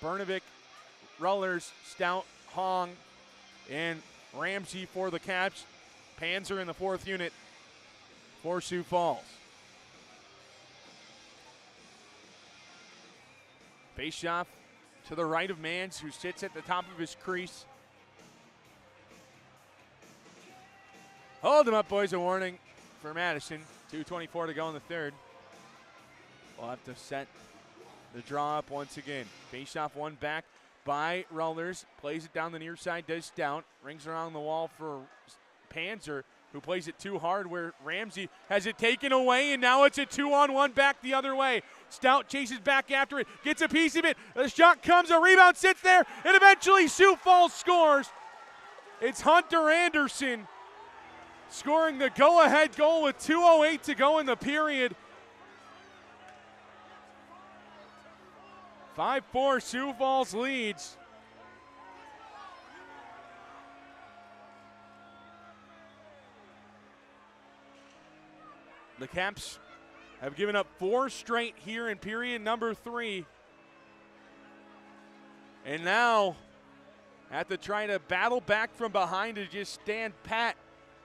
Bernovic, Rullers, Stout, Hong, and Ramsey for the Caps. Panzer in the 4th unit for Sioux Falls. Face-off to the right of Mans, who sits at the top of his crease. Hold him up, boys. A warning for Madison. 2:24 to go in the third. We'll have to set the draw up once again. Face-off won back by Rullers. Plays it down the near side, does Stout. Rings around the wall for Panzer, who plays it too hard where Ramsey has it taken away, and now it's a 2-on-1 back the other way. Stout chases back after it, gets a piece of it. The shot comes, a rebound sits there, and eventually Sioux Falls scores. It's Hunter Anderson scoring the go-ahead goal with 2:08 to go in the period. 5-4 Sioux Falls leads. The Caps have given up 4 straight here in period number 3. And now have to try to battle back from behind to just stand pat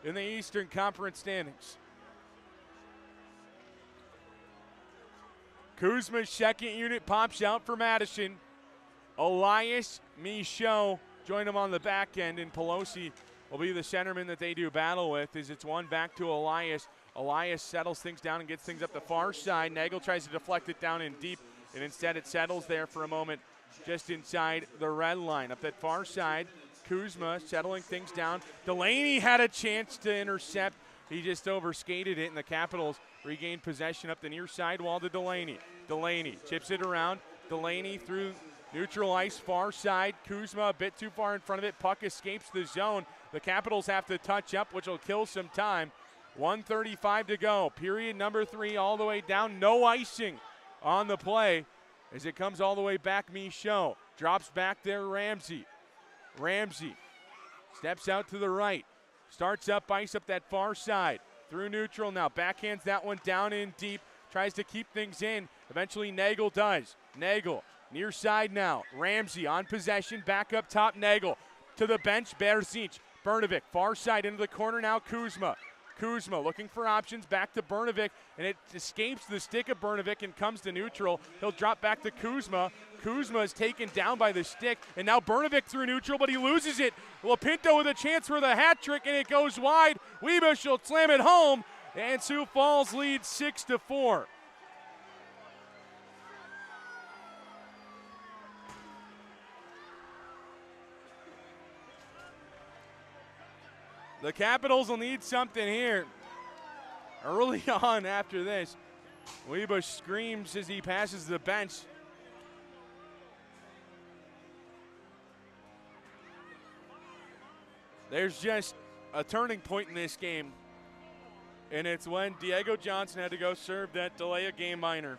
in the Eastern Conference standings. Kuzma's second unit pops out for Madison. Elias, Michaud join him on the back end, and Pelosi will be the centerman that they do battle with as it's one back to Elias. Elias settles things down and gets things up the far side. Nagel tries to deflect it down in deep, and instead it settles there for a moment just inside the red line. Up that far side, Kuzma settling things down. Delaney had a chance to intercept. He just overskated it, and the Capitals regained possession up the near side wall to Delaney. Delaney chips it around. Delaney through neutral ice, far side. Kuzma a bit too far in front of it. Puck escapes the zone. The Capitals have to touch up, which will kill some time. 1:35 to go. Period number 3 all the way down. No icing on the play. as it comes all the way back. Michaud drops back there. Ramsey steps out to the right, starts up, ice up that far side through neutral now. Backhands that one down in deep, tries to keep things in. Eventually Nagel does. Nagel near side now. Ramsey on possession, back up top. Nagel to the bench. Berzic, Brnovic far side into the corner now. Kuzma looking for options, back to Brnovic, and it escapes the stick of Brnovic and comes to neutral. He'll drop back to Kuzma. Kuzma is taken down by the stick, and now Brnovic through neutral, but he loses it. Lapinto with a chance for the hat trick, and it goes wide. Webush will slam it home, and Sioux Falls leads 6-4. The Capitals will need something here early on after this. Webush screams as he passes the bench. There's just a turning point in this game, and it's when Diego Johnson had to go serve that delay of game minor.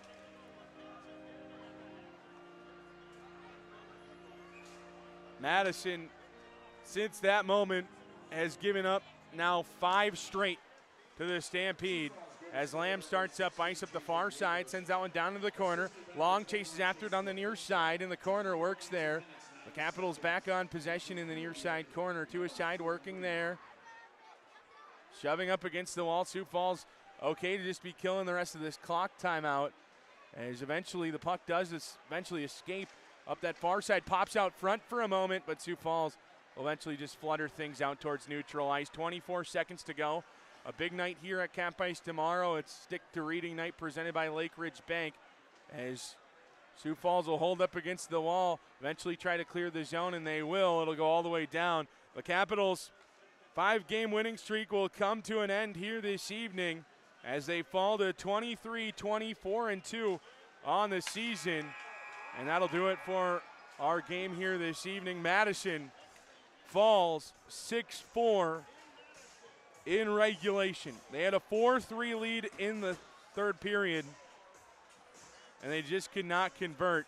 Madison, since that moment, has given up now 5 straight to the Stampede as Lamb starts up, ice up the far side, sends that one down to the corner. Long chases after it on the near side, and the corner works there. The Capitals back on possession in the near side corner. To his side, working there. Shoving up against the wall. Sioux Falls okay to just be killing the rest of this clock timeout, as eventually the puck does eventually escape up that far side. Pops out front for a moment, but Sioux Falls eventually just flutter things out towards neutral ice. 24 seconds to go. A big night here at Cap Ice tomorrow. It's Stick to Reading night presented by Lake Ridge Bank, as Sioux Falls will hold up against the wall, eventually try to clear the zone, and they will. It'll go all the way down. The Capitals' 5-game winning streak will come to an end here this evening as they fall to 23-24-2 on the season. And that'll do it for our game here this evening. Madison falls 6-4 in regulation. They had a 4-3 lead in the third period, and they just could not convert,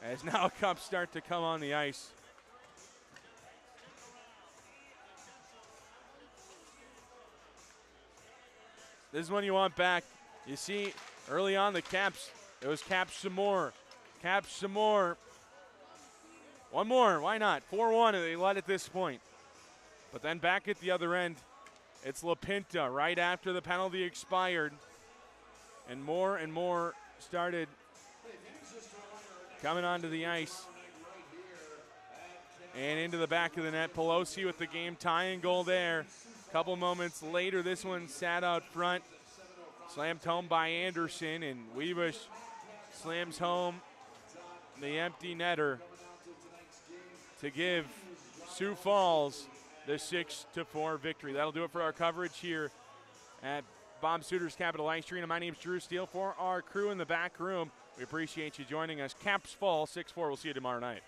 as now Cups start to come on the ice. This is one you want back. You see early on the Caps, it was Caps some more. Caps some more. One more, why not? 4-1, and they led at this point. But then back at the other end, it's LaPinta right after the penalty expired. And more started coming onto the ice and into the back of the net. Pelosi with the game tying goal there. A couple moments later, this one sat out front. Slammed home by Anderson, and Webush slams home the empty netter to give Sioux Falls the 6-4 victory. That'll do it for our coverage here at Bob Suiter's Capital Ice Arena. My name is Drew Steele. For our crew in the back room, we appreciate you joining us. Caps fall 6-4. We'll see you tomorrow night.